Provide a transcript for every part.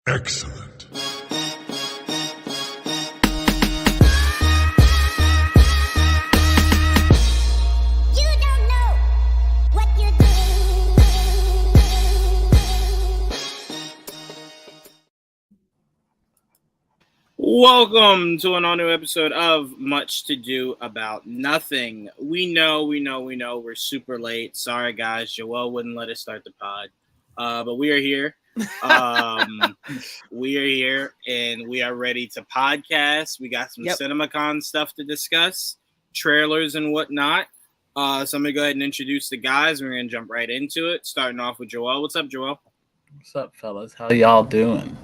Excellent. You don't know what you're doing. Welcome to an all-new episode of Much to Do About Nothing. We know, we're super late. Sorry, guys. Joel wouldn't let us start the pod. But we are here. We are here, and we are ready to podcast. We got some CinemaCon stuff to discuss, trailers and whatnot. So I'm going to go ahead and introduce the guys. We're going to jump right into it, starting off with Joel. What's up, Joel? What's up, fellas? How y'all doing?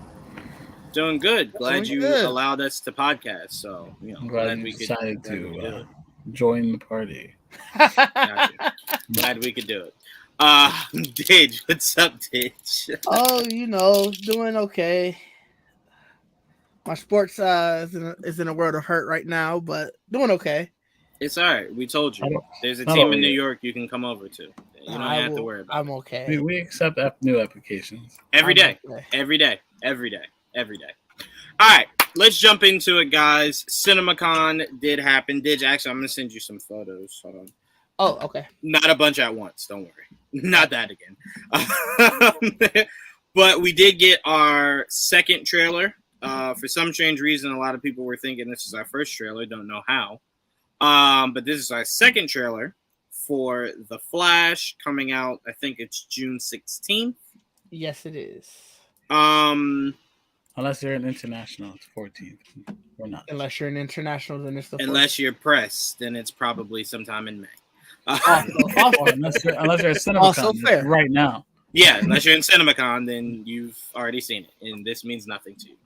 Doing good. Glad you allowed us to podcast. So, I'm glad we decided to join the party. Gotcha. Glad we could do it. Didge, what's up, Didge? Oh, doing okay. My sports is in a world of hurt right now, but doing okay. It's all right. We told you. There's a team in New York you can come over to. You don't have to worry about it. I'm okay. We accept new applications. Every day. All right, let's jump into it, guys. CinemaCon did happen. Actually, I'm going to send you some photos. Hold on. Oh, okay. Not a bunch at once. Don't worry. Not that again. But we did get our second trailer. For some strange reason, a lot of people were thinking this is our first trailer. Don't know how. But this is our second trailer for The Flash, coming out, I think it's June 16th. Yes, it is. Unless you're an international, it's 14th. Or not. Unless you're an international, then it's the Unless you're press, then it's probably sometime in May. Unless you're at CinemaCon right now. Yeah, unless you're in CinemaCon, then you've already seen it, and this means nothing to you.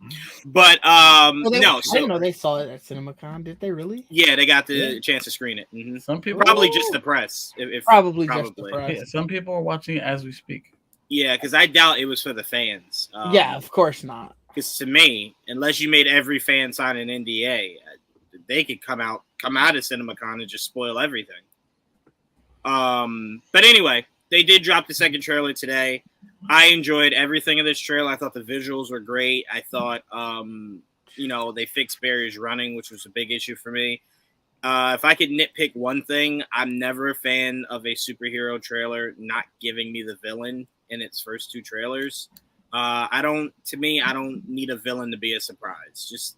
But I didn't know they saw it at CinemaCon. Did they really? Yeah, they got the chance to screen it. Mm-hmm. Some people probably just the press. Probably just the press. Yeah, some people are watching it as we speak. Yeah, because I doubt it was for the fans. Yeah, of course not. Because to me, unless you made every fan sign an NDA, they could come out of CinemaCon and just spoil everything. But anyway, they did drop the second trailer today. I enjoyed everything of this trailer. I thought the visuals were great. I thought, they fixed Barry's running, which was a big issue for me. If I could nitpick one thing, I'm never a fan of a superhero trailer not giving me the villain in its first two trailers. I don't need a villain to be a surprise. Just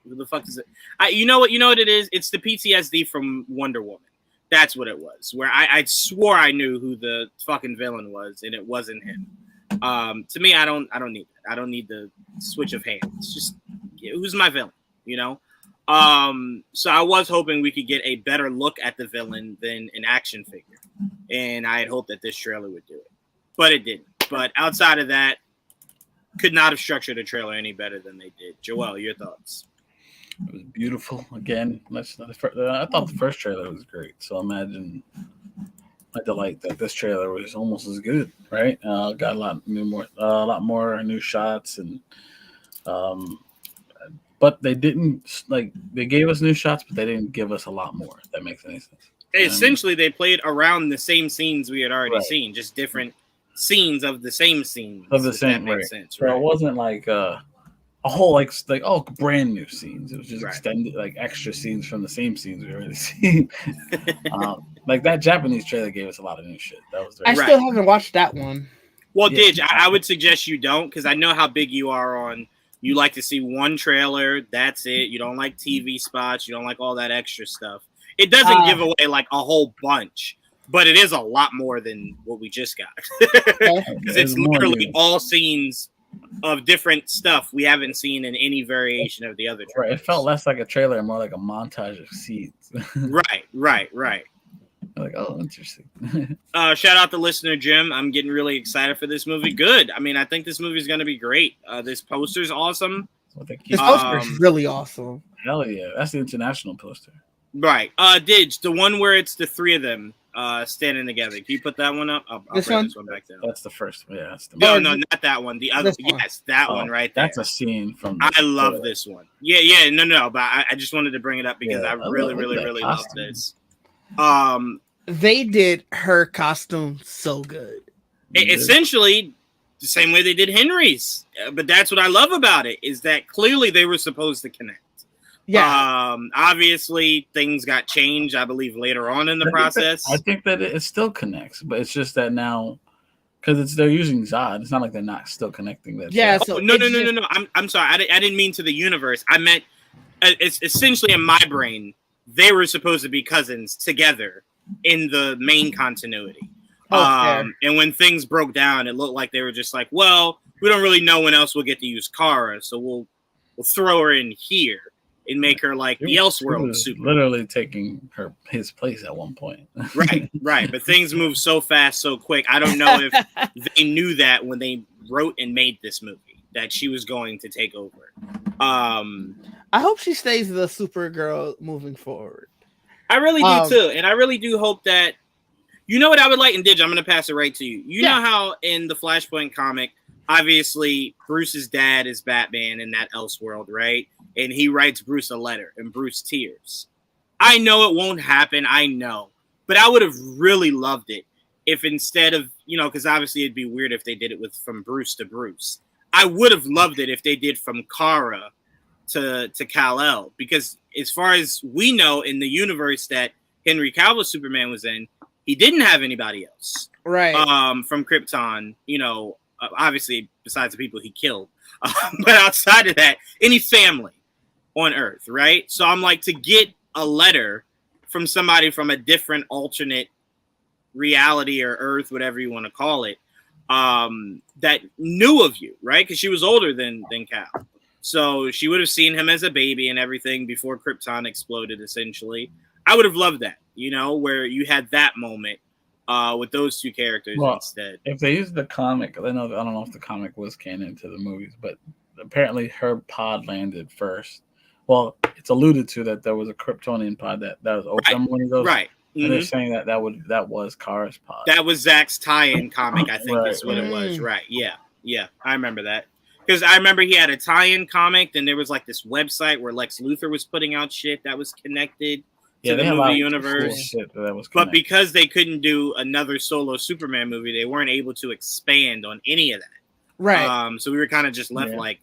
who the fuck is it? You know what it is? It's the PTSD from Wonder Woman. That's what it was. Where I swore I knew who the fucking villain was, and it wasn't him. To me, I don't need that. I don't need the switch of hands. Just who's my villain? So I was hoping we could get a better look at the villain than an action figure, and I had hoped that this trailer would do it, but it didn't. But outside of that, could not have structured a trailer any better than they did. Joel, your thoughts? It was beautiful. Again, I thought the first trailer was great. So imagine my delight that this trailer was almost as good, right? Got a lot more new shots, and but they didn't they gave us new shots, but they didn't give us a lot more. If that makes any sense. Essentially, they played around the same scenes we had already seen, just different scenes of the same scenes. Of the same, right? Sense, right? So it wasn't like a whole brand new scenes. It was just extended extra scenes from the same scenes we already seen. That Japanese trailer gave us a lot of new shit. That was I still haven't watched that one. Well, Didge, I would suggest you don't, because I know how big you are on. You like to see one trailer. That's it. You don't like TV spots. You don't like all that extra stuff. It doesn't give away a whole bunch, but it is a lot more than what we just got. Because it's literally all scenes of different stuff we haven't seen in any variation of the other trailers. Right. It felt less like a trailer and more like a montage of scenes. Right. Oh, interesting. Shout out to listener Jim. I'm getting really excited for this movie. Good. I mean, I think this movie is going to be great. This poster's awesome. This poster is really awesome. Hell yeah. That's the international poster. Right. Didge, the one where it's the three of them standing together. Can you put that one up? I'll bring this one back down. That's the first one. Yeah. No, not that one. The other. Yes, that one right there. That's a scene from. I love this one. Yeah. No. But I just wanted to bring it up because I really love this. They did her costume so good. Essentially, the same way they did Henry's. But that's what I love about it, is that clearly they were supposed to connect. Yeah. Obviously things got changed, I believe, later on in the process. I think that it still connects, but it's just that now because they're using Zod. It's not like they're not still connecting that. Yeah. shit. So no. I'm sorry. I didn't mean to the universe. I meant it's essentially in my brain. They were supposed to be cousins together in the main continuity. And when things broke down, it looked like they were just like, well, we don't really know when else we'll get to use Kara, so we'll throw her in here and make her like the Elseworld Superman. Literally taking his place at one point. Right. But things move so fast, so quick. I don't know if they knew that when they wrote and made this movie, that she was going to take over. I hope she stays the Supergirl moving forward. I really do too. And I really do hope that, you know what I would like, and Didge, I'm going to pass it right to you. You know how in the Flashpoint comic, obviously Bruce's dad is Batman in that Elseworld, right? And he writes Bruce a letter and Bruce tears. I know it won't happen. I know. But I would have really loved it if instead of, because obviously it'd be weird if they did it from Bruce to Bruce. I would have loved it if they did from Kara to Kal-El, because as far as we know in the universe that Henry Cavill's Superman was in, he didn't have anybody else. Right. From Krypton, obviously besides the people he killed. But outside of that, any family on Earth, right? So I'm like, to get a letter from somebody from a different alternate reality or Earth, whatever you want to call it, that knew of you, right? Because she was older than Cal. So she would have seen him as a baby and everything before Krypton exploded, essentially. I would have loved that, where you had that moment with those two characters instead. If they used the comic, I don't know if the comic was canon to the movies, but apparently her pod landed first. Well, it's alluded to that there was a Kryptonian pod that was open when he goes. Right. And they're saying that was Kara's pod. That was Zach's tie-in comic, I think is what it was. Right. Yeah. I remember that. Because I remember he had a tie-in comic, then there was like this website where Lex Luthor was putting out shit that was connected to the movie universe. But because they couldn't do another solo Superman movie, they weren't able to expand on any of that. Right. So we were kind of just left like,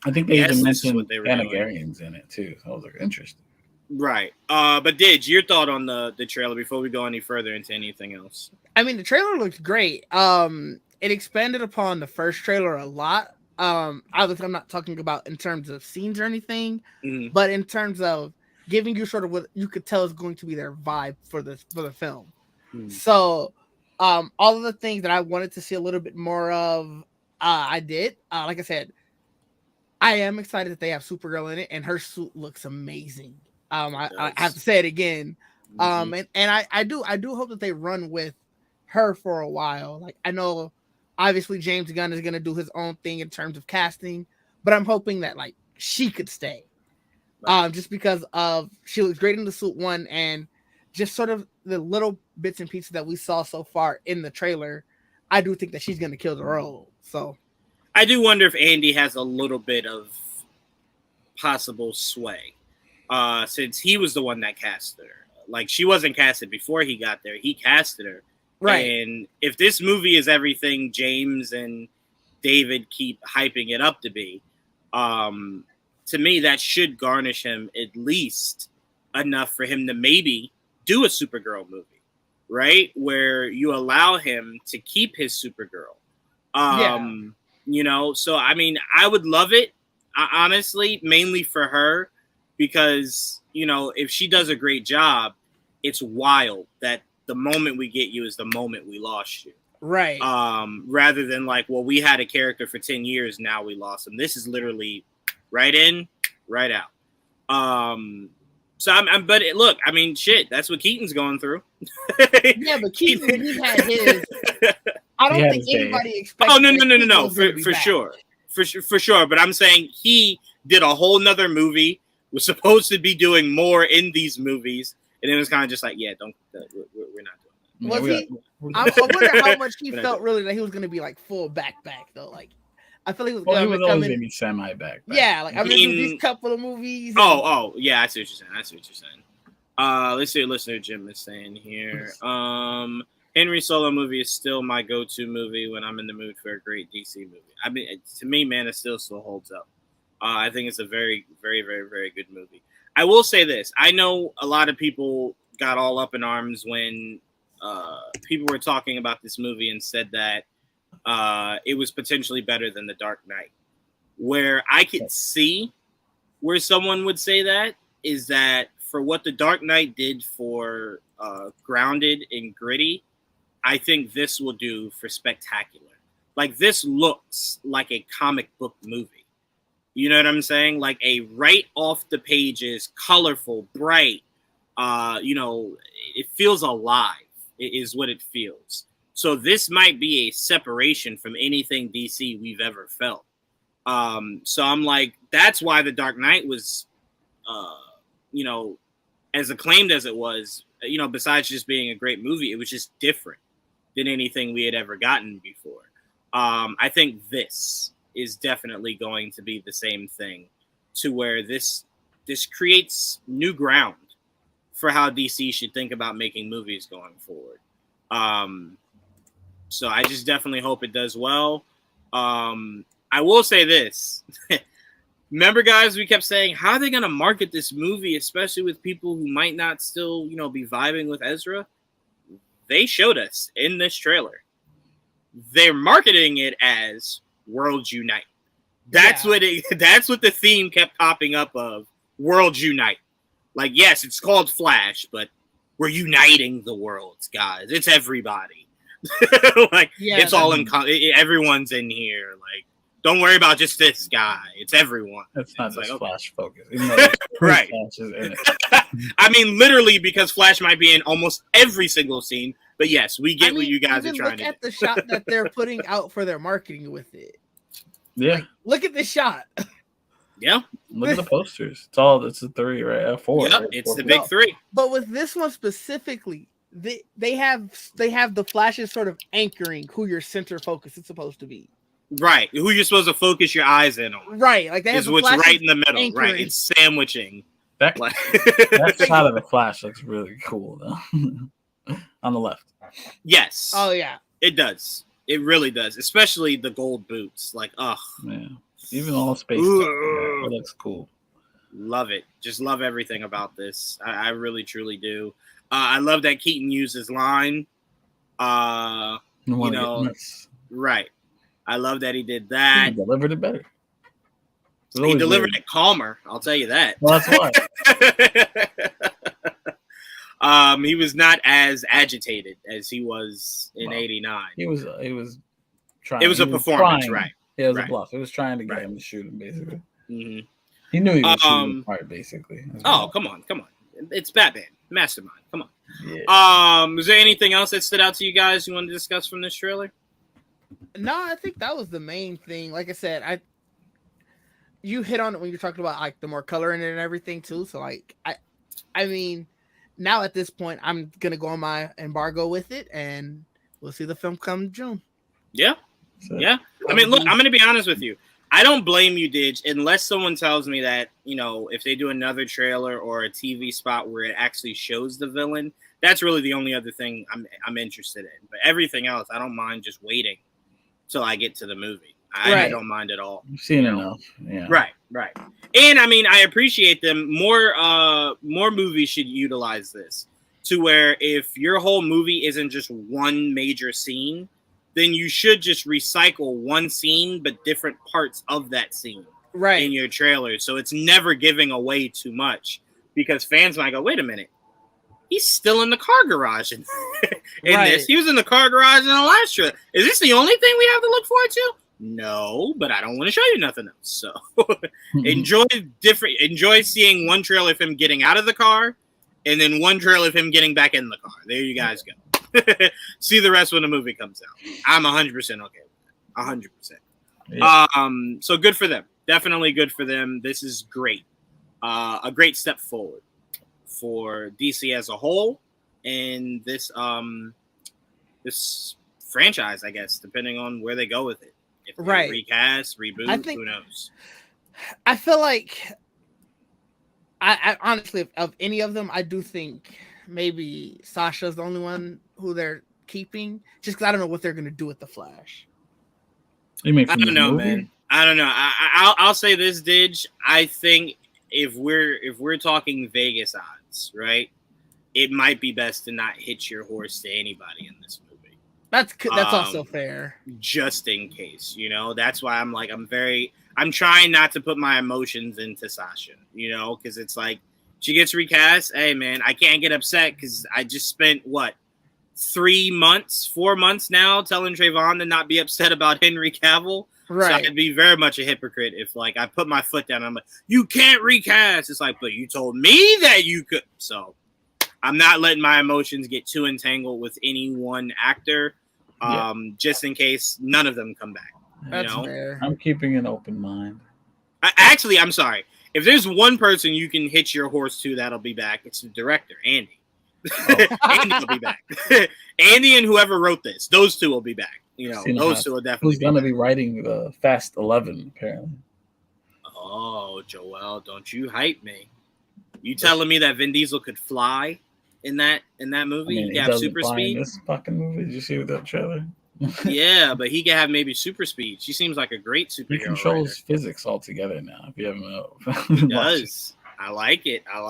I think they even mentioned Thanagarians in it too. So I was like, interesting. Right. But Didge, your thought on the trailer before we go any further into anything else? I mean, the trailer looked great. It expanded upon the first trailer a lot. Obviously, I'm not talking about in terms of scenes or anything, but in terms of giving you sort of what you could tell is going to be their vibe for the film. So, all of the things that I wanted to see a little bit more of, I did. Like I said, I am excited that they have Supergirl in it, and her suit looks amazing. I have to say it again. And I do hope that they run with her for a while. Like, I know obviously James Gunn is going to do his own thing in terms of casting, but I'm hoping that like she could stay. Just because of she looks great in the suit one, and just sort of the little bits and pieces that we saw so far in the trailer, I do think that she's going to kill the role. So I do wonder if Andy has a little bit of possible sway, since he was the one that casted her. Like, she wasn't casted before he got there. He casted her. Right. And if this movie is everything James and David keep hyping it up to be, to me, that should garnish him at least enough for him to maybe do a Supergirl movie, right? Where you allow him to keep his Supergirl. So, I mean, I would love it, honestly, mainly for her, because, if she does a great job, it's wild that the moment we get you is the moment we lost you. Right. Rather than like, well, we had a character for 10 years, now we lost him. This is literally right in, right out. But look, I mean, shit, that's what Keaton's going through. Yeah, but Keaton, he had his. I don't think anybody expected. Oh, no. For sure. But I'm saying he did a whole nother movie, was supposed to be doing more in these movies, and it was kind of just like, we're not doing that. I wonder how much he felt really that he was going to be like full back though. Like, I feel he was going to always going to be semi back. Yeah, like I mean, these couple of movies. Yeah, I see what you're saying. Let's see what listener Jim is saying here. Henry Solo movie is still my go-to movie when I'm in the mood for a great DC movie. I mean, to me, Man of Steel still holds up. I think it's a very, very, very, very good movie. I will say this. I know a lot of people got all up in arms when people were talking about this movie and said that it was potentially better than The Dark Knight. Where I could see where someone would say that is that for what The Dark Knight did for grounded and gritty, I think this will do for spectacular. Like, this looks like a comic book movie. You know what I'm saying? Like a right off the pages, colorful, bright. It feels alive. Is what it feels. So this might be a separation from anything DC we've ever felt. So I'm like, that's why The Dark Knight was, as acclaimed as it was, besides just being a great movie, it was just different than anything we had ever gotten before. I think this is definitely going to be the same thing, to where this creates new ground for how DC should think about making movies going forward. So I just definitely hope it does well. I will say this. Remember, guys, we kept saying, how are they going to market this movie, especially with people who might not still, be vibing with Ezra? They showed us in this trailer. They're marketing it as Worlds Unite. That's what the theme kept popping up of, Worlds Unite. Like, yes, it's called Flash, but we're uniting the worlds, guys. It's everybody. It's all in. Everyone's in here. Like, don't worry about just this guy. It's everyone. It's not just like, Flash focus. Right. Flash is in it. I mean, literally, because Flash might be in almost every single scene. But yes, we get what you guys are trying to do. Look at the shot that they're putting out for their marketing with it. Yeah. Like, look at this shot. Yeah. Look at the posters. It's a 3, right? 4. Yep, right? it's 4. the big 3. But with this one specifically, they have the Flashes sort of anchoring who your center focus is supposed to be. Right. Who you're supposed to focus your eyes in on. Right. Like, that is what's right in the middle. anchoring. Right. It's sandwiching. That shot of the Flash looks really cool, though. On the left. Yes. Oh, yeah. It does. It really does. Especially the gold boots. Like, ugh. Yeah. Even all space stuff, it looks cool. Love it. Just love everything about this. I really, truly do. I love that Keaton used his line. Right. I love that he did that. He delivered it better. He delivered it calmer. I'll tell you that. Well, that's why. He was not as agitated as he was in '89. He was trying. It was a performance, right? Yeah, it was a bluff. It was trying to get him to shoot him, basically. Mm-hmm. He knew he was shooting part, basically. Come on. It's Batman, Mastermind. Come on. Yeah. Was there anything else that stood out to you guys you wanted to discuss from this trailer? No, I think that was the main thing. Like I said, you hit on it when you're talking about like the more color in it and everything too. So like I mean, now at this point, I'm gonna go on my embargo with it, and we'll see the film come June. Yeah. Yeah. I mean, look, I'm gonna be honest with you. I don't blame you, Didge, unless someone tells me that, if they do another trailer or a TV spot where it actually shows the villain, that's really the only other thing I'm interested in. But everything else, I don't mind just waiting till I get to the movie. I don't mind at all. You've seen enough. Yeah. Right. And I mean, I appreciate them. More movies should utilize this to where if your whole movie isn't just one major scene, then you should just recycle one scene, but different parts of that scene in your trailer. So it's never giving away too much, because fans might go, wait a minute, he's still in the car garage in this. He was in the car garage in the last trailer. Is this the only thing we have to look forward to? No, but I don't want to show you nothing else. So enjoy seeing one trailer of him getting out of the car and then one trailer of him getting back in the car. There you guys go. See the rest when the movie comes out. I'm 100% okay with that. 100%. Yeah. So good for them. Definitely good for them. This is great. A great step forward for DC as a whole, and this franchise, I guess, depending on where they go with it. If they recast, reboot, who knows? I feel like I honestly, of any of them, I do think maybe Sasha's the only one who they're keeping, just because I don't know what they're gonna do with the Flash. You mean I from don't this know, movie? man. I don't know. I'll say this, Didge. I think if we're talking Vegas odds, right? It might be best to not hitch your horse to anybody in this movie. That's also fair. Just in case, That's why I'm trying not to put my emotions into Sasha, because it's like she gets recast. Hey, man, I can't get upset because I just spent 4 months now telling Trayvon to not be upset about Henry Cavill. Right. So I'd be very much a hypocrite if I put my foot down. I'm like, you can't recast. It's like, but you told me that you could. So I'm not letting my emotions get too entangled with any one actor, just in case none of them come back. That's fair. I'm keeping an open mind. Actually, I'm sorry. If there's one person you can hitch your horse to that'll be back, it's the director, Andy. Andy will be back. Andy and whoever wrote this, those two will be back. Those two will definitely. Who's gonna be writing the Fast 11? Apparently. Oh, Joel, don't you hype me? You telling me that Vin Diesel could fly in that movie? He could have super speed. In this fucking movie, did you see that trailer? Yeah, but he could have maybe super speed. She seems like a great superhero. He controls physics altogether now. If you haven't, he does. I like it. All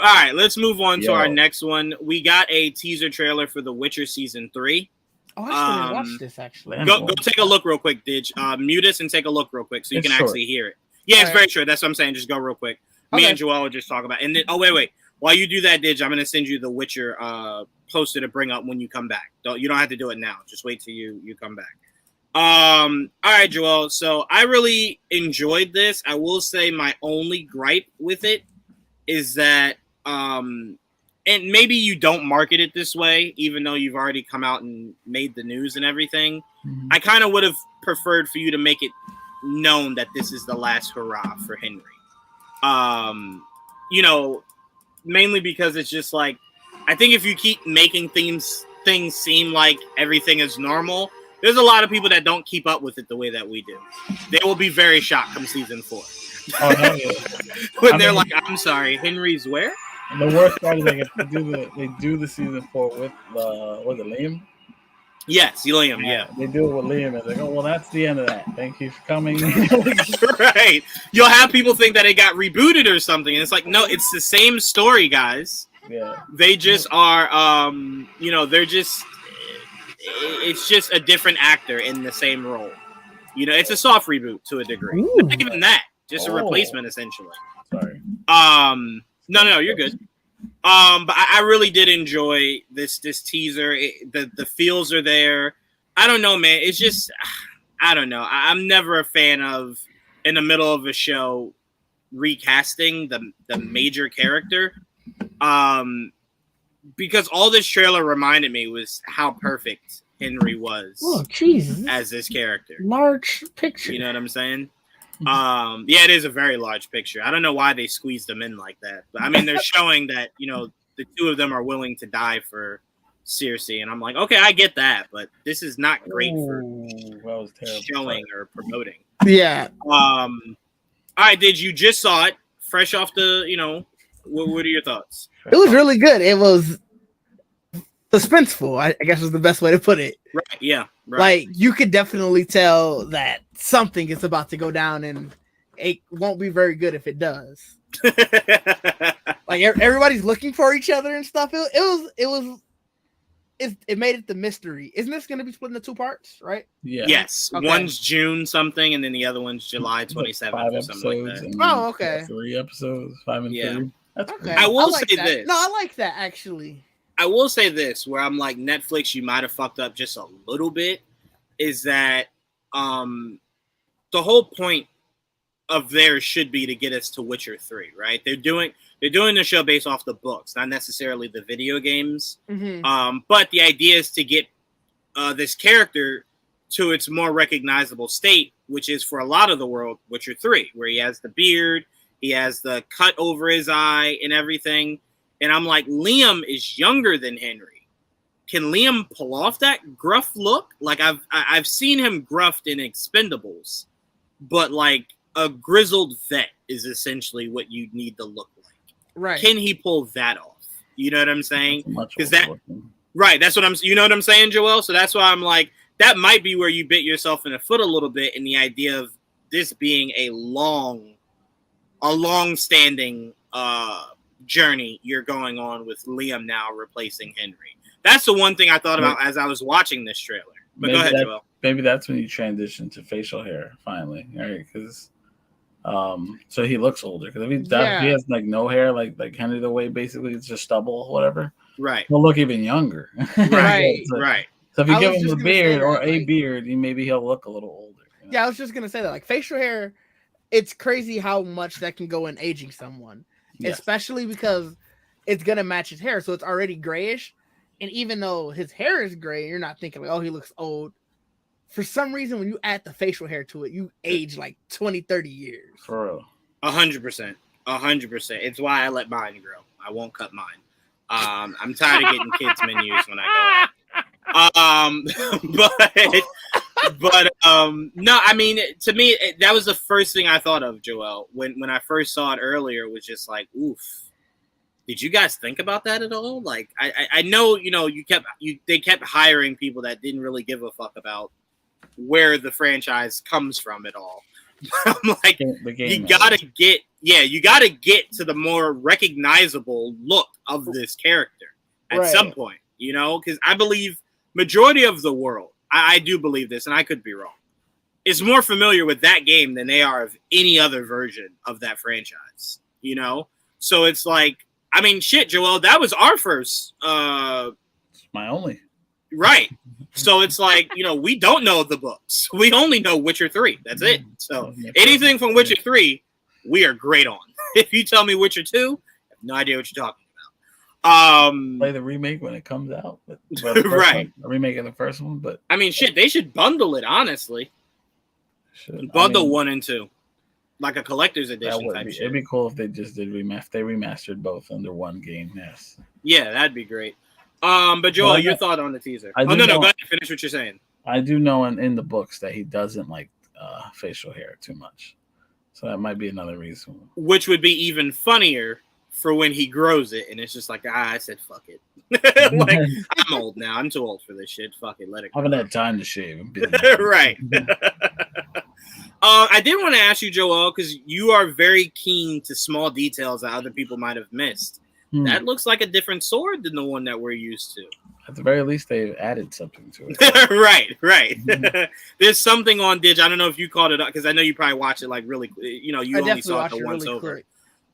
right, let's move on to our next one. We got a teaser trailer for The Witcher Season 3. Oh, I still didn't watch this, actually. Go take a look real quick, Didge. Mute us and take a look real quick so you can actually hear it. Yeah, it's very short. That's what I'm saying. Just go real quick. Me and Joel will just talk about it. And then, wait. While you do that, Didge, I'm going to send you The Witcher poster to bring up when you come back. You don't have to do it now. Just wait till you come back. All right, Joel. So I really enjoyed this. I will say my only gripe with it is that, and maybe you don't market it this way, even though you've already come out and made the news and everything. Mm-hmm. I kind of would have preferred for you to make it known that this is the last hurrah for Henry. Mainly because it's just like, I think if you keep making things seem like everything is normal, there's a lot of people that don't keep up with it the way that we do. They will be very shocked come season 4. Oh, hell yeah. When they're like, I'm sorry, Henry's where? And the worst part is they do the season 4 with was it Liam? Yes, Liam, yeah. They do it with Liam and they go, well, that's the end of that. Thank you for coming. Right. You'll have people think that it got rebooted or something. And it's like, no, it's the same story, guys. Yeah. They just are, it's just a different actor in the same role. It's a soft reboot to a degree. But not even that. Just a replacement, essentially. Sorry. No, you're good. But I really did enjoy this teaser. The feels are there. I don't know, man. It's just, I don't know. I'm never a fan of, in the middle of a show, recasting the major character. Because all this trailer reminded me was how perfect Henry was. Oh, Jesus. As this character. Large picture. You know what I'm saying? Yeah, it is a very large picture. I don't know why they squeezed them in like that. But I mean, they're showing that, the two of them are willing to die for Cersei. And I'm like, okay, I get that. But this is not great for showing or promoting. Yeah. All right, you just saw it fresh off the, what are your thoughts? It was really good. It was suspenseful, I guess was the best way to put it. Right, yeah. Right. Like, you could definitely tell that something is about to go down, and it won't be very good if it does. Like, everybody's looking for each other and stuff. It made it the mystery. Isn't this going to be split into 2 parts, right? Yeah. Yes. Okay. One's June something, and then the other one's July 27th or something like that. Oh, okay. 3 episodes, 5 and 3. That's okay. I will say this. No, I like that, actually. I will say this, where I'm like, Netflix, you might have fucked up just a little bit, is that the whole point of theirs should be to get us to Witcher 3, right? They're doing the show based off the books, not necessarily the video games. Mm-hmm. But the idea is to get this character to its more recognizable state, which is for a lot of the world, Witcher 3, where he has the beard, he has the cut over his eye and everything. And I'm like, Liam is younger than Henry. Can Liam pull off that gruff look? Like, I've seen him gruffed in Expendables, but like a grizzled vet is essentially what you need to look like. Right. Can he pull that off? You know what I'm saying? Because that Right. That's what you know what I'm saying, Joel? So that's why I'm like, that might be where you bit yourself in the foot a little bit in the idea of this being a long-standing journey you're going on with Liam now replacing Henry. That's the one thing I thought about as I was watching this trailer. But maybe go ahead, Joel. Maybe that's when you transition to facial hair finally, right? Because so he looks older. Because if he has like no hair, like Henry the way, basically it's just stubble, whatever. Right. He'll look even younger. Right. Right. So if you give him a beard or a beard, maybe he'll look a little older. You know? Yeah, I was just gonna say that. Like facial hair, it's crazy how much that can go in aging someone, especially because it's gonna match his hair, so it's already grayish. And even though his hair is gray, you're not thinking like, oh, he looks old. For some reason, when you add the facial hair to it, you age like 20, 30 years. For real. 100%. 100%. It's why I let mine grow. I won't cut mine. I'm tired of getting kids menus when I go out. No, I mean, to me, that was the first thing I thought of, Joel. When I first saw it earlier, it was just like, oof. Did you guys think about that at all? Like, I know, they kept hiring people that didn't really give a fuck about where the franchise comes from at all. I'm like, you gotta get to the more recognizable look of this character at some point, because I believe majority of the world, I do believe this, and I could be wrong, is more familiar with that game than they are of any other version of that franchise, So it's like, I mean, shit, Joel, that was our first. It's my only. Right. So it's like, we don't know the books. We only know Witcher 3. That's it. So anything from Witcher 3, we are great on. If you tell me Witcher 2, I have no idea what you're talking about. Play the remake when it comes out. Right. The remake of the first one. But I mean, shit, they should bundle it, honestly. Bundle 1 and 2. Like a collector's edition type shit. It'd be cool if they just did they remastered both under one game. Yes. Yeah, that'd be great. But Joel, your thought on the teaser? No, go ahead. Finish what you're saying. I do know in the books that he doesn't like facial hair too much, so that might be another reason. Which would be even funnier for when he grows it, and it's just like, I said, fuck it. Like, I'm old now. I'm too old for this shit. Fuck it, let it go. I haven't had time to shave. Right. I did want to ask you, Joel, because you are very keen to small details that other people might have missed. That looks like a different sword than the one that we're used to. At the very least, they've added something to it. Right. There's something on Dig. I don't know if you caught it up, because I know you probably watched it like really. You only saw it the once over.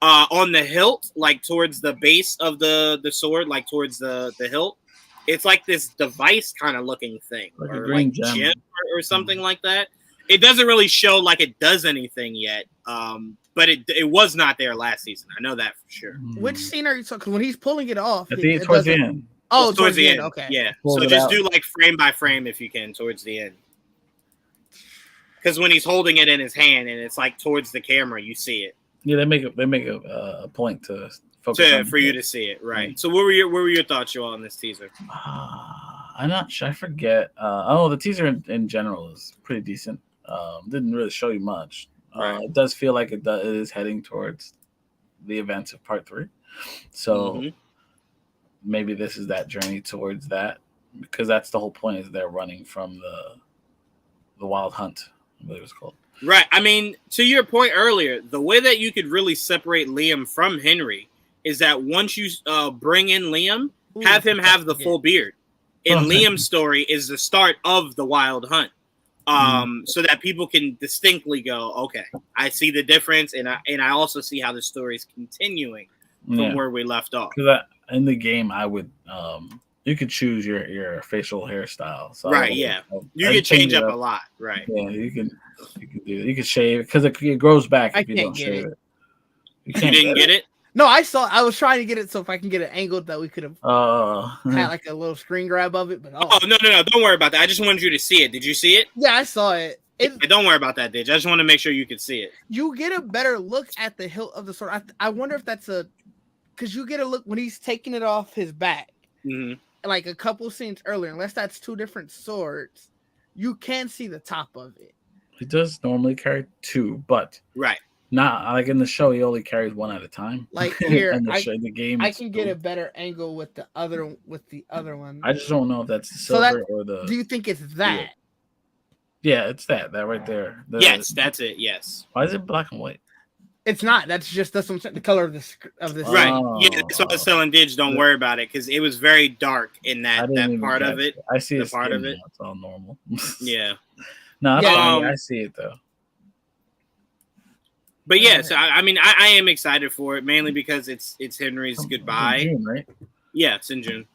On the hilt, like towards the base of the sword, like towards the hilt, it's like this device kind of looking thing, like or a green like gem or something like that. It doesn't really show like it does anything yet. But it was not there last season. I know that for sure. Which scene are you talking? Because when he's pulling it off, towards the end. Oh, towards the end. Okay. Yeah. So just do like frame by frame if you can towards the end. Because when he's holding it in his hand and it's like towards the camera, you see it. Yeah, they make a point to focus for you to see it, right? Mm-hmm. So what were your thoughts, Joel, on this teaser? I'm not sure. I forget. The teaser in general is pretty decent. Didn't really show you much. Right. It does feel like it is heading towards the events of part 3. So maybe this is that journey towards that, because that's the whole point, is they're running from the wild hunt, I believe it was called. Right. I mean, to your point earlier, the way that you could really separate Liam from Henry is that once you bring in Liam, have him have the full beard. And Liam's story is the start of the wild hunt. So that people can distinctly go, okay, I see the difference, and I also see how the story is continuing from where we left off. Because in the game, I would you could choose your facial hairstyle. So right, yeah, you could change up a lot. Right, yeah, you can do it. You can shave because it grows back if you don't shave it. You didn't get it? No, I was trying to get it, so if I can get it angled, that we could have had like a little screen grab of it. But no, don't worry about that. I just wanted you to see it. Did you see it? Yeah, I saw it. Don't worry about that, Didge. I just want to make sure you could see it. You get a better look at the hilt of the sword. I wonder if that's because you get a look when he's taking it off his back, like a couple scenes earlier. Unless that's two different swords, you can see the top of it. He does normally carry 2, but right. Not like in the show, he only carries one at a time. Like here, and the game, I can get a better angle with the other one. I just don't know if that's the So silver or the. Do you think it's that? Yeah, it's that right there. Yes, that's it. Yes. Why is it black and white? It's not. That's what I'm saying. The color of this Right. Yeah, that's what I was telling Dig. Don't worry about it because it was very dark in that part of it. I see the part of it. It's all normal. Yeah. No, I see it though. But yeah, so I mean, I am excited for it mainly because it's Henry's goodbye. June, right? Yeah, it's in June.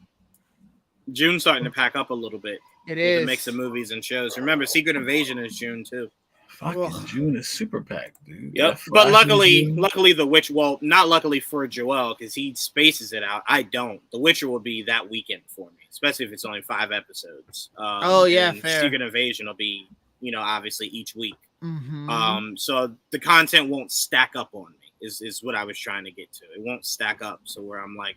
June's starting to pack up a little bit. It is. To make some movies and shows. Remember, Secret Invasion is June too. Fucking June is super packed, dude. Yep. But luckily the Witch. Well, not luckily for Joel because he spaces it out. I don't. The Witcher will be that weekend for me, especially if it's only 5 episodes. Fair. Secret Invasion will be, obviously each week. Mm-hmm. So the content won't stack up on me. Is what I was trying to get to. It won't stack up. So where I'm like,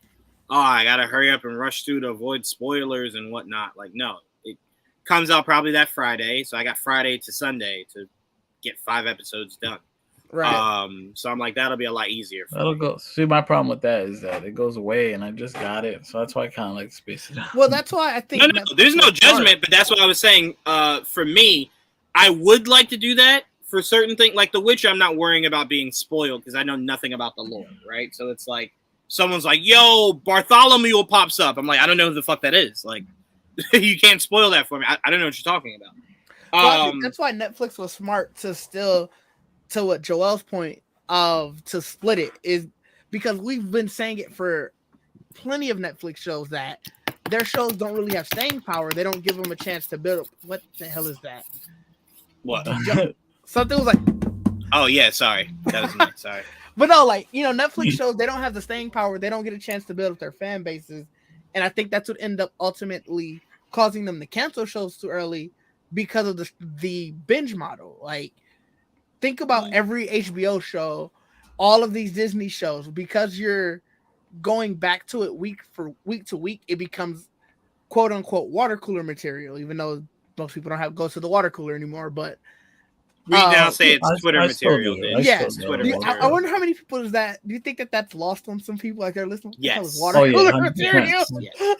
oh, I gotta hurry up and rush through to avoid spoilers and whatnot. Like, no, it comes out probably that Friday. So I got Friday to Sunday to get 5 episodes done. Right. So I'm like, that'll be a lot easier. That'll go. See, my problem with that is that it goes away, and I just got it, so that's why I kind of like space it out. Well, that's why I think No, there's no judgment, but that's what I was saying. For me, I would like to do that for certain things, like The Witcher. I'm not worrying about being spoiled because I know nothing about the lore, right? So it's like someone's like, "Yo, Bartholomew pops up." I'm like, I don't know who the fuck that is. Like, you can't spoil that for me. I don't know what you're talking about. Well, that's why Netflix was smart to what Joel's point of to split it is because we've been saying it for plenty of Netflix shows that their shows don't really have staying power. They don't give them a chance to build. What the hell is that? What? Something was like. Oh yeah, sorry. That was me. Sorry. But no, like Netflix shows they don't have the staying power. They don't get a chance to build up their fan bases, and I think that's what ended up ultimately causing them to cancel shows too early because of the binge model. Like, think about every HBO show, all of these Disney shows, because you're going back to it week to week, it becomes quote unquote water cooler material, even though most people don't go to the water cooler anymore. But we now say it's Twitter material. Yes, Twitter material. I wonder how many people is that? Do you think that's lost on some people? Like they're listening? Yes. Water cooler material. Yes.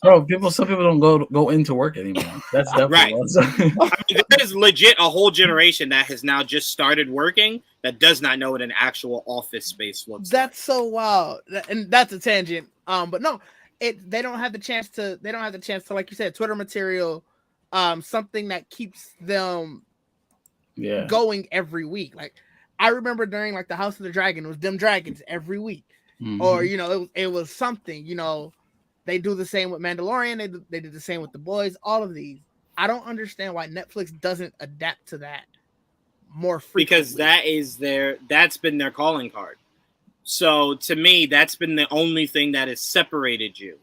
Bro, some people don't go into work anymore. That's definitely right. I mean, there is legit a whole generation that has now just started working that does not know what an actual office space looks. That's so wild, and that's a tangent. But no, they don't have the chance to. They don't have the chance to, like you said, Twitter material, something that keeps them, going every week. Like I remember during like the House of the Dragon, it was them dragons every week, or it was something. They do the same with Mandalorian. They did the same with The Boys. All of these. I don't understand why Netflix doesn't adapt to that more frequently. Because that's been their calling card. So to me, that's been the only thing that has separated you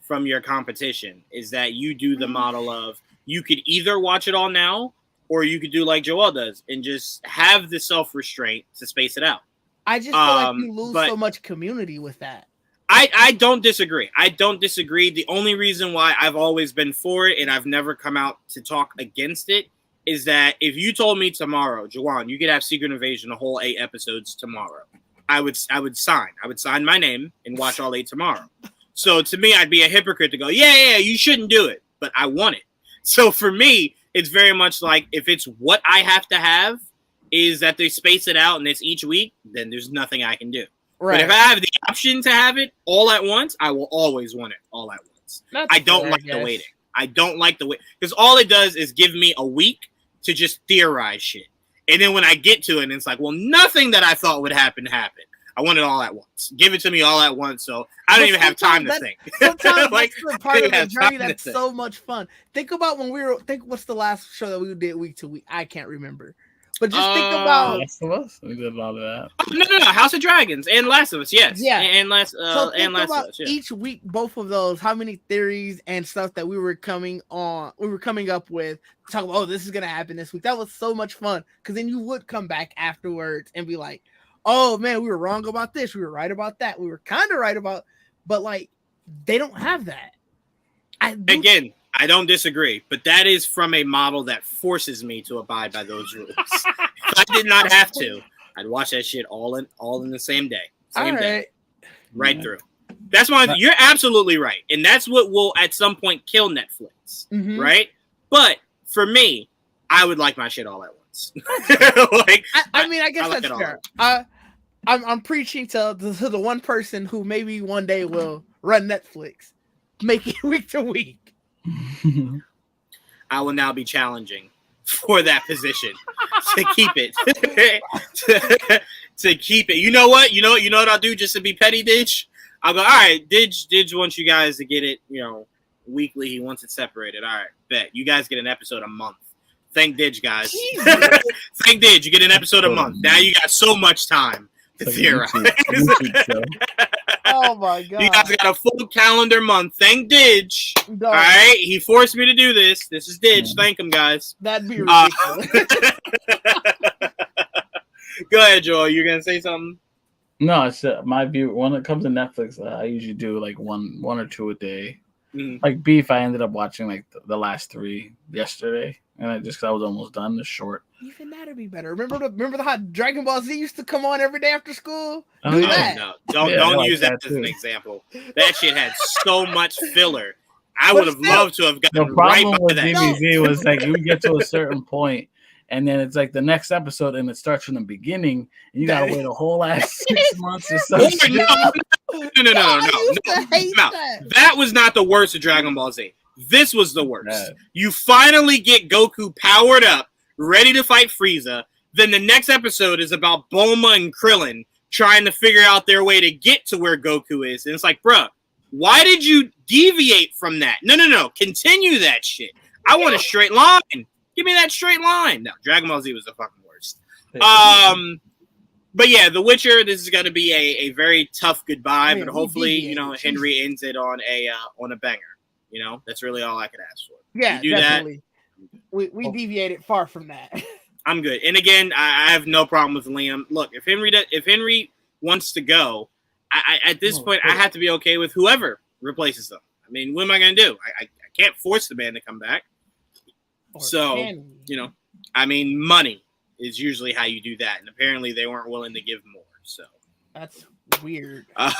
from your competition is that you do the model of you could either watch it all now or you could do like Joel does and just have the self-restraint to space it out. I just feel like you lose so much community with that. I don't disagree. The only reason why I've always been for it and I've never come out to talk against it is that if you told me tomorrow, Juwan, you could have Secret Invasion, a whole 8 episodes tomorrow, I would sign. I would sign my name and watch all 8 tomorrow. So to me, I'd be a hypocrite to go, yeah, you shouldn't do it, but I want it. So for me, it's very much like if it's what I have to have is that they space it out and it's each week, then there's nothing I can do. Right. But if I have the option to have it all at once, I will always want it all at once. I don't like the waiting. I don't like the wait because all it does is give me a week to just theorize shit. And then when I get to it, it's like, well, nothing that I thought would happen happened. I want it all at once. Give it to me all at once, so I don't even have time to think. Sometimes like, that's the part of the journey that's so much fun. Think about when what's the last show that we did week to week? I can't remember. But just think about Last of Us. We did a lot of that. No, House of Dragons and Last of Us, yes. Yeah. And Last of Us. Yeah. Each week, both of those, how many theories and stuff that we were coming up with, talk about, this is gonna happen this week. That was so much fun. Because then you would come back afterwards and be like, oh man, we were wrong about this, we were right about that, we were kind of right about, but like they don't have that. Again, I don't disagree, but that is from a model that forces me to abide by those rules. If I did not have to, I'd watch that shit all in the same day. Same day. Right through. That's why you're absolutely right. And that's what will at some point kill Netflix. Right? But for me, I would like my shit all at once. Like, I mean, I guess that's fair. I'm preaching to the one person who maybe one day will run Netflix, make it week to week. I will now be challenging for that position to keep it. to keep it. You know what? You know what I'll do just to be petty, Didge? I'll go, all right, Didge wants you guys to get it, weekly. He wants it separated. All right, bet. You guys get an episode a month. Thank Didge, guys. Thank Didge. You get an episode a month. Now you got so much time to theorize. Oh my god! You guys got a full calendar month. Thank Didge. No. All right, he forced me to do this. This is Didge. Thank him, guys. That'd be ridiculous. Go ahead, Joel. You're gonna say something? No, it's my view. When it comes to Netflix, I usually do like one or two a day. Like Beef, I ended up watching like the last 3 yesterday, and I was almost done. It's short. Even that'd be better. Remember how Dragon Ball Z used to come on every day after school? Oh, no, don't use that as an example. That shit had so much filler. I would have loved to have gotten right by that. The problem with DBZ was like you get to a certain point, and then it's like the next episode, and it starts from the beginning, and you gotta wait a whole last 6 months or something. No. That was not the worst of Dragon Ball Z. This was the worst. Yeah. You finally get Goku powered up, ready to fight Frieza. Then the next episode is about Bulma and Krillin trying to figure out their way to get to where Goku is. And it's like, bruh, why did you deviate from that? No. Continue that shit. I want a straight line. Give me that straight line. No, Dragon Ball Z was the fucking worst. But yeah, The Witcher, this is going to be a very tough goodbye, but hopefully, Henry ends it on a banger. That's really all I could ask for. Yeah, definitely. That, we deviated far from that. I'm good. And again, I have no problem with Liam. Look, if Henry wants to go, at this point, I have to be okay with whoever replaces them. I mean, what am I going to do? I can't force the man to come back. Money is usually how you do that. And apparently they weren't willing to give more. So that's weird. I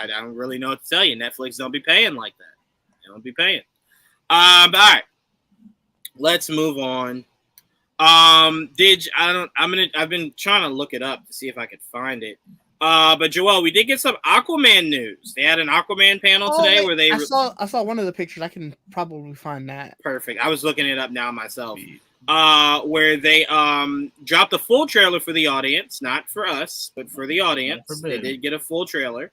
don't really know what to tell you. Netflix don't be paying like that. They don't be paying. But all right. Let's move on. I've been trying to look it up to see if I could find it. But Joel, we did get some Aquaman news. They had an Aquaman panel today where they I saw one of the pictures. I can probably find that. Perfect. I was looking it up now myself. Where they dropped a full trailer for the audience, not for us, but for the audience. They did get a full trailer.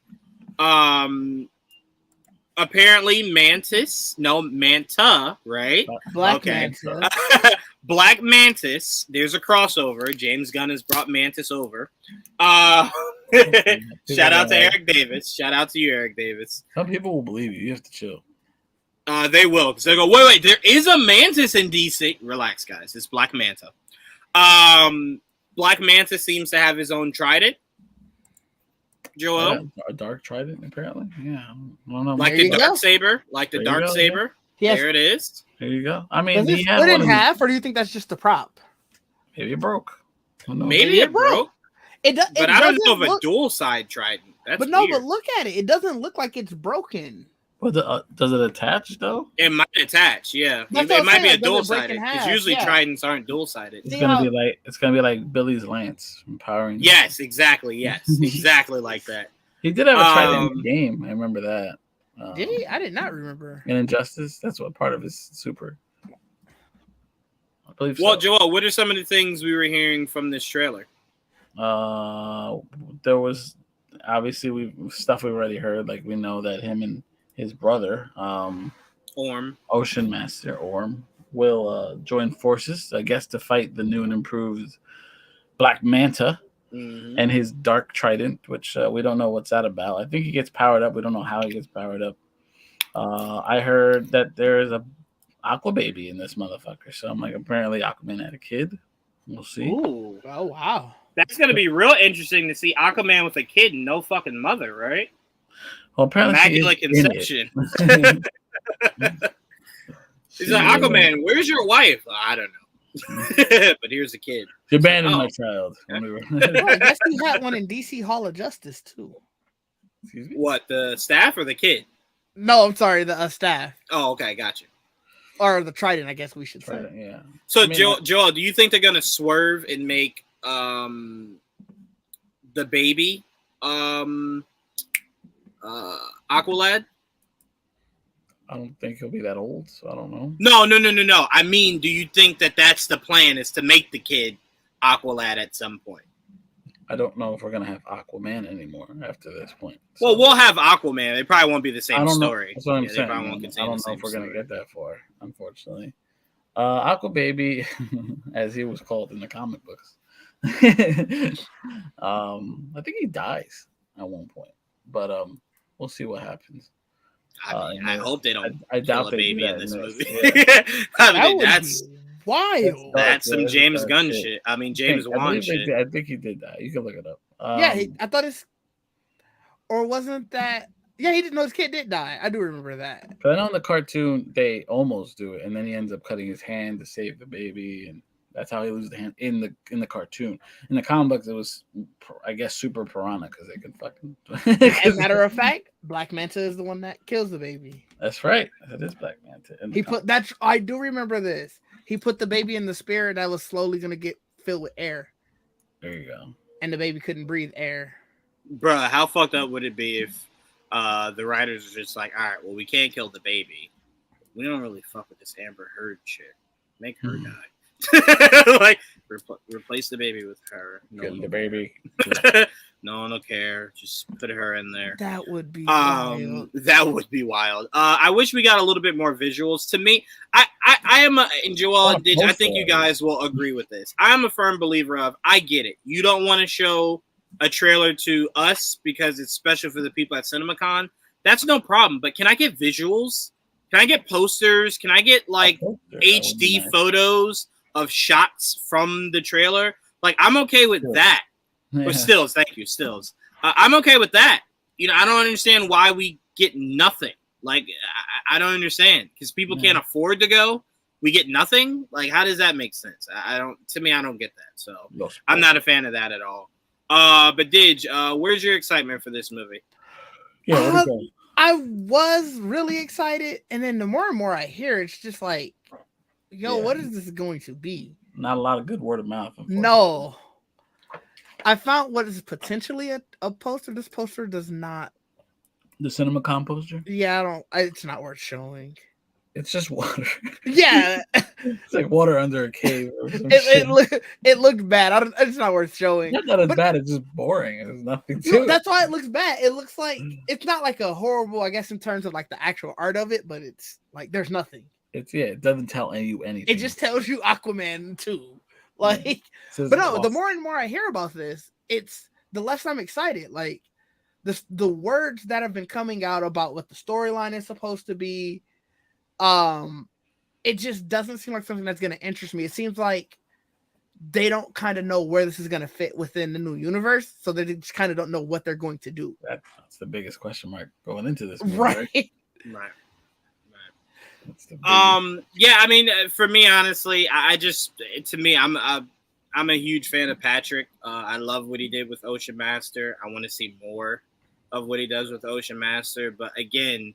Apparently Manta, right? Black Manta. Black Mantis. There's a crossover. James Gunn has brought Mantis over. Shout out to Eric Davis. Shout out to you, Eric Davis. Some people will believe you. You have to chill. They will, because they go, wait, there is a Mantis in DC. Relax, guys. It's Black Manta. Black Manta seems to have his own trident. Joel? Yeah, a dark trident, apparently. Yeah. I don't know. Like the dark saber. Like the dark saber. Yes. There it is. There you go. I mean, does it split in half, or do you think that's just a prop? Maybe it broke. Maybe it broke. But I don't know if a dual side trident. That's weird. But look at it. It doesn't look like it's broken. But does it attach though? It might attach. Yeah, it might be a dual sided because usually tridents aren't dual sided. It's gonna be like Billy's lance from Power Rangers. Yes, exactly. Yes, exactly like that. He did have a trident in the game. I remember that. Did he? I did not remember. In Injustice, that's what part of his super. I believe so. Well, Joel, what are some of the things we were hearing from this trailer? There was obviously stuff we already heard. Like we know that him and his brother, Ocean Master Orm, will join forces, I guess, to fight the new and improved Black Manta and his Dark Trident, which we don't know what's that about. I think he gets powered up. We don't know how he gets powered up. I heard that there is a Aqua Baby in this motherfucker. So I'm like, apparently Aquaman had a kid. We'll see. Ooh. Oh, wow. That's going to be real interesting to see Aquaman with a kid and no fucking mother, right? Well, apparently Immaculate Conception. He's like, Aquaman, where's your wife? I don't know. but here's a kid. You abandoned my Oh, child. okay. Oh, I guess he had one in DC Hall of Justice too. Excuse me? What, the staff or the kid? No, I'm sorry, the staff Oh, okay, gotcha. or the Trident, I guess we should say. Yeah. So, I mean, Joel, do you think they're gonna swerve and make the baby Aqualad? I don't think he'll be that old, so I don't know. No. I mean, do you think that that's the plan, is to make the kid Aqualad at some point? I don't know if we're gonna have Aquaman anymore after this point. So. Well, we'll have Aquaman. It probably won't be the I same don't know. story. That's what I'm They saying. probably won't I don't know if we're gonna get that far, unfortunately. Aqua Baby, as he was called in the comic books. I think he dies at one point, but we'll see what happens. I hope they don't. I doubt kill a baby do in this movie. Yeah. I mean, that's wild. That's some James Gunn shit. I mean, James Wan shit. I think he did that. You can look it up. Yeah, I thought it's, or wasn't that? Yeah, he didn't know his kid did die. I do remember that. But I know in the cartoon they almost do it, and then he ends up cutting his hand to save the baby, and that's how he loses the hand in the cartoon. In the comic books, it was, I guess, Super Piranha because they can fucking. As a matter of fact, Black Manta is the one that kills the baby. That's right. That is Black Manta. He put that. I do remember this. He put the baby in the spirit that was slowly gonna get filled with air. There you go. And the baby couldn't breathe air. Bruh, how fucked up would it be if the writers are just like, all right, well, we can't kill the baby. We don't really fuck with this Amber Heard chick. Make her die. Like, replace the baby with her. Kill the baby. No one will care. Just put her in there. That would be wild. That would be wild. I wish we got a little bit more visuals. To me, I am and Joel, I think you guys will agree with this. I'm a firm believer of, I get it. You don't want to show a trailer to us because it's special for the people at CinemaCon. That's no problem. But can I get visuals? Can I get posters? Can I get like HD photos of shots from the trailer? Like, I'm okay with that. Or stills, thank you, stills. I'm okay with that. You know, I don't understand why we get nothing. Like, I don't understand because people can't afford to go. We get nothing. Like, how does that make sense? I don't. To me, I don't get that. So I'm not a fan of that at all. But Didge, where's your excitement for this movie? Yeah, I was really excited, and then the more and more I hear, it's just like, yo, what is this going to be? Not a lot of good word of mouth. No. I found what is potentially a poster. This poster does not. The CinemaCon poster? Yeah, it's not worth showing. It's just water. Yeah. It's like water under a cave. Or some it looked bad. It's not worth showing. Not that it's bad. It's just boring. There's nothing to it. That's why it looks bad. It looks like it's not like a horrible, I guess, in terms of like the actual art of it, but it's like there's nothing. It doesn't tell you anything. It just tells you Aquaman 2. Like, but no, awesome. The more and more I hear about this, it's the less I'm excited. Like the words that have been coming out about what the storyline is supposed to be, it just doesn't seem like something that's going to interest me. It seems like they don't kind of know where this is going to fit within the new universe, so they just kind of don't know what they're going to do. That's the biggest question mark going into this movie, right? Yeah, I mean, for me, honestly, I'm a huge fan of Patrick. I love what he did with Ocean Master. I want to see more of what he does with Ocean Master. But again,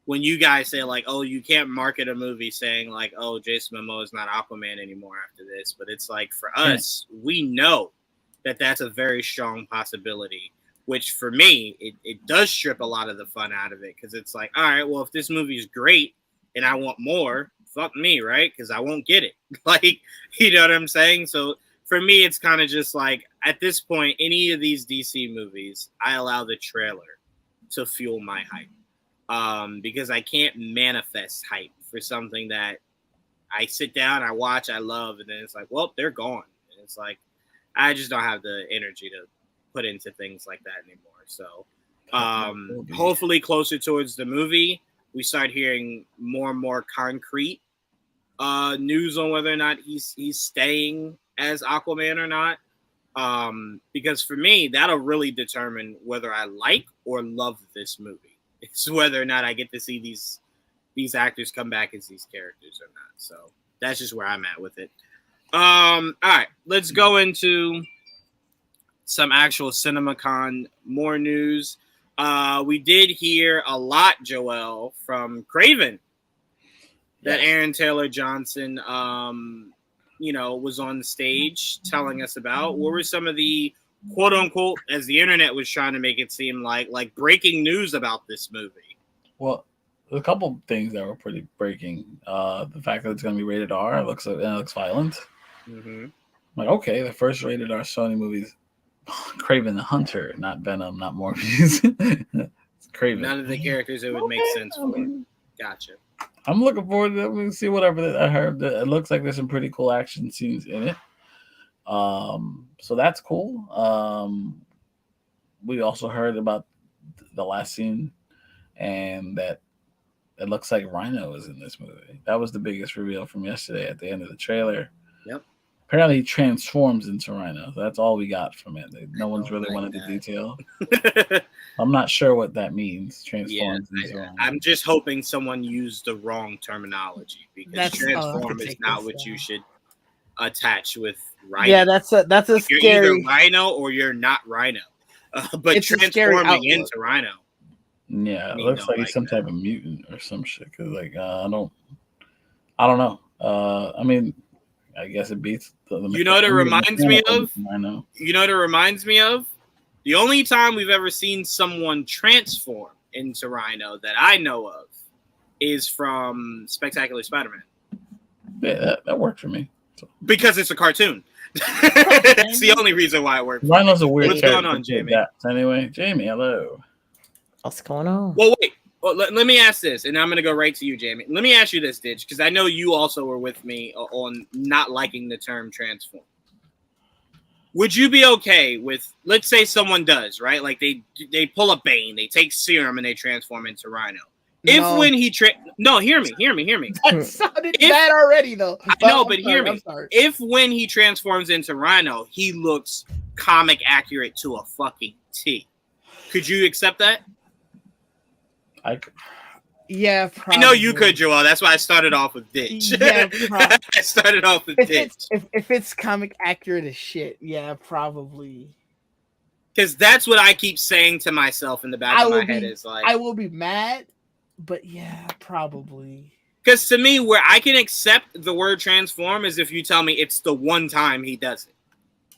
when you guys say like, oh, you can't market a movie saying like, oh, Jason Momoa is not Aquaman anymore after this. But it's like, for us, we know that that's a very strong possibility, which for me, it does strip a lot of the fun out of it. Because it's like, all right, well, if this movie is great, and I want more, fuck me, right? Because I won't get it. Like, you know what I'm saying? So for me, it's kind of just like, at this point, any of these DC movies, I allow the trailer to fuel my hype. Because I can't manifest hype for something that I sit down, I watch, I love, and then it's like, well, they're gone. And it's like, I just don't have the energy to put into things like that anymore. So hopefully closer towards the movie, we start hearing more and more concrete news on whether or not he's staying as Aquaman or not. Because for me, that'll really determine whether I like or love this movie. It's whether or not I get to see these actors come back as these characters or not. So that's just where I'm at with it. All right, let's go into some actual CinemaCon more news. We did hear a lot, Joel, from Kraven that Aaron Taylor Johnson, was on the stage telling us about. What were some of the quote unquote, as the internet was trying to make it seem like breaking news about this movie? Well, there's a couple things that were pretty breaking. The fact that it's going to be rated R, it looks violent. Mm-hmm. Like, okay, the first rated R Sony movies, Kraven the Hunter, not Venom, not Morbius. It's Kraven. None of the characters it would make sense for. Gotcha. I'm looking forward to see whatever I heard. It looks like there's some pretty cool action scenes in it. So that's cool. We also heard about the last scene, and that it looks like Rhino is in this movie. That was the biggest reveal from yesterday at the end of the trailer. Yep. Apparently, he transforms into Rhino. That's all we got from it. No one's really wanted the detail. I'm not sure what that means. Transforms into Rhino. I'm just hoping someone used the wrong terminology, because transform is not what you should attach with Rhino. Yeah, that's a you're scary. You're either Rhino or you're not Rhino. But It's a scary transforming outlook. into Rhino. Yeah, it looks like he's some type of mutant or some shit. Cause I don't know. I mean, I guess it beats the You know what it reminds me of? I know. You know what it reminds me of? The only time we've ever seen someone transform into Rhino that I know of is from Spectacular Spider-Man. Yeah, that worked for me. So. Because it's a cartoon. That's the only reason why it worked. Rhino's a weird character. What's going on, Jamie? Anyway, Jamie, hello. What's going on? Well, wait. Well, let me ask this, and I'm going to go right to you, Jamie. Let me ask you this, Ditch, because I know you also were with me on not liking the term transform. Would you be okay with, let's say someone does, right? Like they pull a Bane, they take serum, and they transform into Rhino. No. Hear me. That sounded bad already, though. I know, but hear me. I'm sorry. If when he transforms into Rhino, he looks comic accurate to a fucking T, could you accept that? Yeah, probably. I know you could, Joel. That's why I started off with Ditch. Yeah, I started off with Ditch. If it's comic accurate as shit, yeah, probably. Because that's what I keep saying to myself in the back of my head is like, I will be mad, but yeah, probably. Because to me, where I can accept the word transform is if you tell me it's the one time he does it.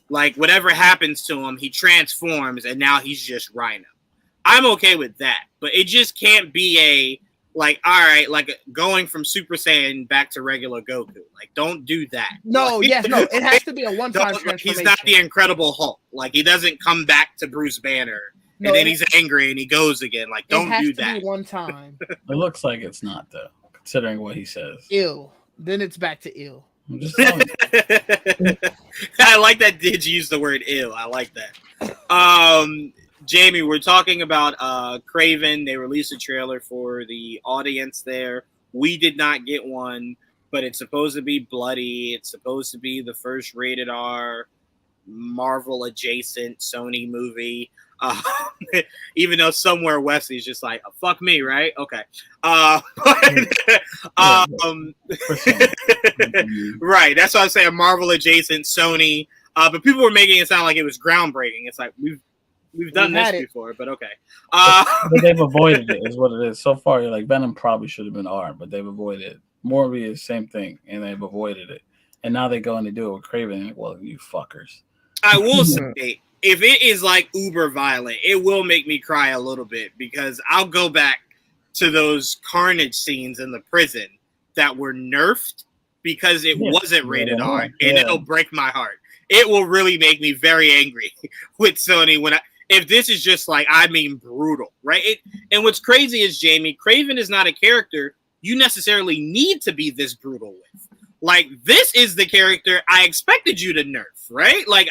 Like whatever happens to him, he transforms and now he's just Rhino. I'm okay with that, but it just can't be all right, like going from Super Saiyan back to regular Goku. Like, don't do that. No, like, it has to be a one-time transformation. He's not the Incredible Hulk. Like, he doesn't come back to Bruce Banner and then he's angry and he goes again. Like, don't do that. It has to be one time. It looks like it's not, though, considering what he says. Ill. Then it's back to ill. I'm just telling you. I like that. Did you use the word ill? I like that. Jamie, we're talking about Kraven. They released a trailer for the audience there. We did not get one, but it's supposed to be bloody. It's supposed to be the first rated R Marvel adjacent Sony movie. Even though somewhere Wesley's just like, fuck me, right? Okay. Right. That's why I say a Marvel adjacent Sony. But people were making it sound like it was groundbreaking. It's like we've done this before, but okay. But they've avoided it, is what it is. So far, you're like, Venom probably should have been R, but they've avoided it. Morbius, same thing, and they've avoided it. And now they go and they do it with Kraven. Well, you fuckers. I will say, if it is like uber violent, it will make me cry a little bit because I'll go back to those carnage scenes in the prison that were nerfed because it wasn't rated R, and it'll break my heart. It will really make me very angry with Sony if this is just like, I mean, brutal, right? And what's crazy is, Jamie, Kraven is not a character you necessarily need to be this brutal with. Like, this is the character I expected you to nerf, right? Like,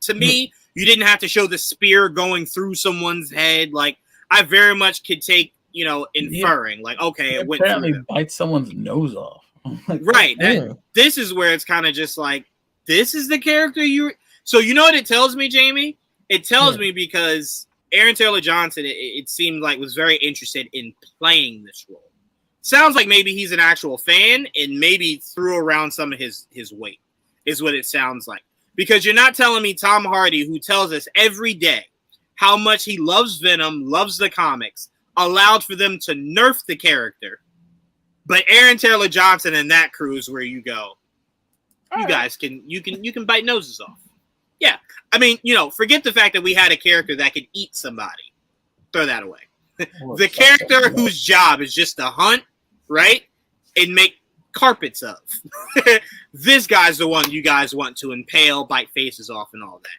to me, you didn't have to show the spear going through someone's head. Like, I very much could take, inferring, like, okay, it went apparently through bite someone's nose off. Like, right. This is where it's kind of just like, this is the character you. So you know what it tells me, Jamie? It tells me because Aaron Taylor Johnson, it seemed like, was very interested in playing this role. Sounds like maybe he's an actual fan and maybe threw around some of his weight. is what it sounds like. Because you're not telling me Tom Hardy, who tells us every day how much he loves Venom, loves the comics, allowed for them to nerf the character. But Aaron Taylor Johnson and that crew is where you go. You guys can bite noses off. Yeah. I mean, forget the fact that we had a character that could eat somebody. Throw that away. The character whose job is just to hunt, right? And make carpets of. This guy's the one you guys want to impale, bite faces off, and all that.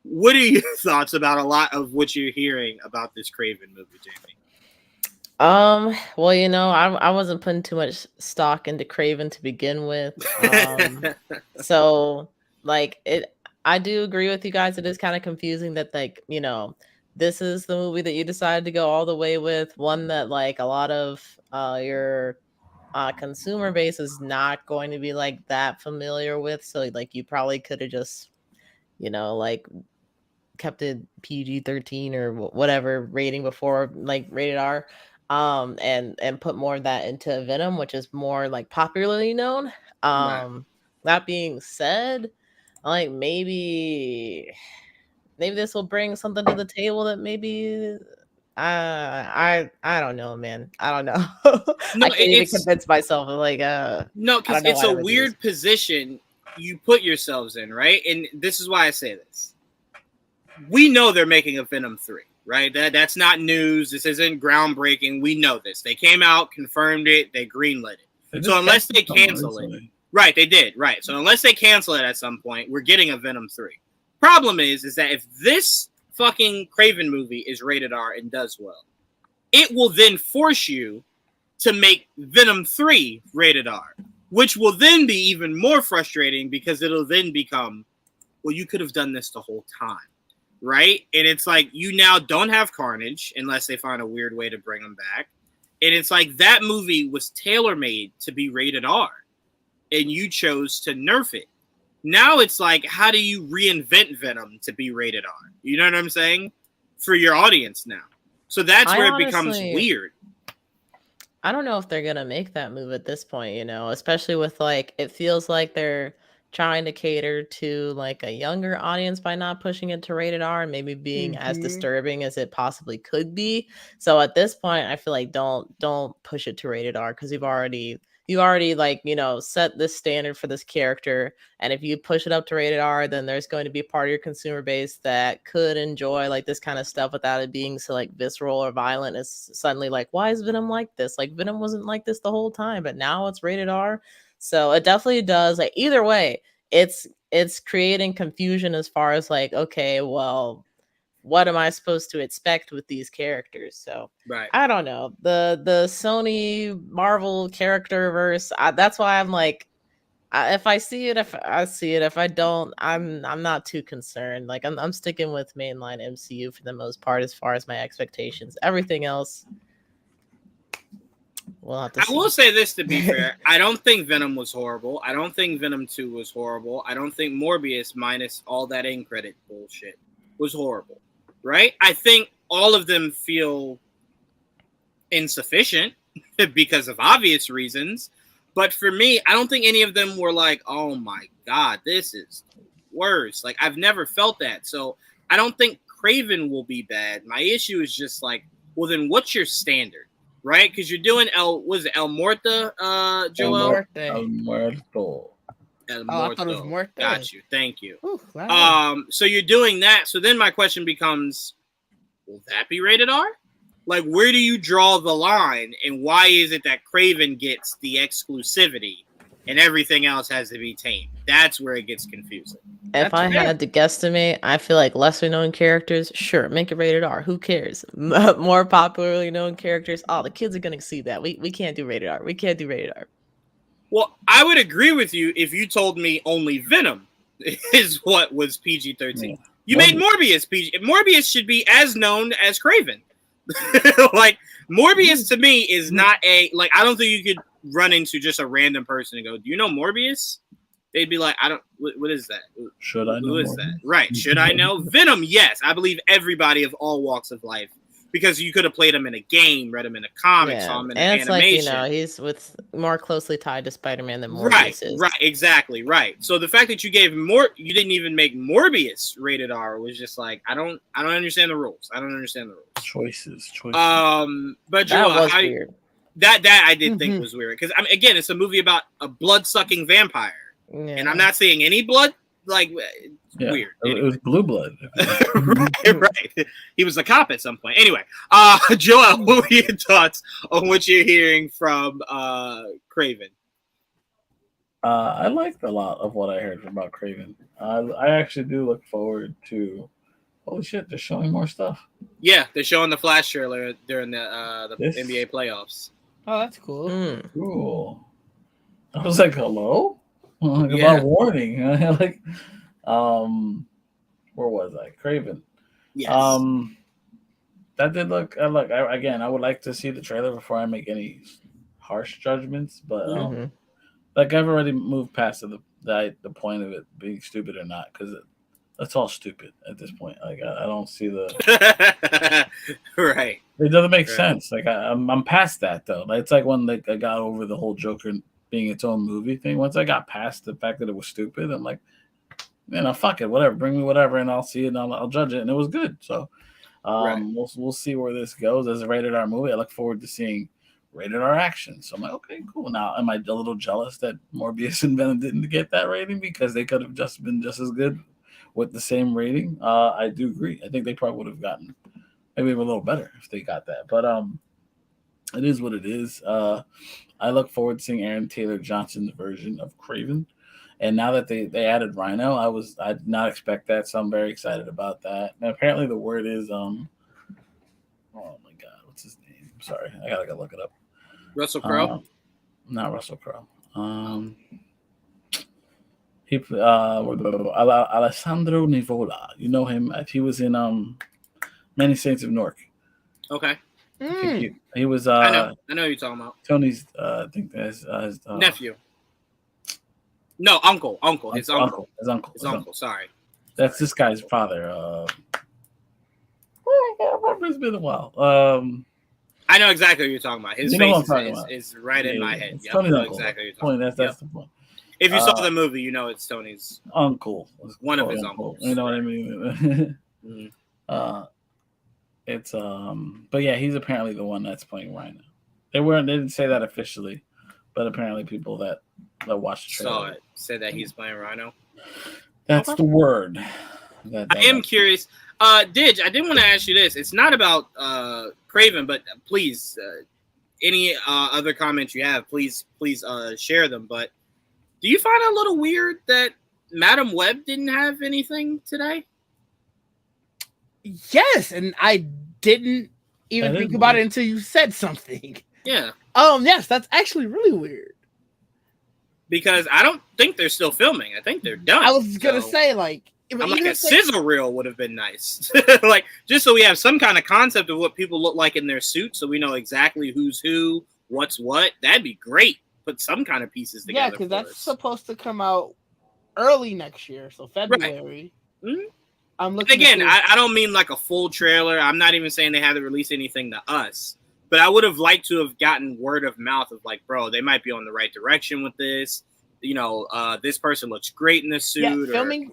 What are your thoughts about a lot of what you're hearing about this Kraven movie, Jamie? Well, I wasn't putting too much stock into Kraven to begin with. So I do agree with you guys. It is kind of confusing that this is the movie that you decided to go all the way with, one that a lot of your consumer base is not going to be that familiar with. So you probably could have just kept it PG-13 or whatever rating before rated R, and put more of that into Venom, which is more popularly known. Right. That being said, maybe this will bring something to the table that maybe I don't know, man. I don't know. No, I can't even convince myself no, because it's a weird position you put yourselves in, right? And this is why I say this. We know they're making a Venom 3, right? That's not news. This isn't groundbreaking. We know this. They came out, confirmed it, they greenlit it. So unless they cancel it, right, they did, right. So unless they cancel it at some point, we're getting a Venom 3. Problem is that if this fucking Kraven movie is rated R and does well, it will then force you to make Venom 3 rated R, which will then be even more frustrating because it'll then become, well, you could have done this the whole time. Right? And it's you now don't have Carnage unless they find a weird way to bring him back. And it's that movie was tailor-made to be rated R. And you chose to nerf it. Now it's how do you reinvent Venom to be rated R? You know what I'm saying? For your audience now. So that's where it becomes weird. I don't know if they're going to make that move at this point, especially with it feels like they're trying to cater to a younger audience by not pushing it to rated R and maybe being as disturbing as it possibly could be. So at this point, I feel don't push it to rated R because you've already set this standard for this character. And if you push it up to rated R, then there's going to be part of your consumer base that could enjoy this kind of stuff without it being so visceral or violent. It's suddenly why is Venom like this? Venom wasn't like this the whole time, but now it's rated R. So it definitely does. Either way, it's creating confusion as far as okay, well, what am I supposed to expect with these characters? So right. I don't know. The Sony Marvel character verse. That's why I'm if I see it, if I see it, if I don't, I'm not too concerned. I'm sticking with mainline MCU for the most part as far as my expectations. Everything else, we'll have to see. I will say this, to be fair. I don't think Venom was horrible. I don't think Venom 2 was horrible. I don't think Morbius, minus all that end credit bullshit, was horrible. Right? I think all of them feel insufficient because of obvious reasons. But for me, I don't think any of them were oh my God, this is worse. I've never felt that. So I don't think Kraven will be bad. My issue is just well, then what's your standard? Right? Because you're doing El Muerto, Joel? El Muerto. El Muerto. I thought it was Muerto. Got you. Thank you. Ooh, so you're doing that. So then my question becomes, will that be rated R? Where do you draw the line, and why is it that Kraven gets the exclusivity and everything else has to be tamed? That's where it gets confusing. If I had to guesstimate, I feel lesser known characters, sure, make it rated R. Who cares? More popularly known characters, the kids are going to see that. We can't do rated R. We can't do rated R. Well, I would agree with you if you told me only Venom is what was PG-13. Yeah. You made Morbius PG. Morbius should be as known as Kraven. Morbius to me is not I don't think you could run into just a random person and go, do you know Morbius? They'd be I don't, what is that? Should I know? Who is that? Right. Should I know? Venom, yes. I believe everybody of all walks of life because you could have played him in a game, read him in a comic, saw him in an and it's like, animation. he's with more closely tied to Spider-Man than Right, Morbius is. right, exactly, right. So the fact that you gave you didn't even make Morbius rated R was just like, I don't understand the rules. I don't understand the rules. Choices. But That Joel, was weird. That I did think was weird because again, it's a movie about a blood-sucking vampire, and I'm not seeing any blood. Like, weird. Anyway. It was blue blood. right. He was a cop at some point. Anyway, Joel, what were your thoughts on what you're hearing from Kraven? I liked a lot of what I heard about Kraven. I actually do look forward to. Holy shit! They're showing more stuff. Yeah, they're showing the Flash trailer during the NBA playoffs. Oh, that's cool. Cool. I was like, hello? About warning. Like, where was I? Kraven. Yes. That did look. I would like to see the trailer before I make any harsh judgments. But like, I've already moved past the point of it being stupid or not, because that's all stupid at this point. Like, I don't see the right. It doesn't make sense. Like, I'm past that though. Like, it's like when I got over the whole Joker being its own movie thing. Once I got past the fact that it was stupid, I'm like, fuck it, whatever. Bring me whatever, and I'll see it, and I'll judge it. And it was good. So, we'll see where this goes as a rated R movie. I look forward to seeing rated R action. So I'm like, okay, cool. Now, am I a little jealous that Morbius and Venom didn't get that rating because they could have just been just as good with the same rating? I do agree. I think they probably would have gotten maybe a little better if they got that. But it is what it is. I look forward to seeing Aaron Taylor Johnson's version of Kraven. And now that they added Rhino, I did not expect that, so I'm very excited about that. And apparently the word is oh my god, what's his name? I'm sorry, I gotta go look it up. Russell Crowe? Not Russell Crowe. He Alessandro Nivola. You know him? He was in Many Saints of Newark. Okay. He was. I know who you're talking about. Tony's. I think that's his nephew. No, uncle. His uncle. His uncle. Sorry. That's this guy's father. I can't remember. It's been a while. I know exactly what you're talking about. His face is right in my head. Tony's uncle. Exactly what you're talking about. That's the point. If you saw the movie, you know it's Tony's uncle. One of his uncles. You know what I mean? It's but yeah, he's apparently the one that's playing Rhino. They didn't say that officially, but apparently people that watched the trailer saw it said that he's playing Rhino. That's the word. I am curious. Didge, I did want to ask you this. It's not about Kraven, but please, any other comments you have, please share them. But do you find it a little weird that Madam Web didn't have anything today? Yes, and I didn't even think about it until you said something. Yeah. Yes, that's actually really weird. Because I don't think they're still filming. I think they're done. I was gonna say, like, I'm like a sizzle reel would have been nice. Like, just so we have some kind of concept of what people look like in their suits, so we know exactly who's who, what's what. That'd be great. Put some kind of pieces together. Yeah, because that's supposed to come out early next year, so February. Right. Mm-hmm. I'm looking again. I don't mean like a full trailer. I'm not even saying they haven't released anything to us, but I would have liked to have gotten word of mouth of like, bro, they might be on the right direction with this. You know, this person looks great in this suit. Or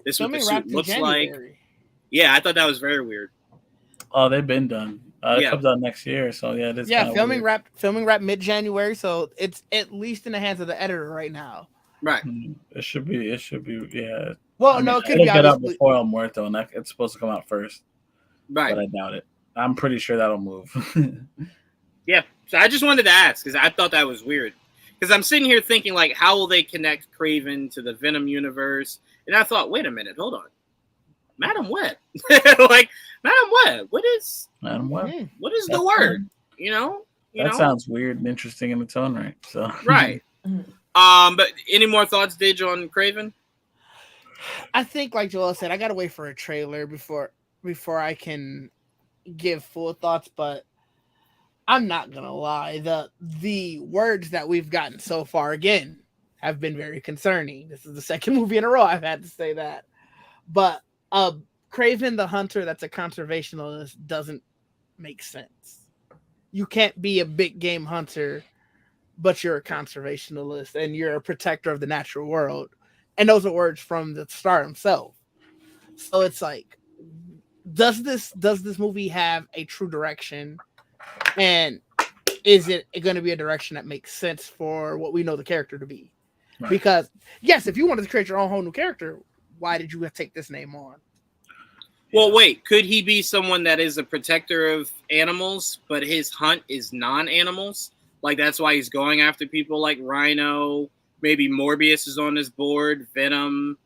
this is what the suit looks like. Yeah, I thought that was very weird. Oh, they've been done. It comes out next year, so yeah, this. Yeah, filming wrapped mid-January, so it's at least in the hands of the editor right now. Right. It should be. Yeah. Well, no, it could be get out before El Muerto, and it's supposed to come out first. Right. But I doubt it. I'm pretty sure that'll move. Yeah. So I just wanted to ask because I thought that was weird. Because I'm sitting here thinking, like, how will they connect Kraven to the Venom universe? And I thought, wait a minute, hold on. Madam Web. Like, Madam Web, what is Madam Web? What is the word? You know? That sounds weird and interesting in its own right. So right. But any more thoughts, Didge, on Kraven? I think, like Joel said, I gotta wait for a trailer before I can give full thoughts, but I'm not gonna lie. The words that we've gotten so far, again, have been very concerning. This is the second movie in a row I've had to say that. But Kraven the Hunter, that's a conservationist, doesn't makes sense. You can't be a big game hunter, but you're a conservationist and you're a protector of the natural world. And those are words from the star himself. So it's like, does this movie have a true direction? And is it going to be a direction that makes sense for what we know the character to be? Right. Because yes, if you wanted to create your own whole new character, why did you take this name on? Well, wait, could he be someone that is a protector of animals, but his hunt is non-animals? Like, that's why he's going after people like Rhino. Maybe Morbius is on his board, Venom.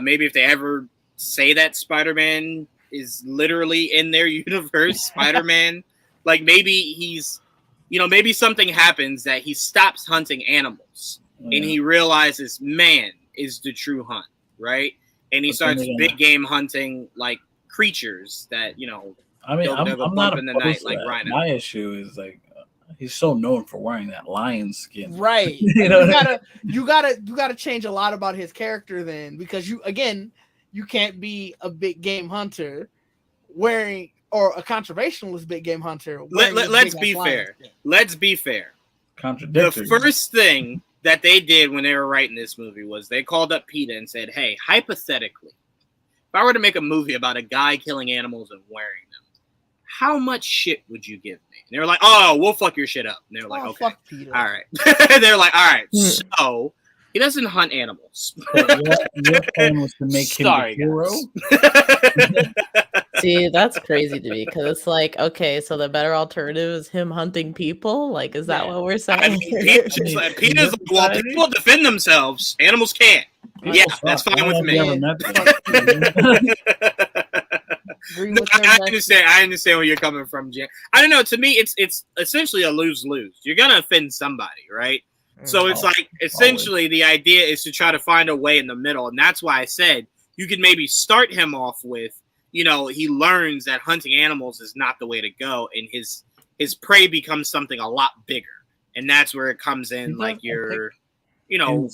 Maybe if they ever say that Spider-Man is literally in their universe, Spider-Man. Like, maybe he's, maybe something happens that he stops hunting animals. And he realizes man is the true hunt, right? And he starts big game hunting, like, creatures that, I mean, I'm not in the night like Rhino. My issue is like he's so known for wearing that lion skin, right? you gotta change a lot about his character then, because you can't be a big game hunter wearing, or a conservationist big game hunter. Let's be fair. Let's be fair. Contradictory. The first thing that they did when they were writing this movie was they called up PETA and said, "Hey, hypothetically, if I were to make a movie about a guy killing animals and wearing them, how much shit would you give me?" And they were like, "Oh, we'll fuck your shit up." And they were like, "Okay, fuck PETA. All right." They're like, "All right, so he doesn't hunt animals." Your plan was to make him the hero? See, that's crazy to me, because it's like, okay, so the better alternative is him hunting people? Like, is that what we're saying? I mean, PETA's like, well, people defend themselves. Animals can't. Yeah, that's fine with me. I understand where you're coming from, Jim. I don't know. To me, it's essentially a lose-lose. You're gonna offend somebody, right? So it's like essentially the idea is to try to find a way in the middle, and that's why I said you could maybe start him off with, he learns that hunting animals is not the way to go, and his prey becomes something a lot bigger, and that's where it comes in, like your,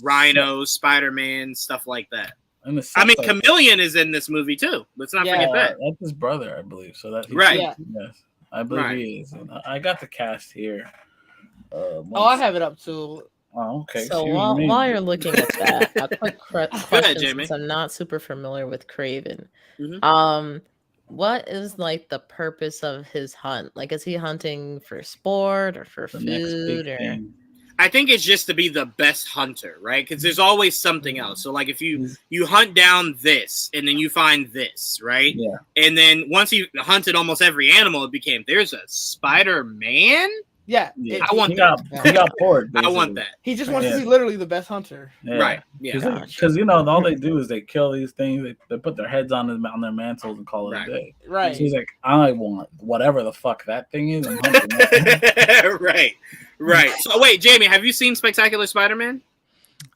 Rhino, Spider-Man, stuff like that. I mean, Chameleon is in this movie too. Let's not forget that. That's his brother, I believe. So that right. Yes, I believe he is. And I got the cast here. I have it up too. Oh, okay. So while you're looking at that, a quick question, since I'm not super familiar with Kraven. Mm-hmm. What is like the purpose of his hunt? Like, is he hunting for sport or for food or? I think it's just to be the best hunter, right? Because there's always something else. So, like, if you hunt down this and then you find this, right? Yeah. And then once he hunted almost every animal, it became, there's a Spider-Man? Yeah. I want that. He got bored. I want that. He just wants to be literally the best hunter. Yeah. Right. Yeah. Because, all they do is they kill these things. They put their heads on their mantles and call it a day. Right. So he's like, I want whatever the fuck that thing is. I'm hunting that. Right. So wait, Jamie, have you seen Spectacular Spider-Man?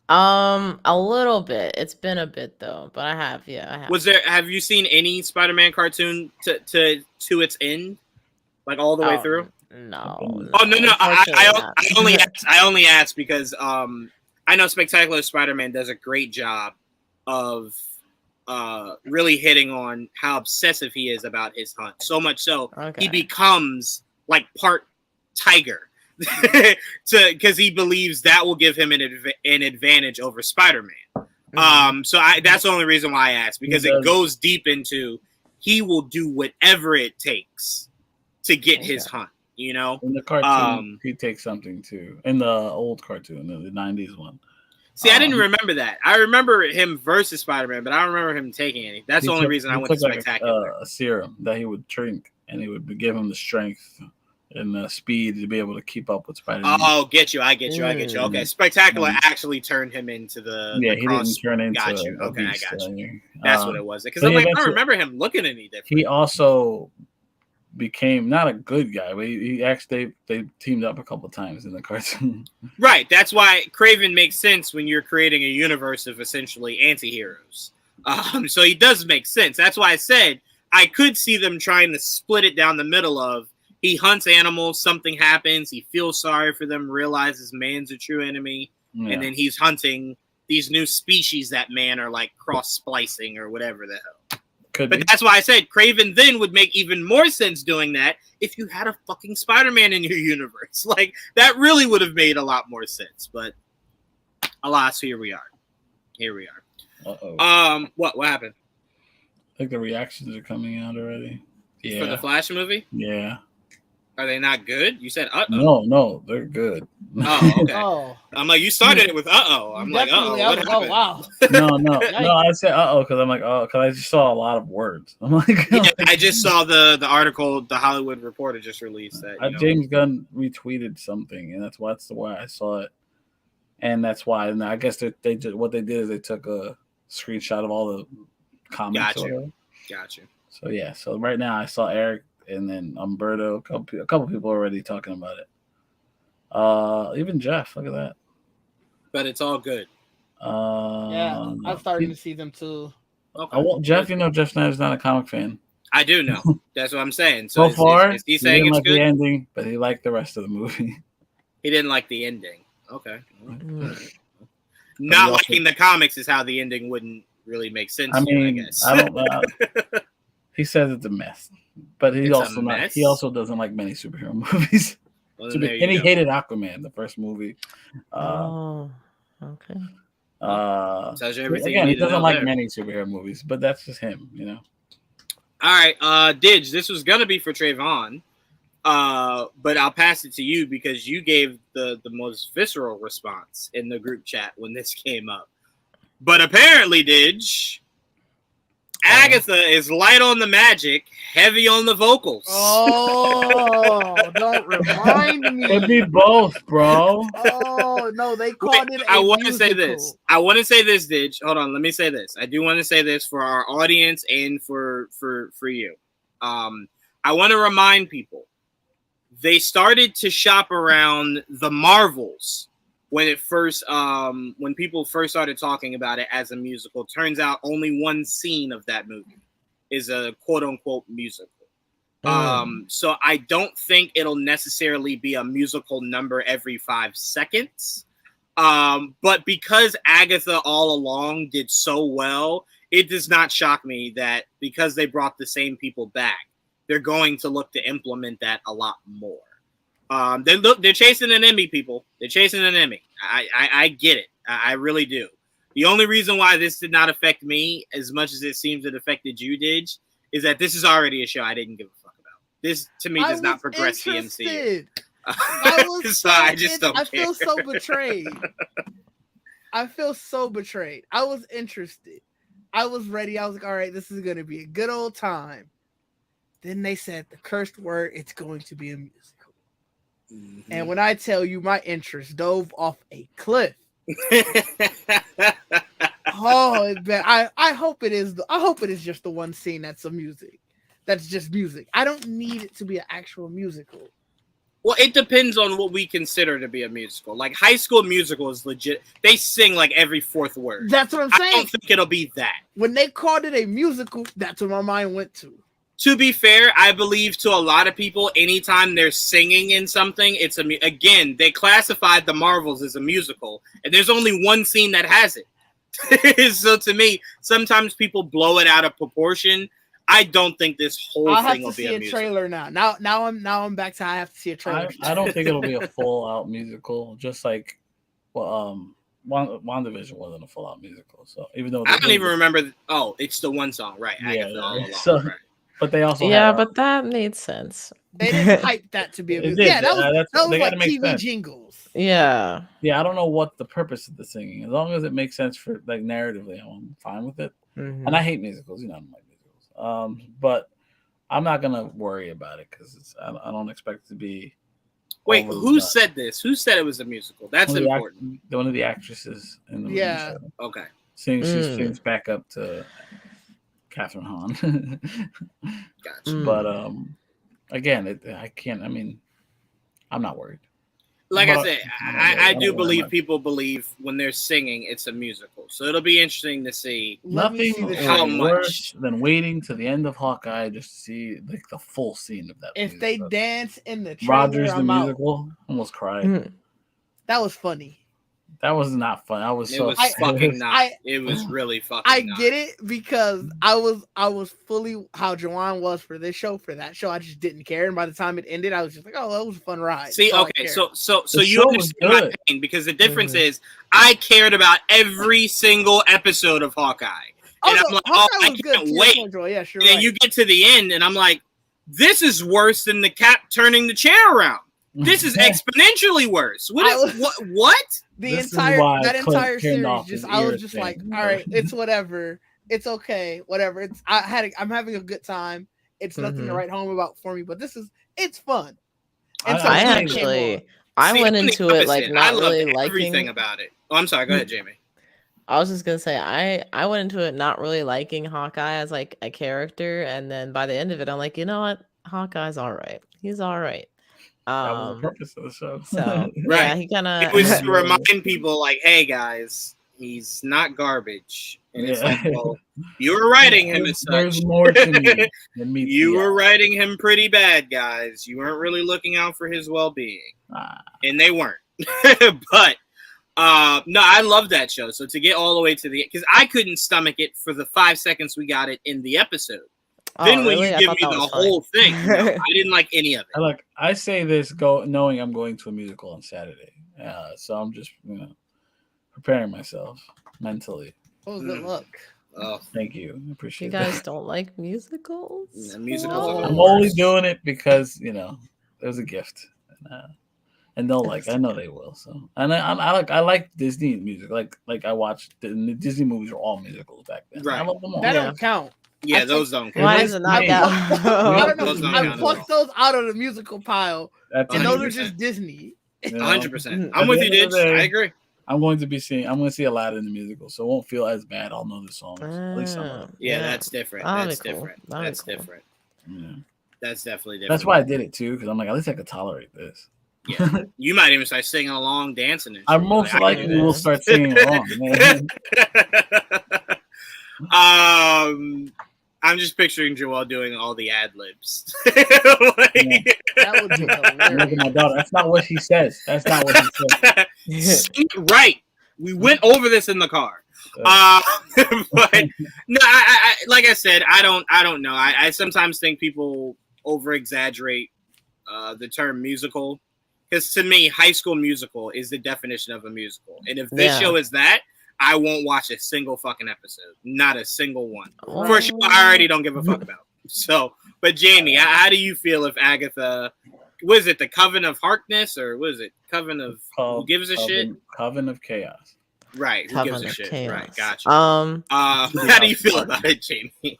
A little bit. It's been a bit though, but I have. Yeah, I have. Have you seen any Spider-Man cartoon to its end, like all the way through? No. Oh no. I only asked because I know Spectacular Spider-Man does a great job of really hitting on how obsessive he is about his hunt. So much so he becomes like part tiger. Because he believes that will give him an advantage over Spider-Man. So that's the only reason why I asked, because it goes deep into he will do whatever it takes to get his hunt. In the cartoon, he takes something too. In the old cartoon, the 90s one. See, I didn't remember that. I remember him versus Spider-Man, but I don't remember him taking any. That's the only reason I went to Spectacular. A serum that he would drink, and he would give him the strength and the speed to be able to keep up with Spider-Man. Oh, get you. Okay, Spectacular actually turned him into the he didn't turn into. Got you. Okay, I got you. That's what it was. Because I'm like, I don't remember him looking any different. He also became not a good guy, but he actually they teamed up a couple times in the cartoon. Right. That's why Kraven makes sense when you're creating a universe of essentially anti-heroes. So he does make sense. That's why I said I could see them trying to split it down the middle of. He hunts animals, something happens, he feels sorry for them, realizes man's a true enemy, and then he's hunting these new species that man are like cross-splicing or whatever the hell. Could But be. that's why I said Kraven then would make even more sense doing that if you had a fucking Spider-Man in your universe. Like, that really would have made a lot more sense. But alas, here we are. What happened? I think the reactions are coming out already. Yeah. For the Flash movie? Yeah. Are they not good? You said No, they're good. Oh, okay. Oh, I'm like, you started it with I'm like, definitely. what Oh, happened? wow. no. I said because I'm like, because I just saw a lot of words. I'm like, Yeah, I just saw the article the Hollywood Reporter just released that. James Gunn retweeted something, and that's the way I saw it, and that's why. And I guess they just what they did is they took a screenshot of all the comments. Gotcha. So yeah, so right now I saw Eric and then Umberto, a couple people already talking about it. Even Jeff, look at that. But it's all good. Yeah, I'm starting to see them too. Okay. Jeff, Jeff Snyder's not a comic fan. I do know. That's what I'm saying. So far, is he saying didn't it's like good? the ending, but he liked the rest of the movie. He didn't like the ending. Okay. Mm. Not liking the comics is how the ending wouldn't really make sense. I guess. I don't know. He says it's a mess, but he also doesn't like many superhero movies. Well, and he hated Aquaman, the first movie. Okay. Tells you everything. Again, he doesn't like many superhero movies, but that's just him, All right, Didge, this was gonna be for Trayvon, but I'll pass it to you because you gave the most visceral response in the group chat when this came up. But apparently, Didge, Agatha is light on the magic, heavy on the vocals. Oh, don't remind me. It'd be both, bro. Oh no, they called it. I want to say this. Didge. Hold on, let me say this. I do want to say this for our audience and for you. I want to remind people they started to shop around the Marvels when when people first started talking about it as a musical. Turns out only one scene of that movie is a quote unquote musical. So I don't think it'll necessarily be a musical number every 5 seconds. But because Agatha all along did so well, it does not shock me that because they brought the same people back, they're going to look to implement that a lot more. They're chasing an Emmy, people. They're chasing an Emmy. I get it. I really do. The only reason why this did not affect me as much as it seems it affected you, Didge, is that this is already a show I didn't give a fuck about. This, to me, does not progress the MCU. I just don't care. Feel so betrayed. I feel so betrayed. I was interested. I was ready. I was like, all right, this is going to be a good old time. Then they said the cursed word, it's going to be a musical. Mm-hmm. And when I tell you my interest dove off a cliff. Oh, I hope it is. I hope it is just the one scene that's a music. That's just music. I don't need it to be an actual musical. Well, it depends on what we consider to be a musical. Like High School Musical is legit. They sing like every fourth word. That's what I'm saying. I don't think it'll be that. When they called it a musical, that's what my mind went to. To be fair, I believe to a lot of people, anytime they're singing in something, again, they classified the Marvels as a musical, and there's only one scene that has it. So to me, sometimes people blow it out of proportion. I don't think this whole thing will be a musical. I have to see a trailer now. Now I'm back to I have to see a trailer. I don't think it'll be a full out musical. Just like, WandaVision wasn't a full out musical. So even though I don't even remember. Oh, it's the one song, right? Right. But they also but that made sense. They didn't hype that to be a musical. Yeah, that was like TV sense. jingles. Yeah. I don't know what the purpose of the singing. As long as it makes sense for like narratively, I'm fine with it. Mm-hmm. And I hate musicals. I don't like musicals. But I'm not gonna worry about it because I don't expect it to be. Wait, who said this? Who said it was a musical? That's important. One of the actresses in the movie. Yeah. Okay. She sings back up to Catherine Hahn. Gotcha. But again, I can't. I mean, I'm not worried. Like I said, I do believe people believe when they're singing, it's a musical. So it'll be interesting to see. Nothing how worse than waiting to the end of Hawkeye just to see like the full scene of that. If they dance in the trailer, Rogers the musical, almost cried. That was funny. That was not fun. I was It so. was fucking not. It was really fucking. I not. get it because I was fully how Jawan was for this show. For that show, I just didn't care. And by the time it ended, I was just like, "Oh, that was a fun ride." See, That's all I okay, cared. so The you show was understand my good. pain because the difference is I cared about every single episode of Hawkeye, Oh, and no, I'm like, Hawkeye I was good. can't To your wait. point, Joel. Yes, you're And then right. you get to the end, and I'm like, this is worse than the Cap turning the chair around. This is exponentially worse. What? This is why That Clint entire turned series, off just his I was ears just then. like, all right, it's whatever, it's okay, whatever. I'm having a good time. It's nothing to write home about for me, but it's fun. And so I when it came on- actually I went I'm the into it like opposite. not I loved really everything liking. about it. Oh, I'm sorry. Go ahead, Jamie. I was just gonna say I went into it not really liking Hawkeye as like a character, and then by the end of it, I'm like, you know what, Hawkeye's all right. He's all right. That was the purpose of the show. So Right. yeah, he kind It was of to remind people, like, hey guys, he's not garbage. And it's like, well, you were writing him as such. There's more to me than meets You the were eye. writing him pretty bad, guys. You weren't really looking out for his well-being, and they weren't. But no, I love that show. So to get all the way to the, because I couldn't stomach it for the 5 seconds we got it in the episode. Then when really? you I give thought me that the was funny. whole thing, no, I didn't like any of it. I say this knowing I'm going to a musical on Saturday, so I'm just preparing myself mentally. Oh, good luck. Oh, Thank you, I You appreciate guys that. don't like musicals? yeah, musicals are the I'm worst. only doing it because it was a gift, and they'll like. I know they will. So, and I like Disney music. Like I watched the Disney movies were all musicals back then. Right. I love them all. That Yeah. don't count. Yeah, I those don't count. Why does it not I count? don't know. Those don't I count at plucked those out of the musical pile, That's and those are 100%. just Disney. 100%. At I'm with the you, end of Didge. the day, I agree. I'm going to see Aladdin in the musical, so it won't feel as bad. I'll know the songs. At least some of them. Yeah, that's different. That'll That's be cool. different. That'll be That's cool. different. Yeah. That's definitely different. That's why I did it too, because I'm like, at least I could tolerate this. Yeah. You might even start singing along, dancing. And I shit. most Like, likely can will do start singing along. Man. I'm just picturing Joel doing all the ad libs. That would be Look at hilarious. my daughter. That's not what she says. That's not what he says. Right. We went over this in the car. But no, I like I said, I don't know. I sometimes think people over exaggerate the term musical, because to me, High School Musical is the definition of a musical. And if this show is that, I won't watch a single fucking episode. Not a single one. For a show I already don't give a fuck about. So, but Jamie, how do you feel if Agatha, was it the Coven of Harkness, or was it Coven of who gives a shit? Coven of Chaos. Right, who Coven gives a of shit? Chaos. Right, gotcha. How do you feel about it, Jamie?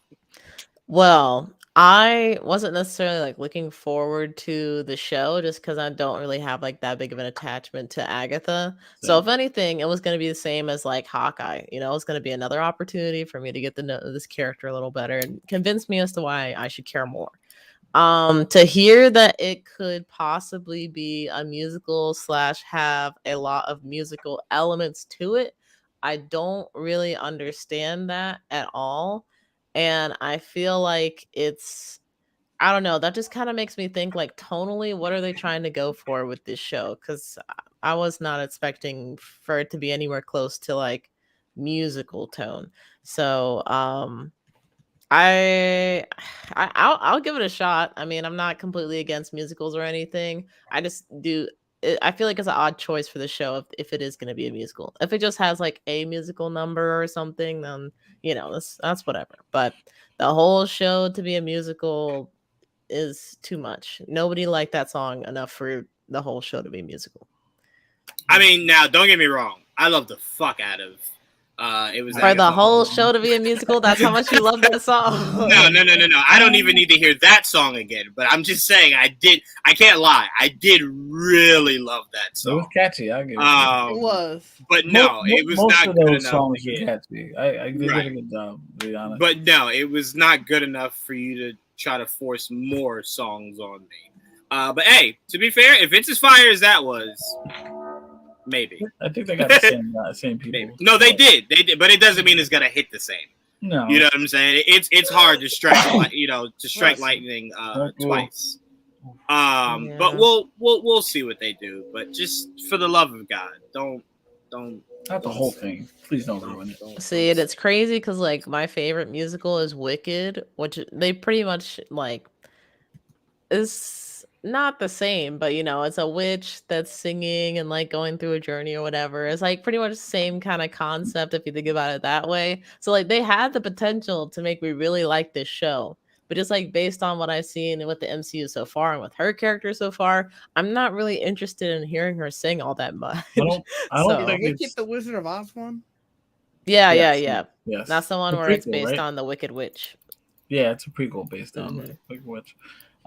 Well, I wasn't necessarily like looking forward to the show just because I don't really have like that big of an attachment to Agatha. So if anything, it was going to be the same as like Hawkeye. You know, it's going to be another opportunity for me to get to know this character a little better and convince me as to why I should care more. To hear that it could possibly be a musical / have a lot of musical elements to it, I don't really understand that at all. And I feel like I don't know, that just kind of makes me think like tonally, what are they trying to go for with this show? Because I was not expecting for it to be anywhere close to like musical tone. So I'll give it a shot. I mean, I'm not completely against musicals or anything. I just I feel like it's an odd choice for the show if it is going to be a musical. If it just has like a musical number or something, then that's whatever. But the whole show to be a musical is too much. Nobody liked that song enough for the whole show to be musical. I mean, now don't get me wrong. I love the fuck out of it was For Agatha. the whole show to be a musical, that's how much you love that song. No. I don't even need to hear that song again. But I'm just saying, I can't lie. I did really love that It was song. catchy. I give it. It was. But no, it was most not of good those enough. songs to were get- catchy. They did Right. a good job, to be honest. But no, it was not good enough for you to try to force more songs on me. But hey, to be fair, if it's as fire as that was, maybe. I think they got the same people. Maybe. No, they did, but it doesn't mean it's gonna hit the same. No, You know what I'm saying? It's hard to strike, lightning twice. But Yeah. we'll see what they do. But just for the love of God, don't Not the whole thing. Please don't ruin it. See, and it's crazy because like my favorite musical is Wicked, which they pretty much like is not the same, but you know, it's a witch that's singing and like going through a journey or whatever. It's like pretty much the same kind of concept if you think about it that way. So like they had the potential to make me really like this show. But just like based on what I've seen with the MCU so far and with her character so far, I'm not really interested in hearing her sing all that much. I don't think Wicked it's the Wizard of Oz one. Yeah, yes. That's the one The where it's prequel, based right? on the Wicked Witch. Yeah, it's a prequel based on Mhm. Wicked Witch.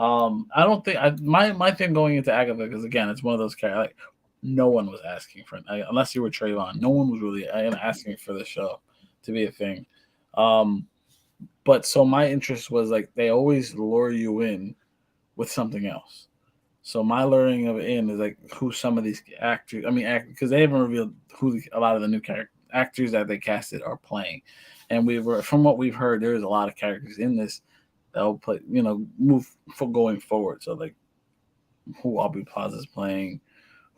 I don't think my thing going into Agatha, because again, it's one of those characters. Like, no one was asking for it, unless you were Trayvon. No one was really asking for the show to be a thing. But so my interest was like they always lure you in with something else. So my luring of it in is like who some of these actors. I mean, because they haven't revealed who a lot of the new actors that they casted are playing, and from what we've heard, there's a lot of characters in this that will play. You know, move for going forward. So like who Aubrey Plaza is playing,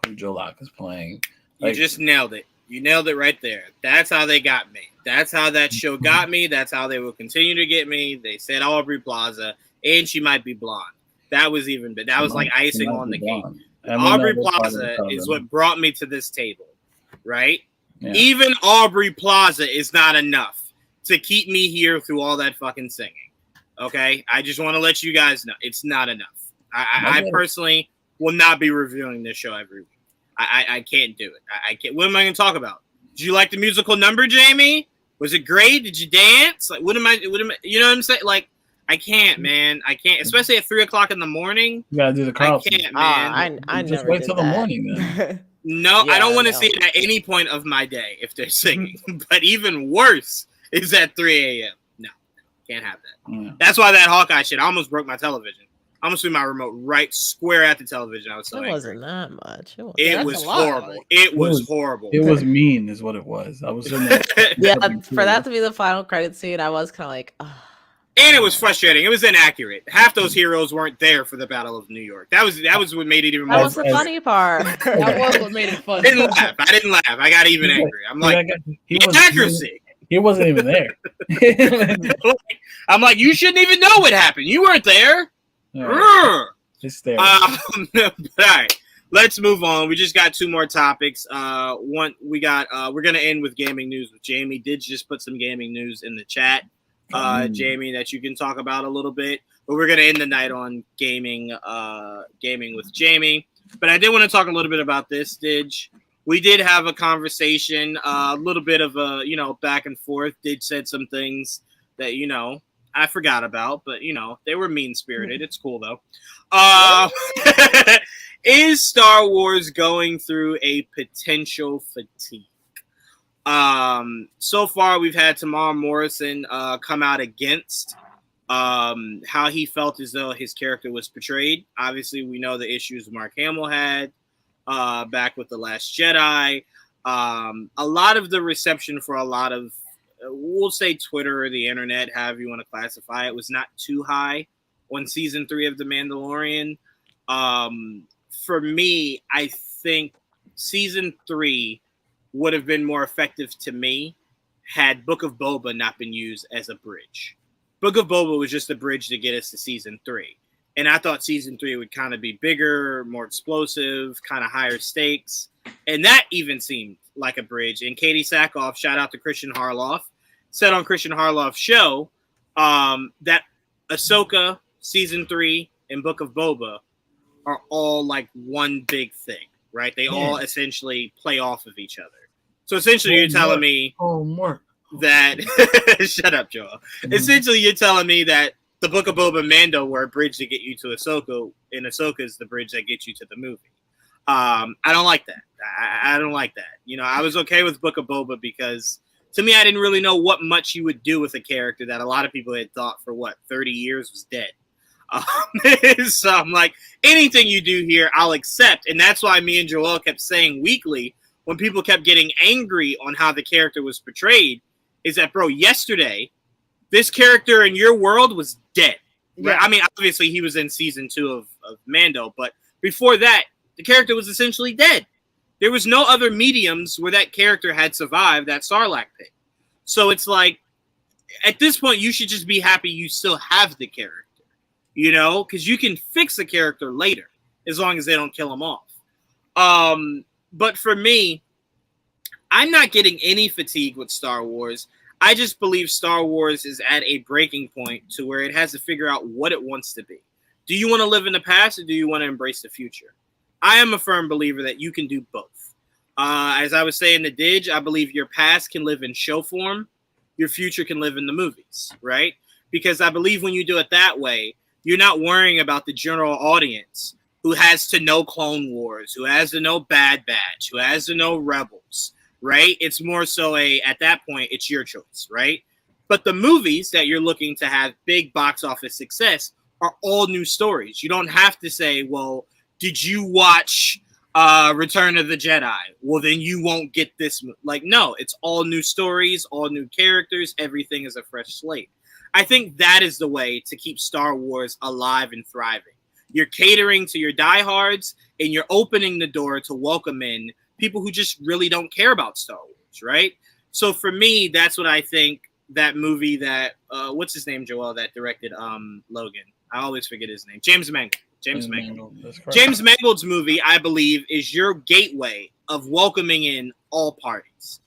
who Joe Locke is playing. You just nailed it. You nailed it right there. That's how they got me. That's how that show got me. That's how they will continue to get me. They said Aubrey Plaza, and she might be blonde. That was even, but that was like icing on the cake. Aubrey Plaza is what brought me to this table, right? Yeah. Even Aubrey Plaza is not enough to keep me here through all that fucking singing. Okay? I just want to let you guys know it's not enough. I personally will not be reviewing this show every week. I can't do it. I can't. What am I going to talk about? Did you like the musical number, Jamie? Was it great? Did you dance? Like, what am I? You know what I'm saying? Like, I can't, man. I can't, especially at 3:00 in the morning. You gotta do the Carlton. I can't, man. I just never wait did till that. the morning. Then. No, I don't want to see it at any point of my day if they're singing. But even worse is at 3 a.m. No, can't have that. Yeah. That's why that Hawkeye shit. I almost broke my television. I almost threw my remote right square at the television. I was so angry. It wasn't that much. It was horrible. It was horrible. It was mean, is what it was. I was in there. Yeah, for that to be the final credit scene, I was kind of like, oh. And it was frustrating. It was inaccurate. Half those heroes weren't there for the Battle of New York. That was what made it even more. That was the funny part. That was what made it funny. I didn't laugh. I got even angry. I'm like, inaccuracy. He wasn't even there. I'm like, you shouldn't even know what happened. You weren't there. Just there. All right, let's move on. We just got two more topics. We're gonna end with gaming news with Jamie. Did just put some gaming news in the chat, Jamie, that you can talk about a little bit. But we're gonna end the night on gaming with Jamie. But I did want to talk a little bit about this, Didge. We did have a conversation, a little bit of a back and forth. Didge said some things that I forgot about, but they were mean-spirited. It's cool though. Is Star Wars going through a potential fatigue? So far we've had Tamar Morrison come out against how he felt as though his character was portrayed. Obviously, we know the issues Mark Hamill had back with The Last Jedi. A lot of the reception for a lot of we'll say Twitter or the internet, however you want to classify it, was not too high on season 3 of The Mandalorian. For me, I think season 3 would have been more effective to me had Book of Boba not been used as a bridge. Book of Boba was just a bridge to get us to season 3. And I thought season 3 would kind of be bigger, more explosive, kind of higher stakes. And that even seemed like a bridge. And Katie Sackhoff, shout out to Christian Harloff, said on Christian Harloff's show that Ahsoka, season 3, and Book of Boba are all like one big thing, right? They all essentially play off of each other. So essentially you're telling me that shut up, Joel. Essentially you're telling me that the Book of Boba and Mando were a bridge to get you to Ahsoka, and Ahsoka is the bridge that gets you to the movie. I don't like that. I don't like that. I was okay with Book of Boba because to me, I didn't really know what much you would do with a character that a lot of people had thought for 30 years was dead. So I'm like, anything you do here, I'll accept. And that's why me and Joel kept saying weekly when people kept getting angry on how the character was portrayed is that, bro, yesterday, this character in your world was dead. Right? I mean, obviously he was in season 2 of Mando, but before that, the character was essentially dead. There was no other mediums where that character had survived that Sarlacc pit. So it's like, at this point, you should just be happy you still have the character, you know, because you can fix the character later as long as they don't kill him off. But for me, I'm not getting any fatigue with Star Wars. I just believe Star Wars is at a breaking point to where it has to figure out what it wants to be. Do you want to live in the past or do you want to embrace the future? I am a firm believer that you can do both. As I was saying to Didge, I believe your past can live in show form. Your future can live in the movies, right? Because I believe when you do it that way, you're not worrying about the general audience who has to know Clone Wars, who has to know Bad Batch, who has to know Rebels, right? It's more so at that point, it's your choice, right? But the movies that you're looking to have big box office success are all new stories. You don't have to say, well, did you watch Return of the Jedi? Well, then you won't get this. Like, no, it's all new stories, all new characters. Everything is a fresh slate. I think that is the way to keep Star Wars alive and thriving. You're catering to your diehards, and you're opening the door to welcome in people who just really don't care about Star Wars, right? So for me, that's what I think that movie that, what's his name, Joel, that directed Logan? I always forget his name. James Mangold. James Mangold's movie, I believe, is your gateway of welcoming in all parties,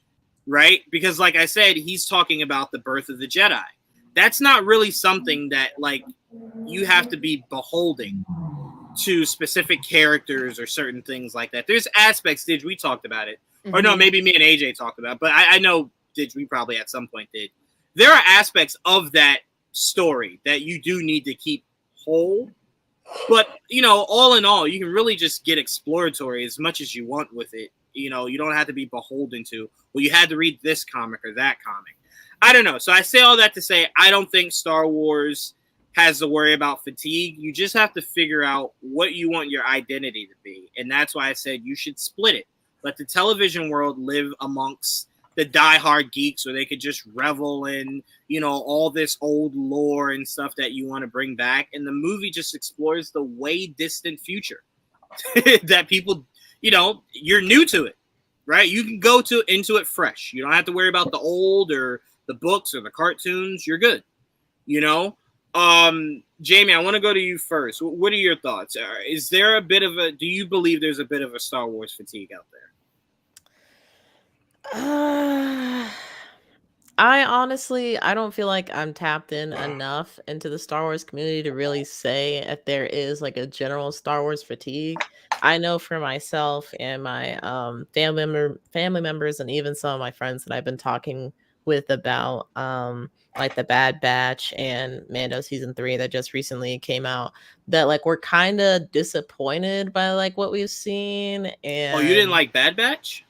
right? Because like I said, he's talking about the birth of the Jedi. That's not really something that, like, you have to be beholding to specific characters or certain things like that. There's aspects, Didge, we talked about it. Mm-hmm. Or no, maybe me and AJ talked about it, but I know, Didge, we probably at some point did. There are aspects of that story that you do need to keep whole. But, you know, all in all, you can really just get exploratory as much as you want with it. You know, you don't have to be beholden to, well, you had to read this comic or that comic. I don't know. So I say all that to say I don't think Star Wars has to worry about fatigue. You just have to figure out what you want your identity to be. And that's why I said you should split it. Let the television world live amongst the diehard geeks where they could just revel in, you know, all this old lore and stuff that you want to bring back. And the movie just explores the way distant future that people, you know, you're new to it, right? You can go into it fresh. You don't have to worry about the old or the books or the cartoons. You're good, you know? Jamie, I want to go to you first. What are your thoughts? Is there do you believe there's a bit of a Star Wars fatigue out there? I honestly, I don't feel like I'm tapped in enough into the Star Wars community to really say if there is like a general Star Wars fatigue. I know for myself and my family members and even some of my friends that I've been talking with about like the Bad Batch and Mando season 3 that just recently came out, that like we're kind of disappointed by like what we've seen. And you didn't like Bad Batch?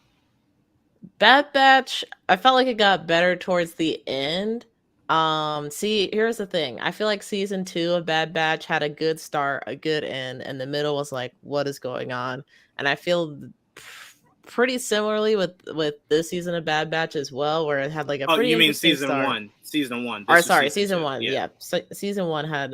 Bad Batch, I felt like it got better towards the end. See, here's the thing. I feel like season 2 of Bad Batch had a good start, a good end, and the middle was like, what is going on? And I feel pretty similarly with this season of Bad Batch as well, where it had like a pretty interesting season start. one. Season 1. Or sorry, season 1. Yeah. So, season 1 had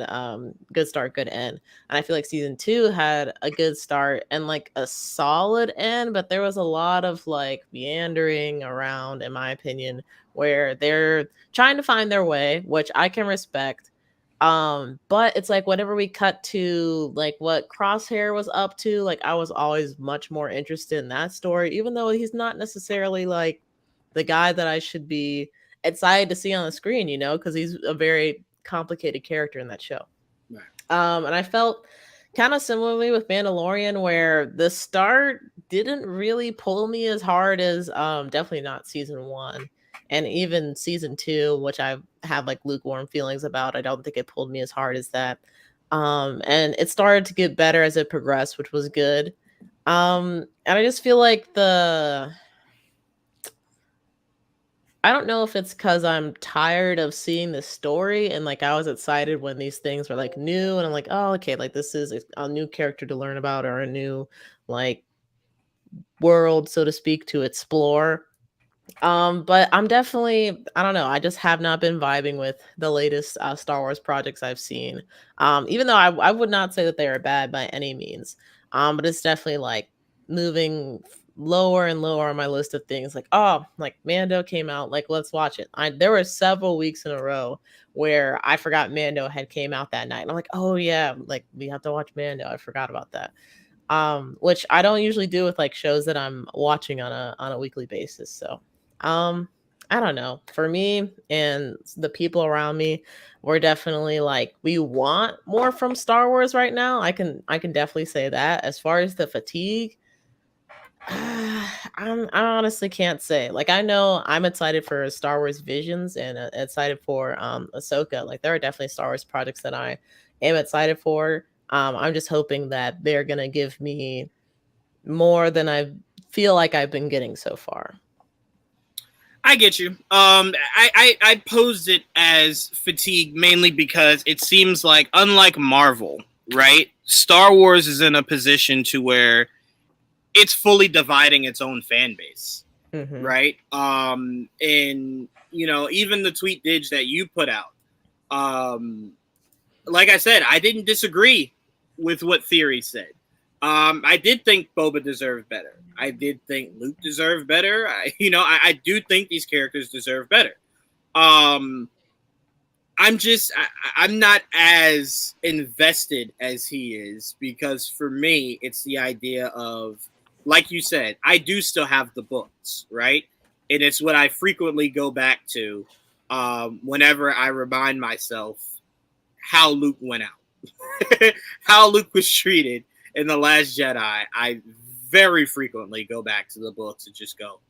good start, good end. And I feel like season 2 had a good start and like a solid end, but there was a lot of like meandering around, in my opinion, where they're trying to find their way, which I can respect. But it's like whenever we cut to like what Crosshair was up to, like I was always much more interested in that story, even though he's not necessarily like the guy that I should be excited to see on the screen, you know, because he's a very complicated character in that show. Right. And I felt kind of similarly with Mandalorian, where the start didn't really pull me as hard as definitely not season 1 and even season 2, which I have like lukewarm feelings about. I don't think it pulled me as hard as that. And it started to get better as it progressed, which was good. And I just feel like I don't know if it's because I'm tired of seeing the story and like I was excited when these things were like new and I'm like, oh, okay, like this is a new character to learn about or a new like world, so to speak, to explore. But I'm definitely, I don't know, I just have not been vibing with the latest Star Wars projects I've seen. Even though I would not say that they are bad by any means. But it's definitely like moving lower and lower on my list of things. Like, oh, like Mando came out, like let's watch it. There were several weeks in a row where I forgot Mando had came out that night. And I'm like, oh yeah, like we have to watch Mando. I forgot about that. Which I don't usually do with like shows that I'm watching on a weekly basis. So I don't know. For me and the people around me, we're definitely like we want more from Star Wars right now. I can definitely say that. As far as the fatigue, I honestly can't say. Like I know I'm excited for Star Wars Visions and excited for Ahsoka. Like there are definitely Star Wars projects that I am excited for. I'm just hoping that they're gonna give me more than I feel like I've been getting so far. I get you. I posed it as fatigue mainly because it seems like, unlike Marvel, right? Star Wars is in a position to where it's fully dividing its own fan base, right? And you know, even the tweet Didge that you put out, like I said, I didn't disagree with what Theory said. I did think Boba deserved better. I did think Luke deserved better. I do think these characters deserve better. I'm not as invested as he is because for me, it's the idea of, like you said, I do still have the books, right? And it's what I frequently go back to whenever I remind myself how Luke went out, how Luke was treated in The Last Jedi. I very frequently go back to the books and just go,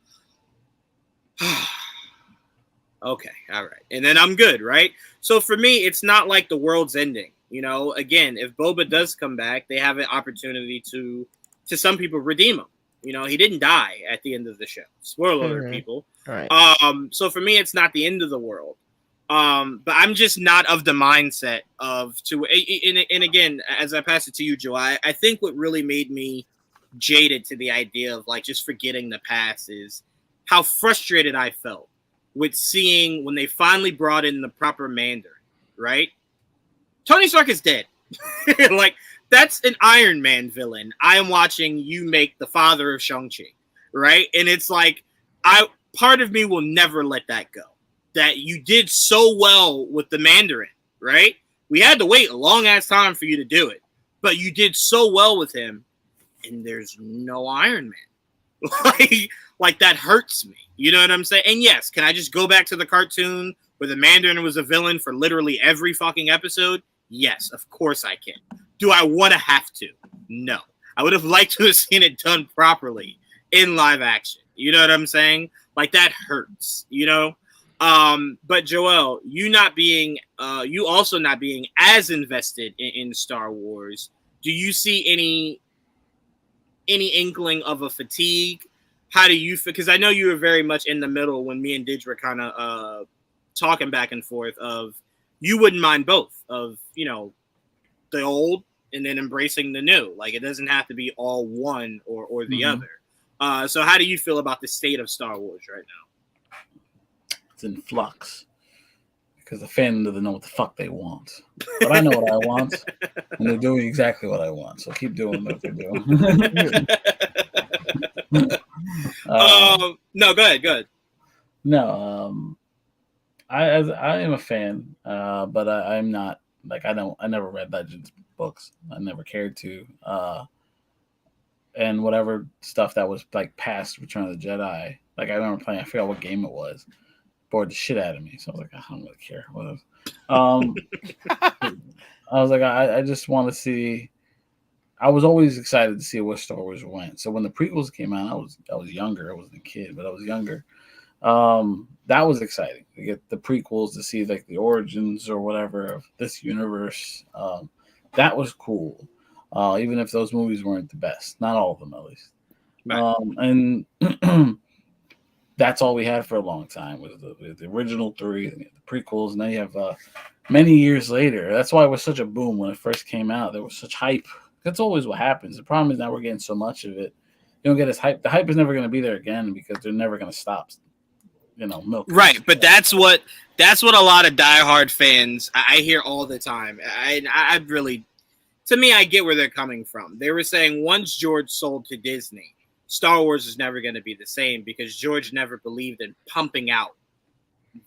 okay, all right. And then I'm good, right? So for me, it's not like the world's ending. You know, again, if Boba does come back, they have an opportunity to some people redeem him. You know, he didn't die at the end of the show. Spoiler alert, people. Right. So for me, it's not the end of the world. But I'm just not of the mindset of and again, as I pass it to you, Joe, I think what really made me jaded to the idea of like just forgetting the past is how frustrated I felt with seeing when they finally brought in the proper Mandarin, right? Tony Stark is dead. Like, that's an Iron Man villain. I am watching you make the father of Shang-Chi, right? And it's like, part of me will never let that go. That you did so well with the Mandarin, right? We had to wait a long ass time for you to do it, but you did so well with him, and there's no Iron Man. like that hurts me. You know what I'm saying? And yes, can I just go back to the cartoon where the Mandarin was a villain for literally every fucking episode? Yes, of course I can. Do I want to have to? No. I would have liked to have seen it done properly in live action. You know what I'm saying? Like that hurts, you know? But Joel, you also not being as invested in Star Wars, do you see any inkling of a fatigue? How do you feel? Because I know you were very much in the middle when me and Didge were kind of talking back and forth of you wouldn't mind both of, you know, the old and then embracing the new. Like it doesn't have to be all one or the other. So how do you feel about the state of Star Wars right now? It's in flux because the fan doesn't know what the fuck they want. But I know what I want, and they're doing exactly what I want. So keep doing what they're doing. No, go ahead. No, I am a fan, but I'm not like I never read Legends books. I never cared to. And whatever stuff that was like past Return of the Jedi, like I remember playing. I forgot what game it was. Bored the shit out of me. So I was like, I don't really care. Whatever. I was like, I just want to see. I was always excited to see where Star Wars went. So when the prequels came out, I was younger. I wasn't a kid, but I was younger. That was exciting to get the prequels to see like the origins or whatever of this universe. That was cool. Even if those movies weren't the best, not all of them at least. Right. And that's all we had for a long time was the original three, the prequels, and then you have many years later. That's why it was such a boom when it first came out. There was such hype. That's always what happens. The problem is now we're getting so much of it. You don't get as hype. The hype is never going to be there again because they're never going to stop. You know, milk. Right, but that's what a lot of diehard fans I hear all the time. I really, to me, I get where they're coming from. They were saying once George sold to Disney, Star Wars is never going to be the same because George never believed in pumping out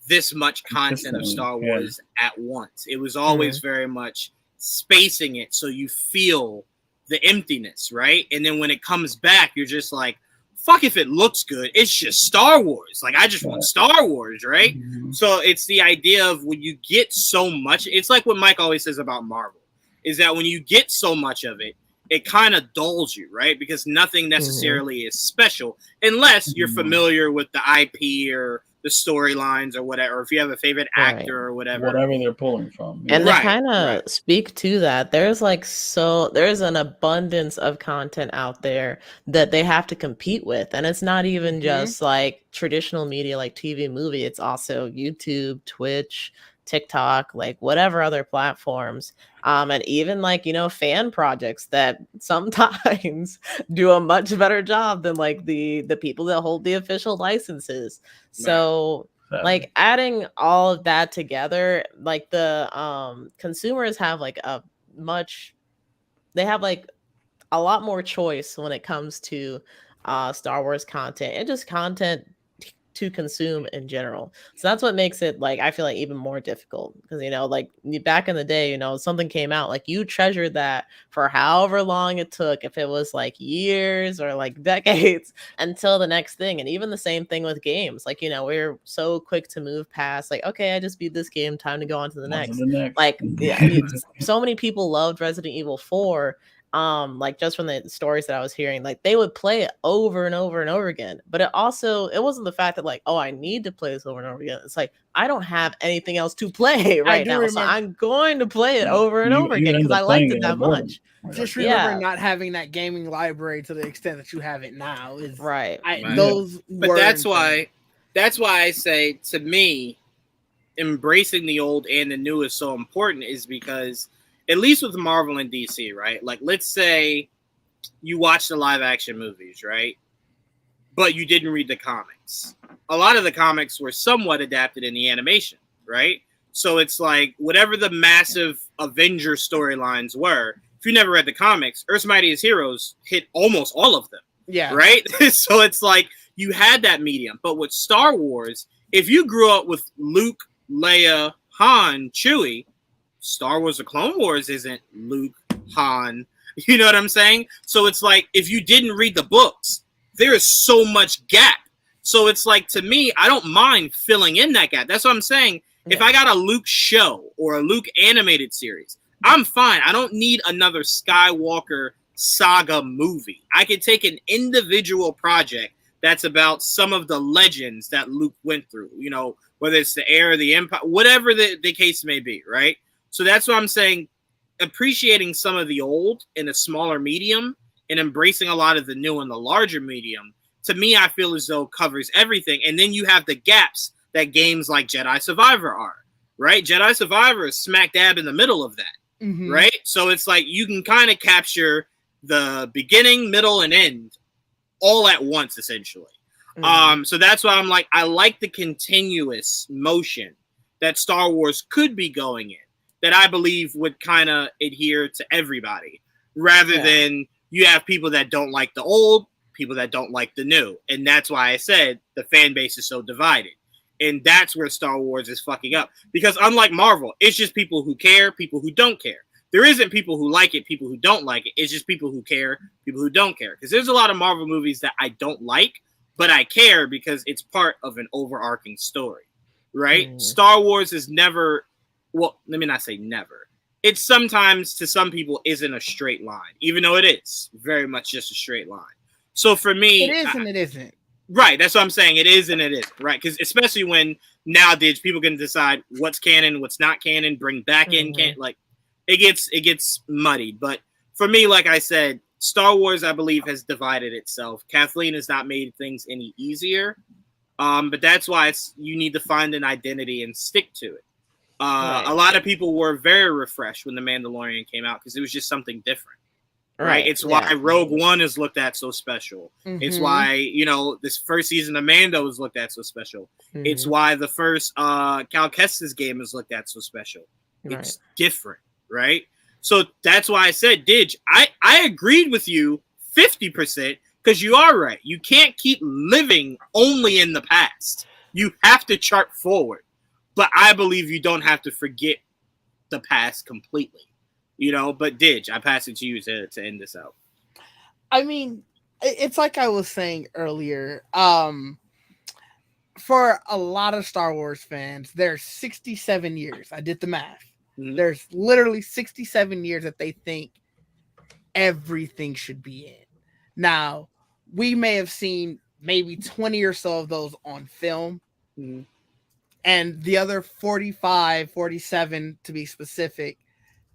this much content of Star Wars at once. It was always very much spacing it so you feel the emptiness, right? And then when it comes back, you're just like, fuck if it looks good. It's just Star Wars. Like, I just want Star Wars, right? So it's the idea of when you get so much, it's like what Mike always says about Marvel, is that when you get so much of it, it kind of dulls you, right? Because nothing necessarily is special unless you're familiar with the IP or the storylines or whatever, or if you have a favorite actor or whatever they're pulling from. And to kind of speak to that, there's an abundance of content out there that they have to compete with. And it's not even just like traditional media like TV, movie. It's also YouTube, Twitch, TikTok, like whatever other platforms. And even like, fan projects that sometimes do a much better job than like the people that hold the official licenses. So like adding all of that together, like the consumers have like they have like a lot more choice when it comes to Star Wars content and just content to consume in general. So that's what makes it like, I feel like, even more difficult because, like back in the day, something came out, like you treasured that for however long it took, if it was like years or like decades until the next thing. And even the same thing with games, like, we're so quick to move past like, okay, I just beat this game, time to go on to the next. Like, so many people loved Resident Evil 4. Like just from the stories that I was hearing, like they would play it over and over and over again. But it wasn't the fact that like, oh, I need to play this over and over again. It's like, I don't have anything else to play right now. So I'm going to play it over and over again because I liked it that much. Just remember not having that gaming library to the extent that you have it now is right. But that's why I say, to me, embracing the old and the new is so important, is because at least with Marvel and DC, right? Like, let's say you watch the live action movies, right? But you didn't read the comics. A lot of the comics were somewhat adapted in the animation, right? So it's like whatever the massive Avenger storylines were, if you never read the comics, Earth's Mightiest Heroes hit almost all of them. Yeah. Right? So it's like you had that medium. But with Star Wars, if you grew up with Luke, Leia, Han, Chewie, Star Wars: The Clone Wars isn't Luke, Han. You know what I'm saying? So it's like, if you didn't read the books, there is so much gap. So it's like, to me, I don't mind filling in that gap. That's what I'm saying. Yeah. If I got a Luke show or a Luke animated series, I'm fine. I don't need another Skywalker saga movie. I could take an individual project that's about some of the legends that Luke went through, whether it's the heir of the Empire, whatever the case may be, right? So that's what I'm saying. Appreciating some of the old in a smaller medium and embracing a lot of the new in the larger medium, to me, I feel as though covers everything. And then you have the gaps that games like Jedi Survivor are, right? Jedi Survivor is smack dab in the middle of that, right? So it's like you can kind of capture the beginning, middle, and end all at once, essentially. So that's why I'm like, I like the continuous motion that Star Wars could be going in, that I believe would kind of adhere to everybody, rather than you have people that don't like the old, people that don't like the new. And that's why I said the fan base is so divided. And that's where Star Wars is fucking up. Because unlike Marvel, it's just people who care, people who don't care. There isn't people who like it, people who don't like it. It's just people who care, people who don't care. Because there's a lot of Marvel movies that I don't like, but I care because it's part of an overarching story, right? Star Wars is never... Well, let me not say never. It sometimes, to some people, isn't a straight line, even though it is very much just a straight line. So for me... It is and it isn't. Right, that's what I'm saying. It is and it isn't, right? Because especially when nowadays people can decide what's canon, what's not canon, bring back in canon. Like, it gets muddied. But for me, like I said, Star Wars, I believe, has divided itself. Kathleen has not made things any easier. But that's why you need to find an identity and stick to it. A lot of people were very refreshed when The Mandalorian came out because it was just something different, right? It's why Rogue One is looked at so special. It's why, this first season of Mando is looked at so special. It's why the first Cal Kestis game is looked at so special. It's different, right? So that's why I said, Didge, I agreed with you 50% because you are right. You can't keep living only in the past. You have to chart forward. But I believe you don't have to forget the past completely. But Didge, I pass it to you to end this out. I mean, it's like I was saying earlier. For a lot of Star Wars fans, there's 67 years. I did the math. Mm-hmm. There's literally 67 years that they think everything should be in. Now, we may have seen maybe 20 or so of those on film. Mm-hmm. And the other 45, 47 to be specific,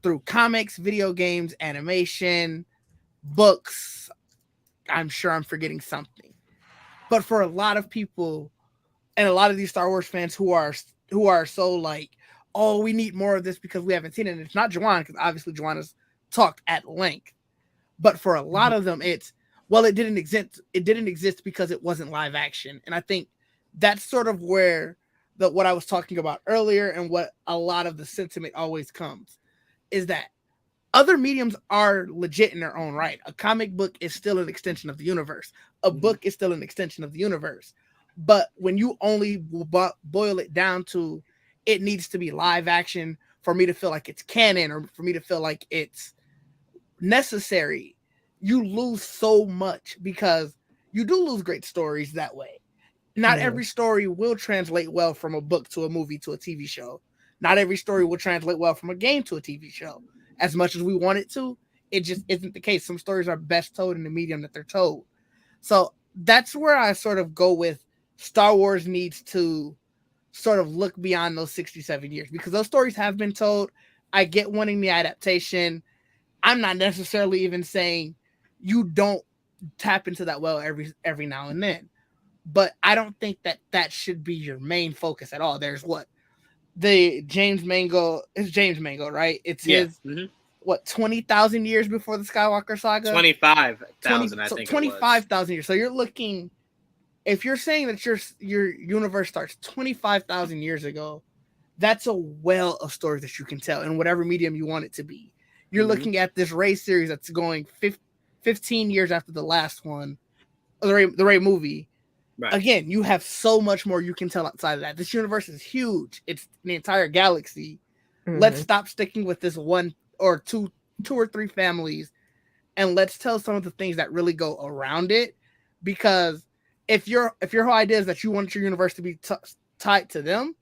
through comics, video games, animation, books. I'm sure I'm forgetting something. But for a lot of people, and a lot of these Star Wars fans who are so like, oh, we need more of this because we haven't seen it. And it's not Juwan, because obviously Juwan has talked at length. But for a lot of them, it's, well, it didn't exist. It didn't exist because it wasn't live action. And I think that's sort of where what I was talking about earlier, and what a lot of the sentiment always comes, is that other mediums are legit in their own right. A comic book is still an extension of the universe. A book is still an extension of the universe. But when you only boil it down to, it needs to be live action for me to feel like it's canon, or for me to feel like it's necessary, you lose so much, because you do lose great stories that way. Not every story will translate well from a book to a movie to a TV show. Not every story will translate well from a game to a TV show. As much as we want it to, it just isn't the case. Some stories are best told in the medium that they're told. So that's where I sort of go with, Star Wars needs to sort of look beyond those 67 years, because those stories have been told. I get wanting the adaptation. I'm not necessarily even saying you don't tap into that well every now and then, but I don't think that should be your main focus at all. There's the James Mangold, it's James Mangold, right? It's his 20,000 years before the Skywalker saga. 25,000, I think. 25,000 years. So you're looking, if you're saying that your universe starts 25,000 years ago, that's a well of stories that you can tell in whatever medium you want it to be. You're looking at this Rey series that's going 15 years after the last one, the Rey movie. Right. Again, you have so much more you can tell outside of that. This universe is huge. It's the entire galaxy. Mm-hmm. Let's stop sticking with this one or two or three families, and let's tell some of the things that really go around it. Because if your whole idea is that you want your universe to be tied to them,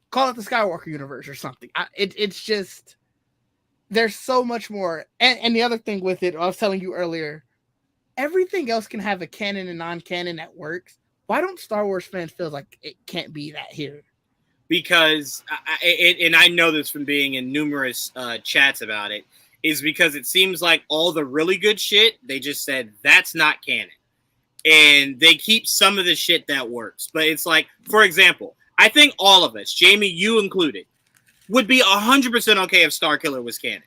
call it the Skywalker universe or something. It's just, there's so much more. And the other thing with it, I was telling you earlier, everything else can have a canon and non-canon that works. Why don't Star Wars fans feel like it can't be that here? Because, and I know this from being in numerous chats about it, is because it seems like all the really good shit, they just said, that's not canon. And they keep some of the shit that works. But it's like, for example, I think all of us, Jamie, you included, would be 100% okay if Starkiller was canon.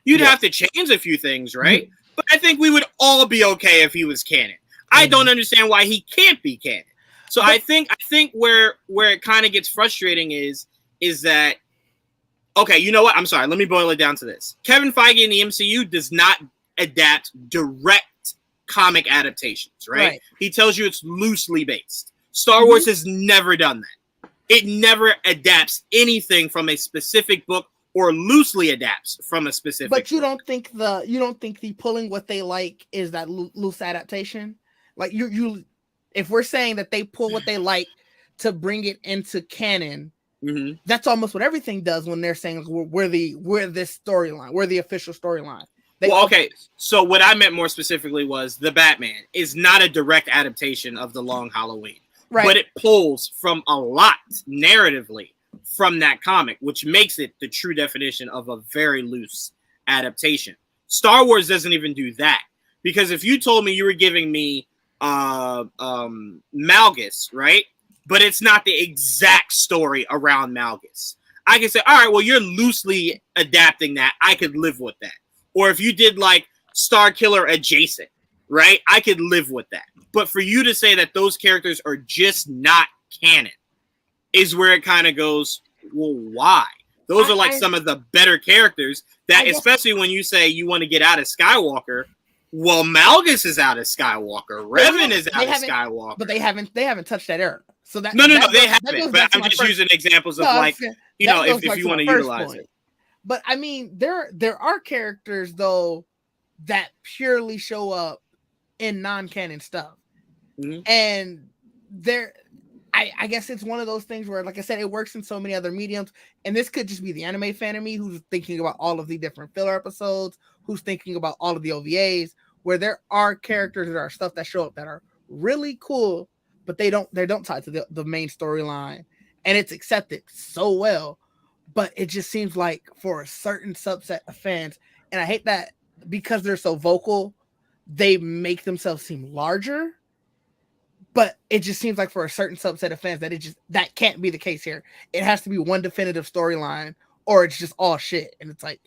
You'd have to change a few things, right? Mm-hmm. But I think we would all be okay if he was canon. I don't understand why he can't be canon. So I think where it kind of gets frustrating is that, okay, you know what? I'm sorry. Let me boil it down to this. Kevin Feige in the MCU does not adapt direct comic adaptations, right? He tells you it's loosely based. Star Wars has never done that. It never adapts anything from a specific book or loosely adapts from a specific book. But you book. don't think the pulling what they like is that loose adaptation? Like you if we're saying that they pull what they like to bring it into canon, that's almost what everything does when they're saying we're this storyline, we're the official storyline. Okay, so what I meant more specifically was the Batman is not a direct adaptation of The Long Halloween. Right. But it pulls from a lot narratively from that comic, which makes it the true definition of a very loose adaptation. Star Wars doesn't even do that, because if you told me you were giving me Malgus, right? But it's not the exact story around Malgus, I can say, all right, well, you're loosely adapting that. I could live with that. Or if you did like Starkiller adjacent, right? I could live with that. But for you to say that those characters are just not canon is where it kind of goes, well, why? Those are like some of the better characters that, especially when you say you want to get out of Skywalker. Well, Malgus is out of Skywalker. Revan is out of Skywalker. But they haven't touched that era. So that no, they haven't. But I'm just using examples of if you want to utilize it. But I mean, there are characters though that purely show up in non-canon stuff, and I guess it's one of those things where, like I said, it works in so many other mediums, and this could just be the anime fan of me who's thinking about all of the different filler episodes, who's thinking about all of the OVAs, where there are characters that are stuff that show up that are really cool, but they don't tie to the main storyline, and it's accepted so well. But it just seems like for a certain subset of fans, and I hate that because they're so vocal, they make themselves seem larger. But it just seems like for a certain subset of fans that can't be the case here. It has to be one definitive storyline, or it's just all shit. And it's like,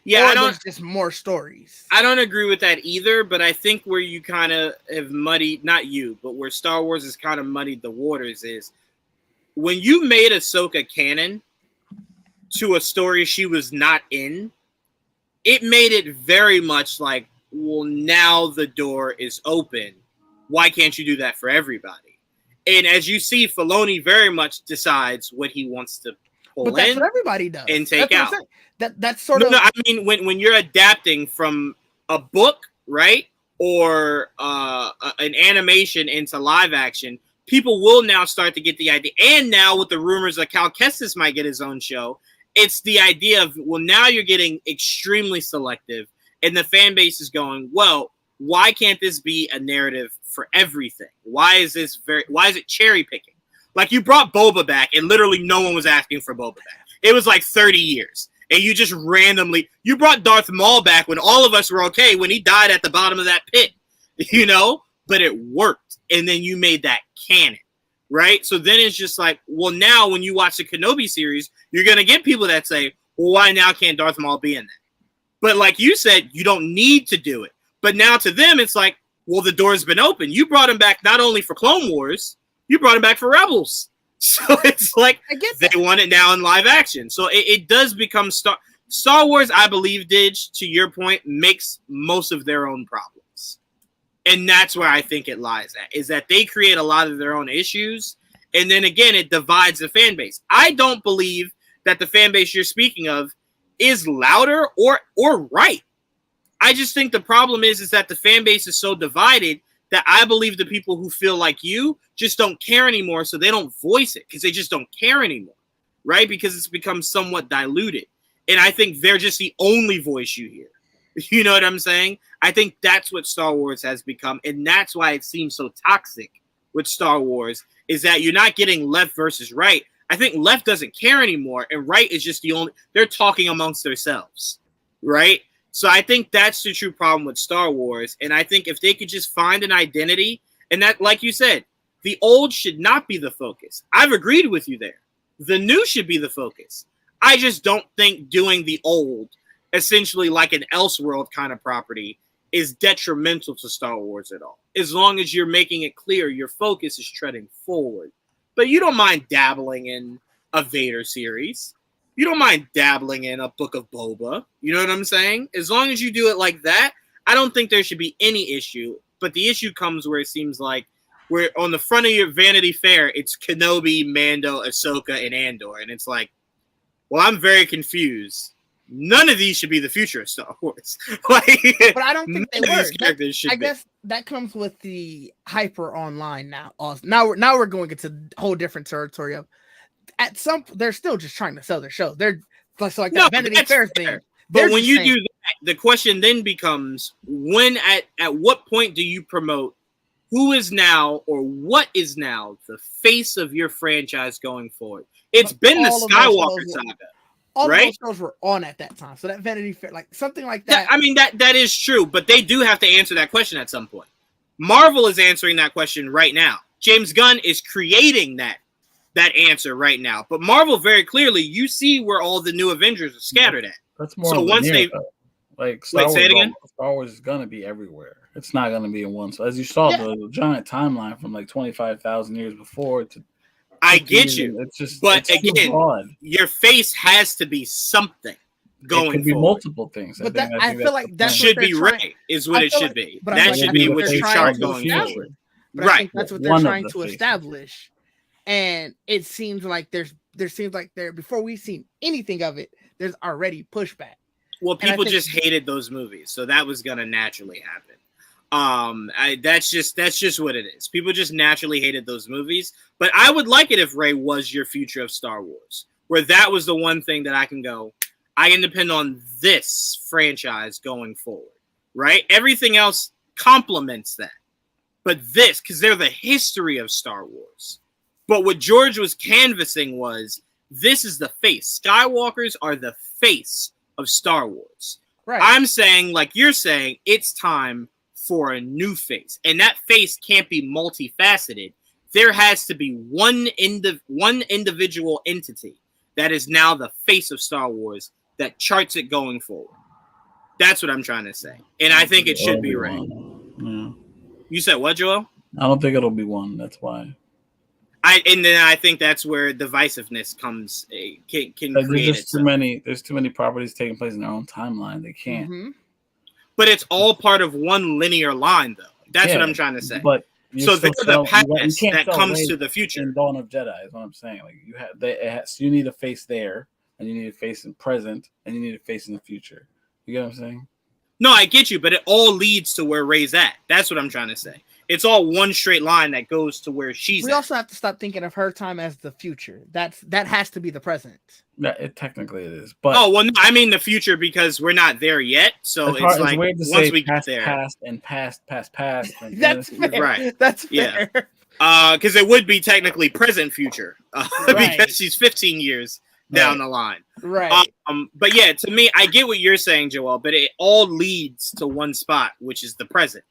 there's just more stories. I don't agree with that either, but I think where you kind of have muddied, not you, but where Star Wars has kind of muddied the waters is when you made Ahsoka canon to a story she was not in, it made it very much like, well, now the door is open. Why can't you do that for everybody? And as you see, Filoni very much decides what he wants to pull in. But that's what everybody does. And take out. That's sort of... No, I mean, when you're adapting from a book, right, or an animation into live action, people will now start to get the idea. And now with the rumors that Cal Kestis might get his own show, it's the idea of, well, now you're getting extremely selective. And the fan base is going, well, why can't this be a narrative for everything? Why is it cherry picking? Like, you brought Boba back and literally no one was asking for Boba back. It was like 30 years. And you just randomly, you brought Darth Maul back when all of us were okay when he died at the bottom of that pit, but it worked. And then you made that canon, right? So then it's just like, well, now when you watch the Kenobi series, you're going to get people that say, well, why now can't Darth Maul be in that? But like you said, you don't need to do it. But now to them, it's like, well, the door's been open. You brought him back not only for Clone Wars, you brought him back for Rebels. So it's like they want it now in live action. So it does become Star Wars, I believe, Didge, to your point, makes most of their own problems. And that's where I think it lies at, is that they create a lot of their own issues. And then again, it divides the fan base. I don't believe that the fan base you're speaking of is louder or right. I just think the problem is that the fan base is so divided that I believe the people who feel like you just don't care anymore, so they don't voice it because they just don't care anymore, right? Because it's become somewhat diluted. And I think they're just the only voice you hear. You know what I'm saying? I think that's what Star Wars has become, and that's why it seems so toxic with Star Wars, is that you're not getting left versus right. I think left doesn't care anymore, and right is just they're talking amongst themselves, right? So I think that's the true problem with Star Wars. And I think if they could just find an identity, and that, like you said, the old should not be the focus. I've agreed with you there. The new should be the focus. I just don't think doing the old, essentially like an Elseworld kind of property, is detrimental to Star Wars at all. As long as you're making it clear your focus is treading forward. But you don't mind dabbling in a Vader series. You don't mind dabbling in a Book of Boba. You know what I'm saying? As long as you do it like that, I don't think there should be any issue. But the issue comes where it seems like we're on the front of your Vanity Fair, it's Kenobi, Mando, Ahsoka, and Andor. And it's like, well, I'm very confused. None of these should be the future of Star Wars. But I don't think they were. I guess that comes with the hyper online now. Now we're going into a whole different territory of, at some, they're still just trying to sell their show. They're like that Vanity Fair thing. But when you do that, the question then becomes, when at what point do you promote who is now or what is now the face of your franchise going forward? It's been the Skywalker saga. All of those shows were on at that time. So that Vanity Fair, like something like that. I mean, that is true, but they do have to answer that question at some point. Marvel is answering that question right now. James Gunn is creating that answer right now. But Marvel, very clearly, you see where all the new Avengers are scattered at. That's more. So once they like Star Wars is gonna be everywhere. It's not gonna be in one. So as you saw, the giant timeline from like 25,000 years before to I get you, It's just, but it's too again, broad. your face has to be something It going could be forward. multiple things. But I I feel like that's Should what be they're trying. Ray is what I it feel should like- be. but I That feel should like be that's what they're you trying chart to going establish. forward. But I Right. think that's what One they're of trying the to faces. establish. And it seems like there seems like before we've seen anything of it, there's already pushback. Well, And I people think- just hated those movies, so that was gonna naturally happen. That's just what it is. People just naturally hated those movies. But I would like it if Rey was your future of Star Wars, where that was the one thing that I can depend on this franchise going forward, right? Everything else complements that. But this, because they're the history of Star Wars. But what George was canvassing was, this is the face. Skywalkers are the face of Star Wars. Right. I'm saying, like you're saying, it's time for a new face. And that face can't be multifaceted. There has to be one individual entity that is now the face of Star Wars that charts it going forward. That's what I'm trying to say. And I think it should be Rey. Yeah. You said what, Joel? I don't think it'll be one. That's why. And then I think that's where divisiveness comes. Can There's create just itself. too many. There's too many properties taking place in their own timeline. They can't. Mhm. But it's all part of one linear line, though. That's what Yeah, I'm trying to say. But So they're the past can't that sell comes Rey to the future. in Dawn of Jedi is what I'm saying. Like you need a face there, and you need a face in present, and you need a face in the future. You get what I'm saying? No, I get you, but it all leads to where Rey's at. That's what I'm trying to say. It's all one straight line that goes to where she's We at. also have to stop thinking of her time as the future. That has to be the present. Yeah, technically it is. But Oh, well, no, I mean the future because we're not there yet. So it's like weird to once say we past, get there. past, and past. And That's fair. Right. That's Yeah. fair. Because it would be technically present future Right. because she's 15 years down the line. Right. But yeah, to me, I get what you're saying, Joel, but it all leads to one spot, which is the present.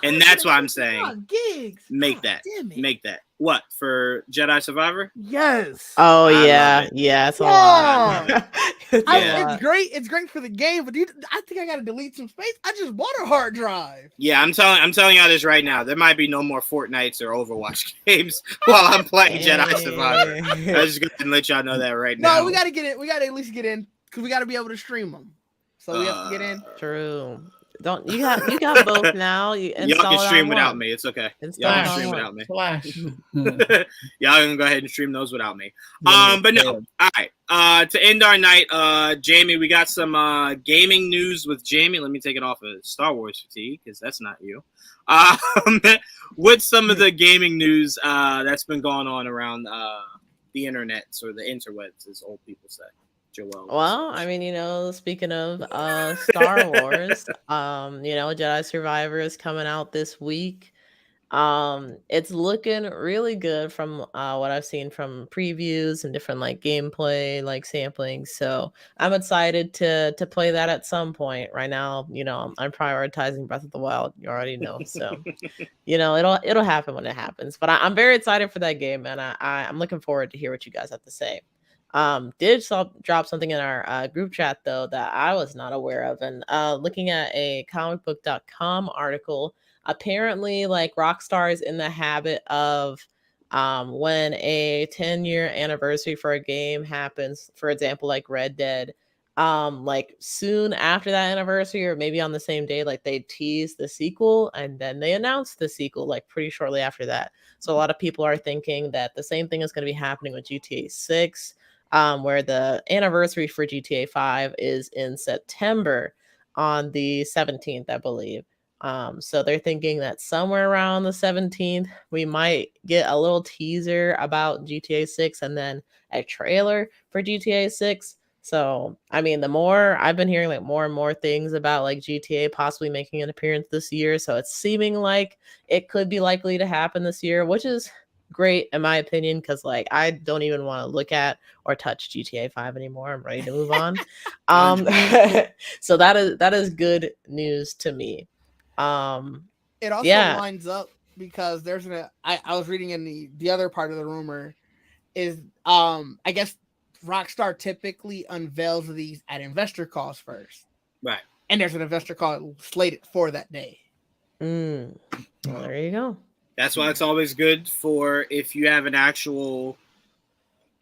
And that's why I'm saying gigs. make God that. damn it. Make that. What? For Jedi Survivor? Yes. Oh I love yeah, it. yeah, it's a Yeah. lot. It's a Yeah. lot. It's great. It's great for the game, but I think I gotta delete some space. I just bought a hard drive. Yeah, I'm telling y'all this right now. There might be no more Fortnites or Overwatch games while I'm playing Jedi Survivor. I just gonna let y'all know that right now. No, we gotta get in. We gotta at least get in because we gotta be able to stream them. So we have to get in. True. Don't you got both now? You Y'all install can it stream on without one. me. It's okay. Install Y'all it can on stream one. without me. Flash. Y'all can go ahead and stream those without me. But no. All right. To end our night, Jamie, we got some gaming news with Jamie. Let me take it off of Star Wars fatigue because that's not you. What's some of the gaming news that's been going on around the internet or the interwebs, as old people say? Joel. Well, I mean, speaking of Star Wars, Jedi Survivor is coming out this week. It's looking really good from what I've seen from previews and different like gameplay like samplings. So I'm excited to play that at some point. Right now, I'm prioritizing Breath of the Wild. You already know, so it'll happen when it happens. But I'm very excited for that game, and I'm looking forward to hear what you guys have to say. Did drop something in our group chat though that I was not aware of, and looking at a comicbook.com article, apparently like Rockstar is in the habit of when a 10-year anniversary for a game happens, for example like Red Dead, like soon after that anniversary or maybe on the same day, like they tease the sequel and then they announce the sequel like pretty shortly after that. So a lot of people are thinking that the same thing is going to be happening with GTA 6. Where the anniversary for GTA 5 is in September on the 17th, I believe. So they're thinking that somewhere around the 17th, we might get a little teaser about GTA 6 and then a trailer for GTA 6. So, I mean, the more I've been hearing like more and more things about like GTA possibly making an appearance this year. So it's seeming like it could be likely to happen this year, which is great in my opinion, because like I don't even want to look at or touch GTA 5 anymore. I'm ready to move on. So that is good news to me. It also lines up because there's I was reading in the other part of the rumor is I guess Rockstar typically unveils these at investor calls first. Right. And there's an investor call slated for that day. Well, there you go. That's why it's always good for if you have an actual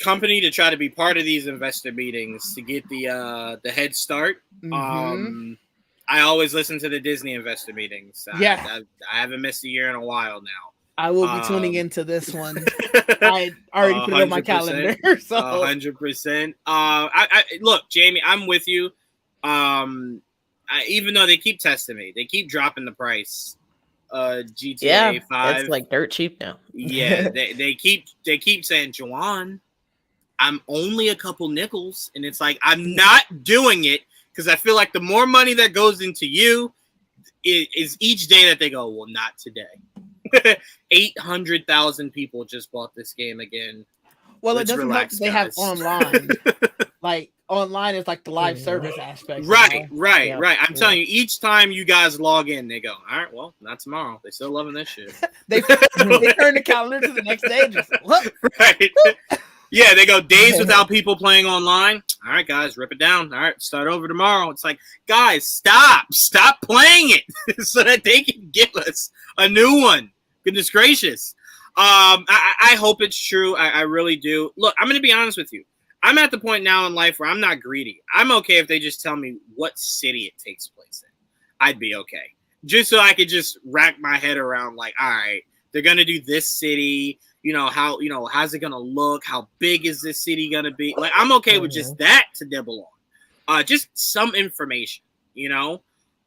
company to try to be part of these investor meetings to get the head start. I always listen to the Disney investor meetings. Yeah. I haven't missed a year in a while now. I will be tuning into this one. I already put it on my calendar. So 100%. I look, Jamie, I'm with you. Even though they keep testing me, they keep dropping the price. GTA 5, it's like dirt cheap now. Yeah, they keep saying, Juwan, I'm only a couple nickels, and it's like I'm not doing it because I feel like the more money that goes into you is each day that they go, well, not today. 800,000 people just bought this game again. Well, it doesn't help they have online. Like online is like the live service aspect. Right. I'm telling you, each time you guys log in, they go, all right, well, not tomorrow. They still loving this shit. they turn the calendar to the next day. Just look. Right. Yeah, they go days without people playing online. All right, guys, rip it down. All right, start over tomorrow. It's like, guys, stop playing it so that they can give us a new one. Goodness gracious. I hope it's true. I really do. Look, I'm going to be honest with you. I'm at the point now in life where I'm not greedy. I'm okay if they just tell me what city it takes place in. I'd be okay. Just so I could just rack my head around like, all right, they're going to do this city. How's it going to look? How big is this city going to be? Like, I'm okay with just that to nibble on. Just some information,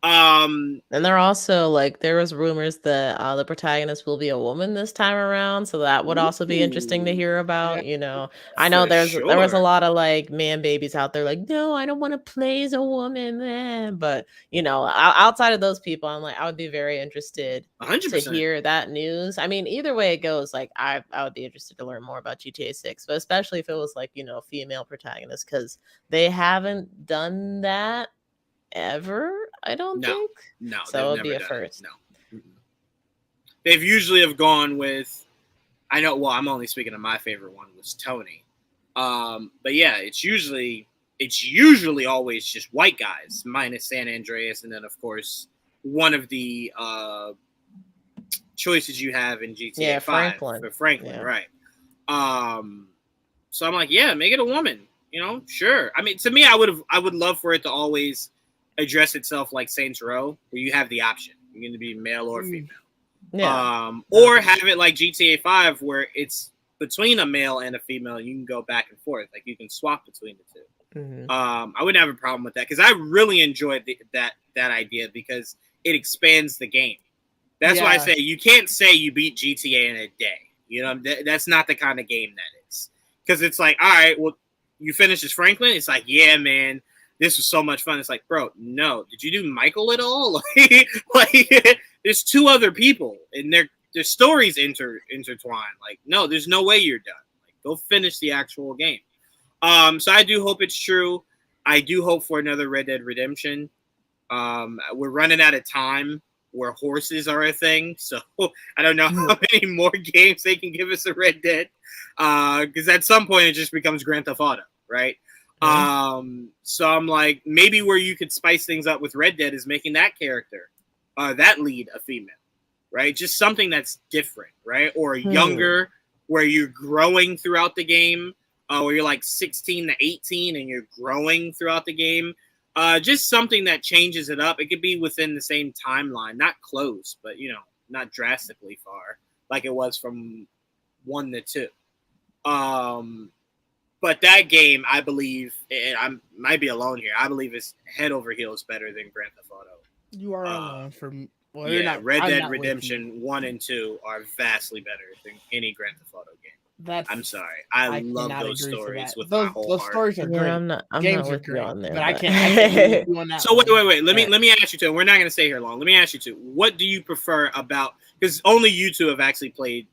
And they're also like, there was rumors that the protagonist will be a woman this time around, so that would also be interesting to hear about. I know there was a lot of like man babies out there like, no, I don't want to play as a woman, but outside of those people, I'm like, I would be very interested 100%. to hear that news. I mean, either way it goes, like I would be interested to learn more about GTA 6, but especially if it was like female protagonist, because they haven't done that ever, I don't think. No, so it'd be a first. No, they've usually have gone with. I know. Well, I'm only speaking of my favorite one was Tony, but yeah, it's usually always just white guys minus San Andreas, and then of course one of the choices you have in GTA 5 for Franklin, right? So I'm like, yeah, make it a woman. Sure. I mean, to me, I would love for it to always address itself like Saints Row, where you have the option. You're going to be male or female. Yeah. Or have it like GTA 5, where it's between a male and a female. You can go back and forth. Like, you can swap between the two. Mm-hmm. I wouldn't have a problem with that, because I really enjoyed that idea, because it expands the game. That's why I say you can't say you beat GTA in a day. That's not the kind of game that is. Because it's like, all right, well, you finish as Franklin? It's like, yeah, man. This was so much fun. It's like, bro, no. Did you do Michael at all? like there's two other people, and their stories intertwined. Like, no, there's no way you're done. Like, go finish the actual game. So I do hope it's true. I do hope for another Red Dead Redemption. We're running out of time where horses are a thing, so I don't know how many more games they can give us a Red Dead. Because at some point it just becomes Grand Theft Auto, right? So I'm like, maybe where you could spice things up with Red Dead is making that character, that lead, a female, right? Just something that's different, right? Or younger, where you're growing throughout the game, where you're like 16 to 18 and you're growing throughout the game. Just something that changes it up. It could be within the same timeline, not close, but not drastically far, like it was from 1 to 2. But that game, I believe, and I might be alone here, I believe it's head over heels better than Grand Theft Auto. You are alone from... Well, Red Dead Redemption 1 and 2 are vastly better than any Grand Theft Auto game. I'm sorry. I love those stories with my whole heart. Those stories are great. I'm not with you on there. But I can't do on that. So wait. Let me ask you two. We're not going to stay here long. Let me ask you two. What do you prefer about... Because only you two have actually played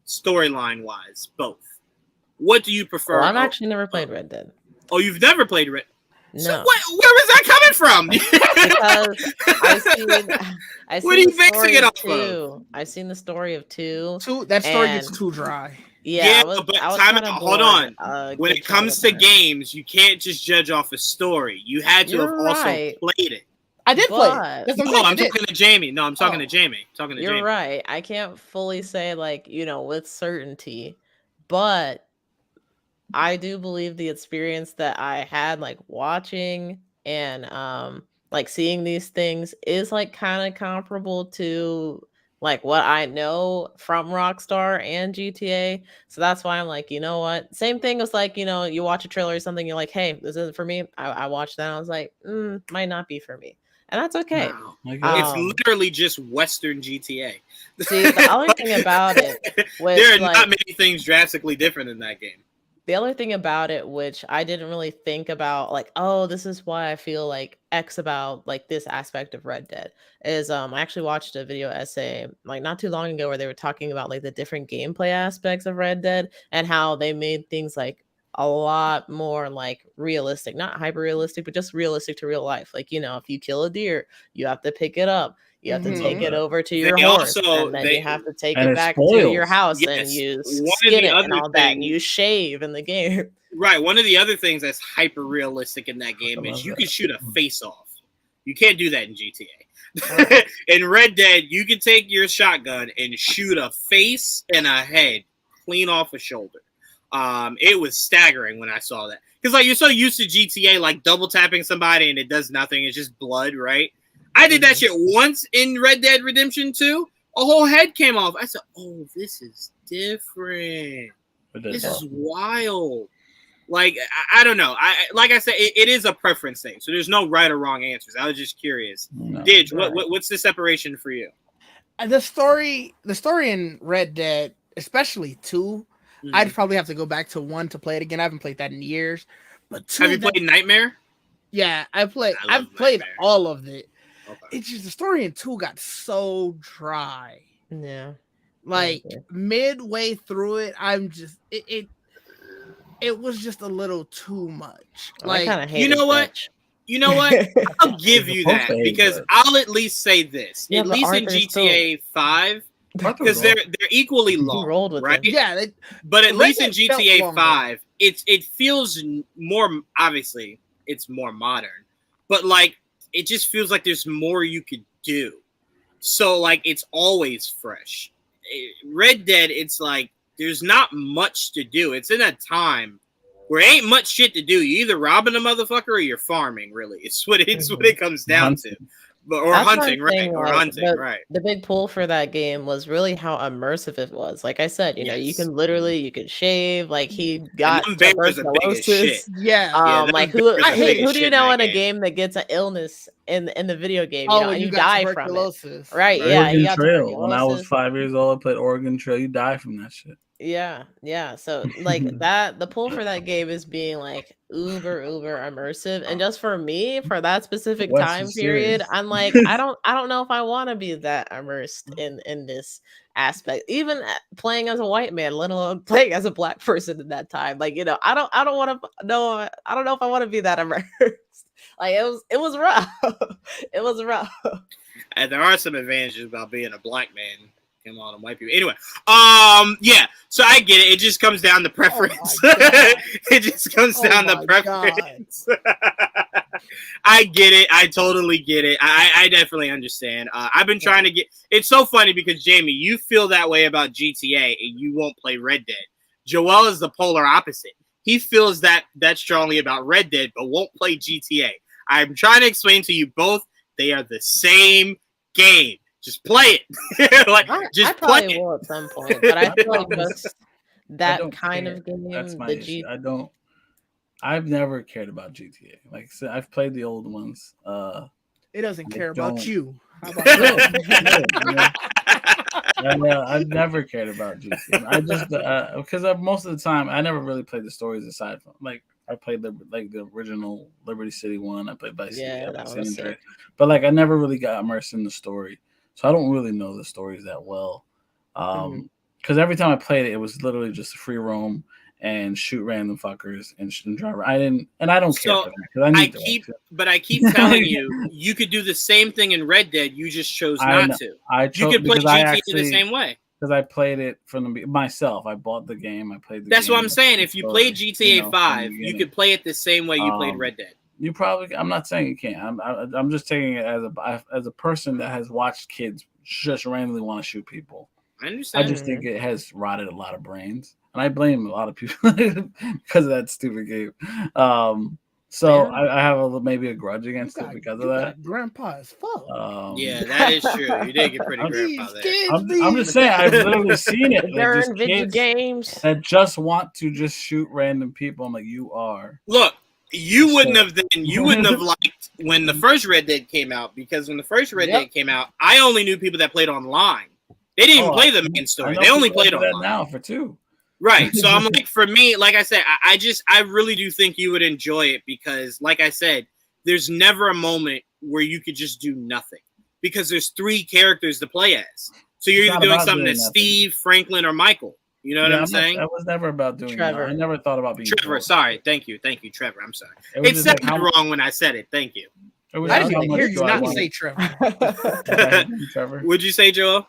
storyline-wise, both. What do you prefer? I've actually never played Red Dead. Oh, you've never played Red Dead? No. So where was that coming from? Because I've seen what are you basing it off of? I've seen the story of 2. That story gets too dry. Yeah, but time out. Hold on. When it comes to games, you can't just judge off a story. You had to have also played it. I did play it. I'm talking to Jamie. No, I'm talking to Jamie. You're right. I can't fully say with certainty, but I do believe the experience that I had, like, watching and, like, seeing these things is, like, kinda comparable to, like, what I know from Rockstar and GTA, so that's why I'm like, "You know what?" Same thing as, like, you watch a trailer or something, you're like, "Hey, this isn't for me." I watched that, and I was like, might not be for me." And that's okay. Wow. I guess. It's Um, literally just Western GTA. See, the other thing Like, about it, there which, are like not many things drastically different in that game. the other thing about it, which I didn't really think about, like, oh, this is why I feel like X about like this aspect of Red Dead is I actually watched a video essay like not too long ago where they were talking about like the different gameplay aspects of Red Dead and how they made things like a lot more like realistic, not hyper realistic, but just realistic to real life. Like, if you kill a deer, you have to pick it up. You have to I love take Hmm. it that. over to your They horse, also and then you they have to take And it it back to your spoils. house and yes, you one of skin the it and other all that, and you things shave in the game. right, one of the other things that's hyper realistic in that I game is love you that. can shoot a face off. You can't do that in GTA. Alright. In Red Dead, you can take your shotgun and shoot a face and a head clean off a shoulder. It was staggering when I saw that because like you're so used to GTA, like double tapping somebody and it does nothing; it's just blood, right? I did that shit once in Red Dead Redemption 2. A whole head came off. I said, "Oh, this is different. It This is is awesome. wild." Like I don't know. Like I said, it is a preference thing. So there's no right or wrong answers. I was just curious. No. Didge, Right. what's the separation for you? The story in Red Dead, especially 2, Mhm. I'd probably have to go back to 1 to play it again. I haven't played that in years. But 2, Have you played Nightmare? yeah, I love I've played Nightmare. all of it. Okay. It's just the story in 2 got so dry. Yeah. Like agree. midway through it, it was just a little too much. I Like, kind of You hated know what? Dutch. You know what? I'll give You're you supposed that to hate because Dutch. I'll at least say this. Yeah, at but least in Arthur's GTA 5, Arthur because was they're awesome. equally You long, rolled with right? him. yeah, But at Red least in Dead felt GTA longer. 5, it feels more obviously it's more modern, but like it just feels like there's more you could do. So like it's always fresh. Red Dead, it's like there's not much to do. It's in a time where ain't much shit to do. You either robbing a motherfucker or you're farming. Really, it's what it comes down to. But or That's what I'm hunting, right? saying, Or like, hunting, right? the big pull for that game was really how immersive it was. Like I said, you Yes. can literally you could shave, like he And got them bears are big as shit. tuberculosis. Yeah. Yeah, Like them who bears are big as who do you shit know that in a game. game that gets an illness in the video game, Oh, and and you you got die from it. tuberculosis. Right, Right. yeah, he Oregon got Trail. When I was tuberculosis. 5 years old, I played Oregon Trail. You die from that shit. Yeah. So like the pull for that game is being like uber immersive. And just for me, for that specific West time is period, serious. I'm like, I don't know if I want to be that immersed in this aspect. Even playing as a white man, let alone playing as a black person in that time. Like, I don't want to know. I don't know if I want to be that immersed. Like it was rough. It was rough. And there are some advantages about being a black man. Come on, and white people. Anyway, yeah. So I get it. It just comes down to preference. Oh my God. It just comes Oh down to my preference. I get it. I totally get it. I definitely understand. I've been trying to get. It's so funny because Jamie, you feel that way about GTA and you won't play Red Dead. Joel is the polar opposite. He feels that strongly about Red Dead, but won't play GTA. I'm trying to explain to you both. They are the same game. Just play it. Like, I just probably play it. will at some point, but I feel like problem is, just I that don't kind care. of game, That's my the issue. G. I've never cared about GTA. Like I said, I've played the old ones. It doesn't I care about don't- you. How about No, that? I've never cared about GTA. I just because most of the time I never really played the stories aside from like I played the original Liberty City one. I played Vice City. Yeah, I that played one San was Andreas. sick. But like I never really got immersed in the story, so I don't really know the stories that well. Because every time I played it, it was literally just a free roam and shoot random fuckers and drive. I don't care So, for that because I need I keep telling you, you could do the same thing in Red Dead. You just chose I not know. to. I You chose could play because I GTA actually the same way. because I played it from myself. I bought the game. I played the That's game. what I'm saying. If you So, played GTA from 5, the you beginning. could play it the same way you played Red Dead. You probably. I'm not saying you can't. I'm just taking it as a person that has watched kids just randomly want to shoot people. I I understand. just think it has rotted a lot of brains, and I blame a lot of people because of that stupid game. So Yeah. I have maybe a grudge You against it got, because you of that. got grandpa as fuck. Yeah, that is true. You did get pretty I'm- grandpa These there. kids, I'm just saying, I've literally seen it. Like, They're just in video kids games. that just want to just shoot random people. I'm like, you are. Look, you wouldn't Sure. have liked when the first Red Dead came out, because when the first Red Dead came out, I only knew people that played online. They didn't even play the main story. They only played online. That now for 2. Right. So I'm like, for me, like I said, I really do think you would enjoy it because, like I said, there's never a moment where you could just do nothing because there's 3 characters to play as. So you're It's either not doing about something doing as nothing. Steve, Franklin, or Michael. You know what I'm saying? I was never about doing Trevor. that. I never thought about being Trevor, bold. sorry. Thank you, Trevor. I'm sorry. It was It just like, sounded wrong when I said it. Thank you. it was I just didn't how even much hear you do I not want say it. Trevor. Trevor. Would you say, Joel?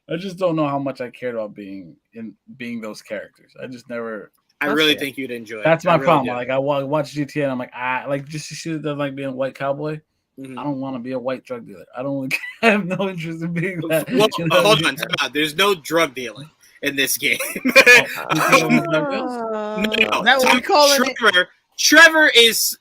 I just don't know how much I cared about being those characters. I just never. I That's really fair. think you'd enjoy it. That's my I really problem. do. Like I watch GTA and I'm like, like just to shoot it like being a white cowboy. Mhm. I don't want to be a white drug dealer. I don't. I have no interest in being that. Well, you know? hold on, time out. There's no drug dealing in this game. Uh, Is that what we calling it? Trevor is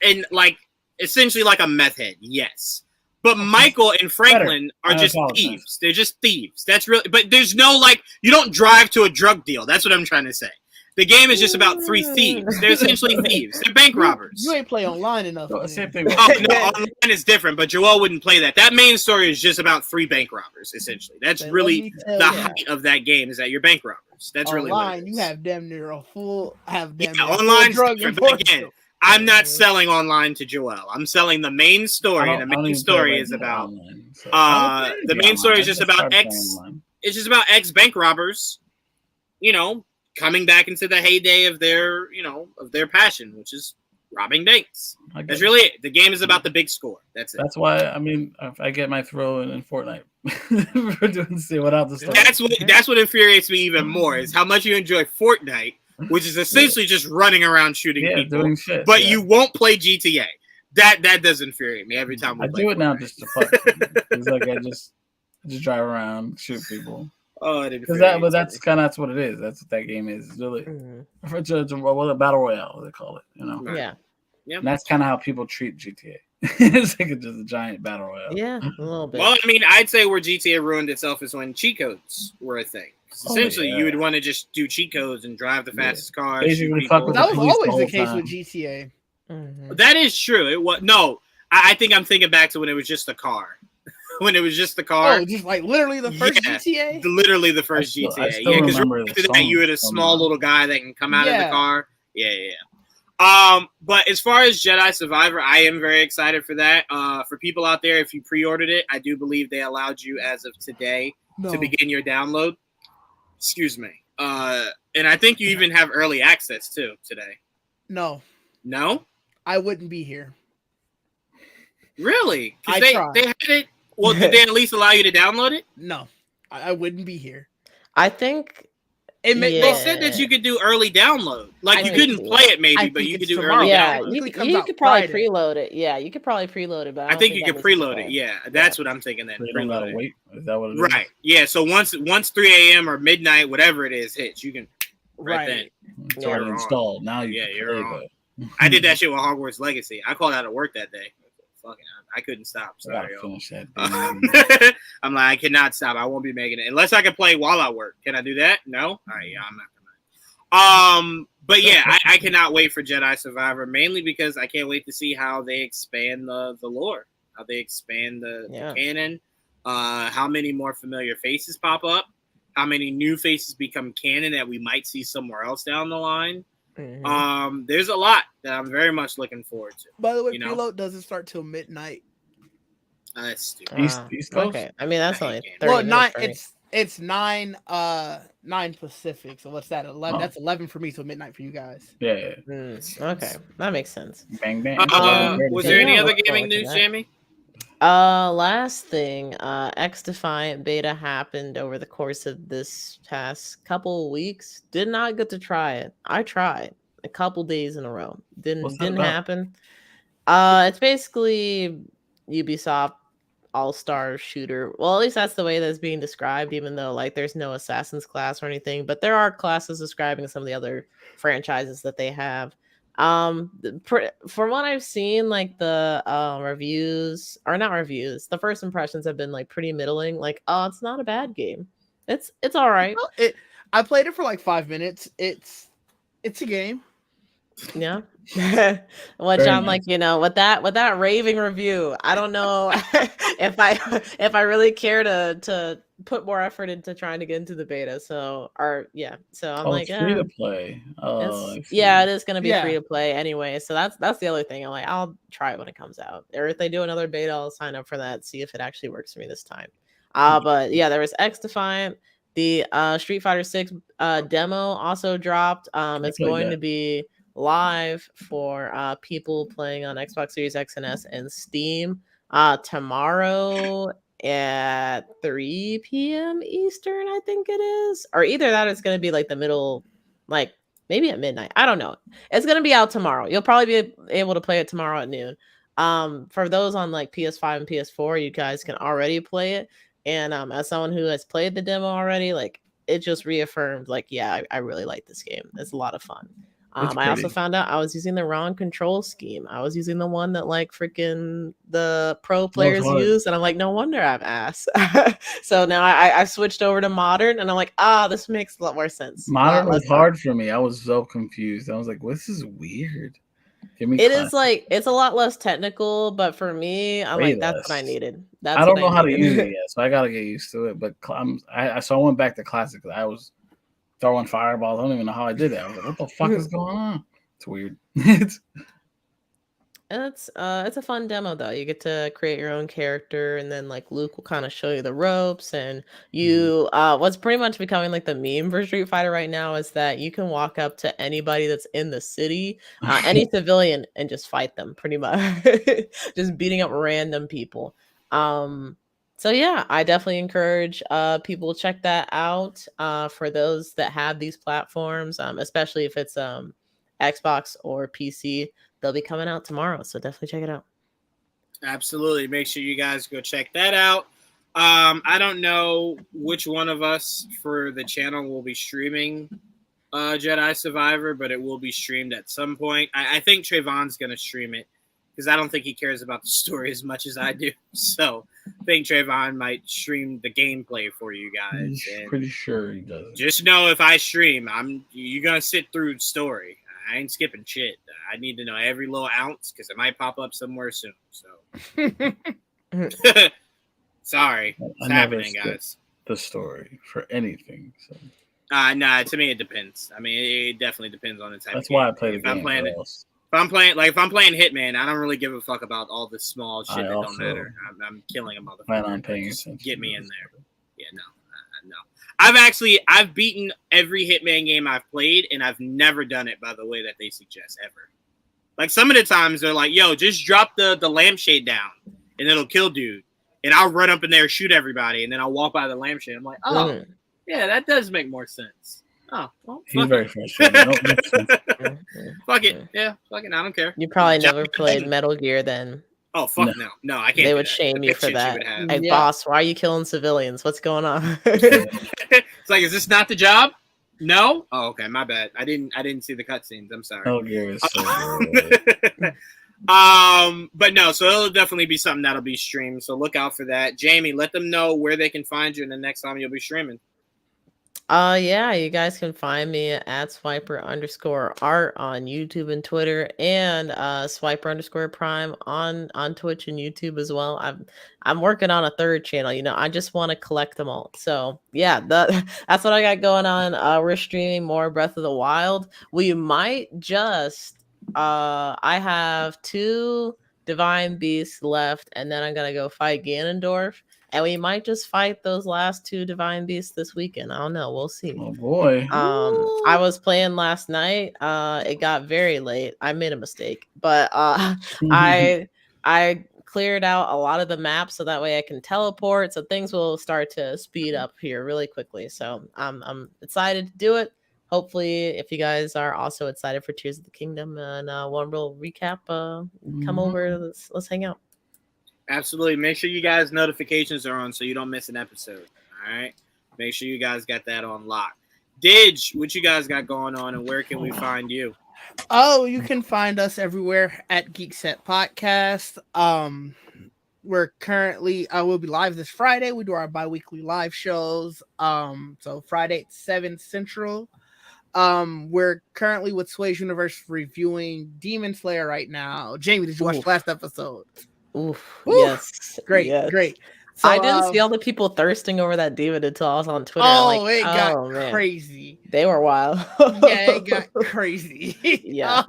essentially like a meth head, yes. But Michael and Franklin are I just apologize. thieves. They're just thieves. That's really. But there's no you don't drive to a drug deal. That's what I'm trying to say. The game is just about 3 thieves. They're essentially thieves. They're bank robbers. You ain't play online enough. So, man. same thing. Oh, no, online is different, but Joel wouldn't play that. That main story is just about 3 bank robbers, essentially. That's Then really let me tell the ya, height of that game, is that you're bank robbers. That's really what it online. is. You have damn near a full. Online's drug different, but again, enforcement. I'm not selling online to Joel. I'm selling the main story, and the main story is about the main story is just about it's just about ex bank robbers, coming back into the heyday of their passion, which is robbing banks. That's really it. The game is about the big score. That's it. That's why if I get my throw in Fortnite for doing without the story. That's what infuriates me even more is how much you enjoy Fortnite, which is essentially just running around shooting people, doing shit. but you won't play GTA. That does infuriate me every time. I do it now just to fuck. It's like I just drive around, shoot people. Oh, But that's what it is. That's what that game is. It's really it's a battle royale, they call it. Yeah. Yeah. And that's kind of how people treat GTA. It's like just a giant battle royale. Yeah, a little bit. Well, I mean, I'd say where GTA ruined itself is when cheat codes were a thing. Essentially, you would want to just do cheat codes and drive the fastest cars. Basically, fuck with That the was police always the the case whole with time. GTA. That is true. It was I think I'm thinking back to when it was just a car. When it was just the car. Oh, just like literally the first GTA. Literally the first GTA. Yeah, because you had a small little guy that can come out of the car. Yeah. But as far as Jedi Survivor, I am very excited for that. For people out there, if you pre-ordered it, I do believe they allowed you as of today to begin your download. Excuse me. And I think you even have early access too today. No, I wouldn't be here. Really? I tried. They had it. Well, did they at least allow you to download it? No, I wouldn't be here. I think they said that you could do early download. You couldn't play it maybe, but you could do early download. You could probably preload it. Yeah, you could probably preload it. But I think you could preload it. Yeah, that's what I'm thinking then. You don't gotta wait. Is that what it is? Right. Yeah, so once 3 a.m. or midnight, whatever it is, hits, you can then. It's already installed. Now you're on. I did that shit with Hogwarts Legacy. I called out of work that day. Fucking, I couldn't stop. Sorry, I'm like, I cannot stop. I won't be making it unless I can play while I work. Can I do that? No. All right, yeah, I'm not gonna. But yeah, I cannot wait for Jedi Survivor, mainly because I can't wait to see how they expand the lore, how they expand the canon, how many more familiar faces pop up, how many new faces become canon that we might see somewhere else down the line. There's a lot that I'm very much looking forward to. By the way, preload doesn't start till midnight. That's stupid. East Coast? Okay, I mean that's only 30 well, minutes it's 9 Pacific. So what's that? 11. That's 11 for me. So midnight for you guys. Yeah. Okay, that makes sense. Bang bang. Was there any other gaming news, Jamie? Last thing, X Defiant beta happened over the course of this past couple of weeks. Did not get to try it. I tried a couple days in a row. Didn't happen. It's basically Ubisoft all-star shooter. Well, at least that's the way that's being described, even though like there's no assassin's class or anything, but there are classes describing some of the other franchises that they have. From what I've seen, like the reviews, or not reviews, the first impressions have been like pretty middling. Like, oh, it's not a bad game. It's all right. Well, I played it for like 5 minutes. It's a game. Yeah. Which Very I'm like, nice. you know, with that raving review, I don't know if I really care to put more effort into trying to get into the beta. So so I'm Oh, like, it's free to play. Oh, I yeah, see. it is gonna be free Yeah. to play anyway. So that's the other thing. I'm like, I'll try it when it comes out. Or if they do another beta, I'll sign up for that, see if it actually works for me this time. But yeah, there was X Defiant. The Street Fighter 6 demo also dropped. I It's played going to that. be live for people playing on Xbox Series X and S and Steam tomorrow at 3 p.m. Eastern, I think it is. Or either that or it's going to be like the middle, like maybe at midnight. I don't know. It's going to be out tomorrow. You'll probably be able to play it tomorrow at noon. For those on like PS5 and PS4, you guys can already play it. And as someone who has played the demo already, like it just reaffirmed, like, yeah, I really like this game. It's a lot of fun. It's I also pretty. found out I was using the wrong control scheme. I was using the one that like freaking the pro That was players hard. use, and I'm like, no wonder I'm ass. So now I switched over to modern, and I'm like, this makes a lot more sense. Modern was Less hard. hard for me. I was so confused. I was like, "This is weird." Give me It is classic. like it's a lot less technical, but for me, I'm Way like, that's what I less. needed. I That's what don't I know how to use it needed. yet, so I gotta get used to it. But so I went back to classic. I was throwing fireballs. I don't even know how I did that. I was like, "What the fuck is going on?" It's weird. It's And it's a fun demo though. You get to create your own character, and then like Luke will kind of show you the ropes, and you what's pretty much becoming like the meme for Street Fighter right now is that you can walk up to anybody that's in the city, any civilian, and just fight them pretty much. Just beating up random people. So yeah, I definitely encourage people to check that out for those that have these platforms, especially if it's Xbox or PC. They'll be coming out tomorrow, so definitely check it out. Absolutely. Make sure you guys go check that out. I don't know which one of us for the channel will be streaming Jedi Survivor, but it will be streamed at some point. I think Trayvon's going to stream it because I don't think he cares about the story as much as I do. So I think Trayvon might stream the gameplay for you guys. And pretty sure he does. just know if I stream, you're going to sit through the story. I ain't skipping shit. I need to know every little ounce because it might pop up somewhere soon. So, sorry, it's happening, guys. The story for anything. So Nah, to me it depends. I mean, it definitely depends on the type. that's of game. why I play the If game. I'm playing if I'm playing Hitman, I don't really give a fuck about all the small shit that don't matter. I'm killing a motherfucker. Plan on paying Just attention. get me in there. Yeah, no. I've beaten every Hitman game I've played, and I've never done it by the way that they suggest ever. Like some of the times they're like, "Yo, just drop the lampshade down, and it'll kill dude." And I'll run up in there, shoot everybody, and then I'll walk by the lampshade. I'm like, "Oh, yeah, that does make more sense." Oh, well, he's very frustrating. Fuck it, yeah, fuck it. I don't care. You probably never played Metal Gear then. Oh fuck no, I can't. They would shame you for that. Like, boss, why are you killing civilians? What's going on? It's like, is this not the job? No. Oh, okay, my bad. I didn't see the cutscenes. I'm sorry. Metal Gear is so good. But no, so it'll definitely be something that'll be streamed. So look out for that. Jamie, let them know where they can find you, and the next time you'll be streaming. Yeah, you guys can find me at swiper_art on YouTube and Twitter, and swiper_prime on Twitch and YouTube as well. I'm working on a third channel. You know, I just want to collect them all. So yeah, that's what I got going on. We're streaming more Breath of the Wild. We might just I have 2 divine beasts left, and then I'm gonna go fight Ganondorf. And we might just fight those last 2 divine beasts this weekend. I don't know. We'll see. Oh boy. I was playing last night. It got very late. I made a mistake, but I cleared out a lot of the maps so that way I can teleport. So things will start to speed up here really quickly. So I'm excited to do it. Hopefully, if you guys are also excited for Tears of the Kingdom and one real recap, come over. Let's hang out. Absolutely. Make sure you guys notifications are on so you don't miss an episode. All right. Make sure you guys got that on lock. Didge, what you guys got going on, and where can we find you? Oh, you can find us everywhere at Geek Set Podcast. We're currently we'll be live this Friday. We do our bi-weekly live shows. So Friday at 7 Central. We're currently with Sway's Universe reviewing Demon Slayer right now. Jamie, did you watch the last episode? Oof. Yes. Great, yes. great. So, I didn't see all the people thirsting over that demon until I was on Twitter. It got crazy. They were wild. Yeah, it got crazy. yeah.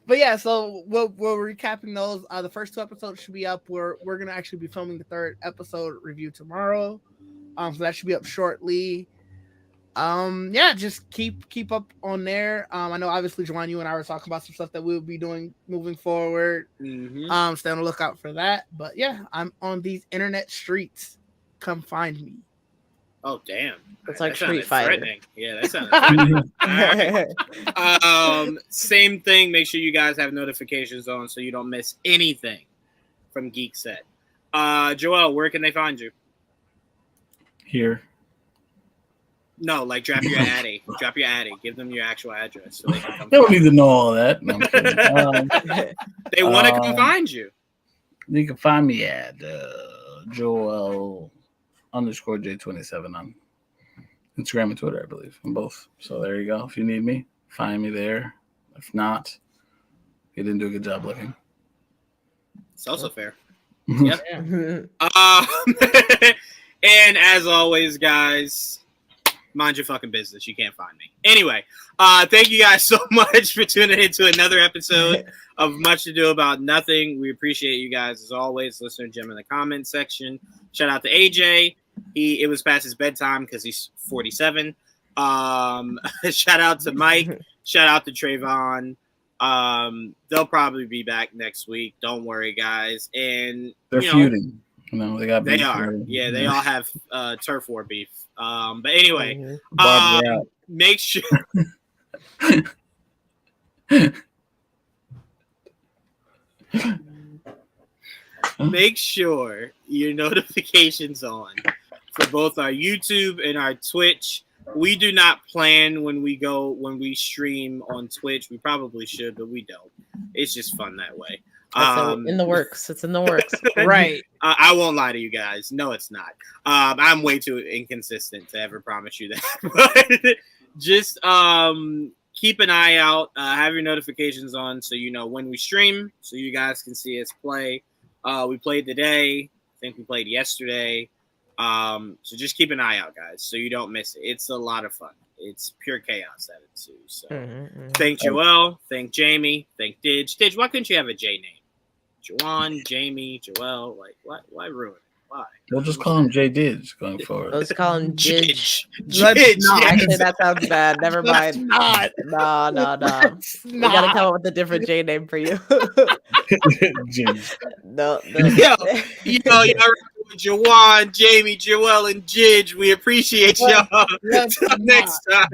But yeah, so we're recapping those. The first 2 episodes should be up. We're gonna actually be filming the 3rd episode review tomorrow. So that should be up shortly. Yeah, just keep up on there. I know obviously Juwan, you and I were talking about some stuff that we'll be doing moving forward. Mm-hmm. Stay on the lookout for that. But yeah, I'm on these internet streets. Come find me. Oh damn. It's like that Street Fighter. Threatening. Yeah, that sounds threatening. Same thing. Make sure you guys have notifications on so you don't miss anything from Geek Set. Joel, where can they find you? Here. No, like drop your addy. Drop your addy. Give them your actual address so they can come. They don't need to know all that. No, they want to come find you. You can find me at Joel_J27 on Instagram and Twitter, I believe, on both. So there you go. If you need me, find me there. If not, you didn't do a good job looking. It's also fair. Yep. And as always, guys, mind your fucking business. You can't find me. Anyway, thank you guys so much for tuning into another episode of Much to Do About Nothing. We appreciate you guys as always. Listener Jim in the comments section. Shout out to AJ. It was past his bedtime because he's 47. Shout out to Mike. Shout out to Trayvon. They'll probably be back next week. Don't worry, guys. And they're feuding. They got beef. They are. Yeah, they all have turf war beef. But anyway, make sure make sure your notifications on for both our YouTube and our Twitch. We do not plan when we stream on Twitch. We probably should, but we don't. It's just fun that way. In the works. It's in the works. Right. I won't lie to you guys. No, it's not. I'm way too inconsistent to ever promise you that. But just keep an eye out. Have your notifications on so you know when we stream, so you guys can see us play. We played today. I think we played yesterday. So just keep an eye out, guys, so you don't miss it. It's a lot of fun. It's pure chaos at it too. So thank Joel, thank Jamie, thank Didge. Didge, why couldn't you have a J name? Juwan, Jamie, Joel. Like, why ruin it? Why? We'll just call him J Didge going forward. Let's call him Didge. Didge. Actually, that sounds bad. Never mind. Not. No. We gotta come up with a different J name for you. No. Yo, y'all Juwan, Jamie, Joel, and Didge. We appreciate y'all. Until next time.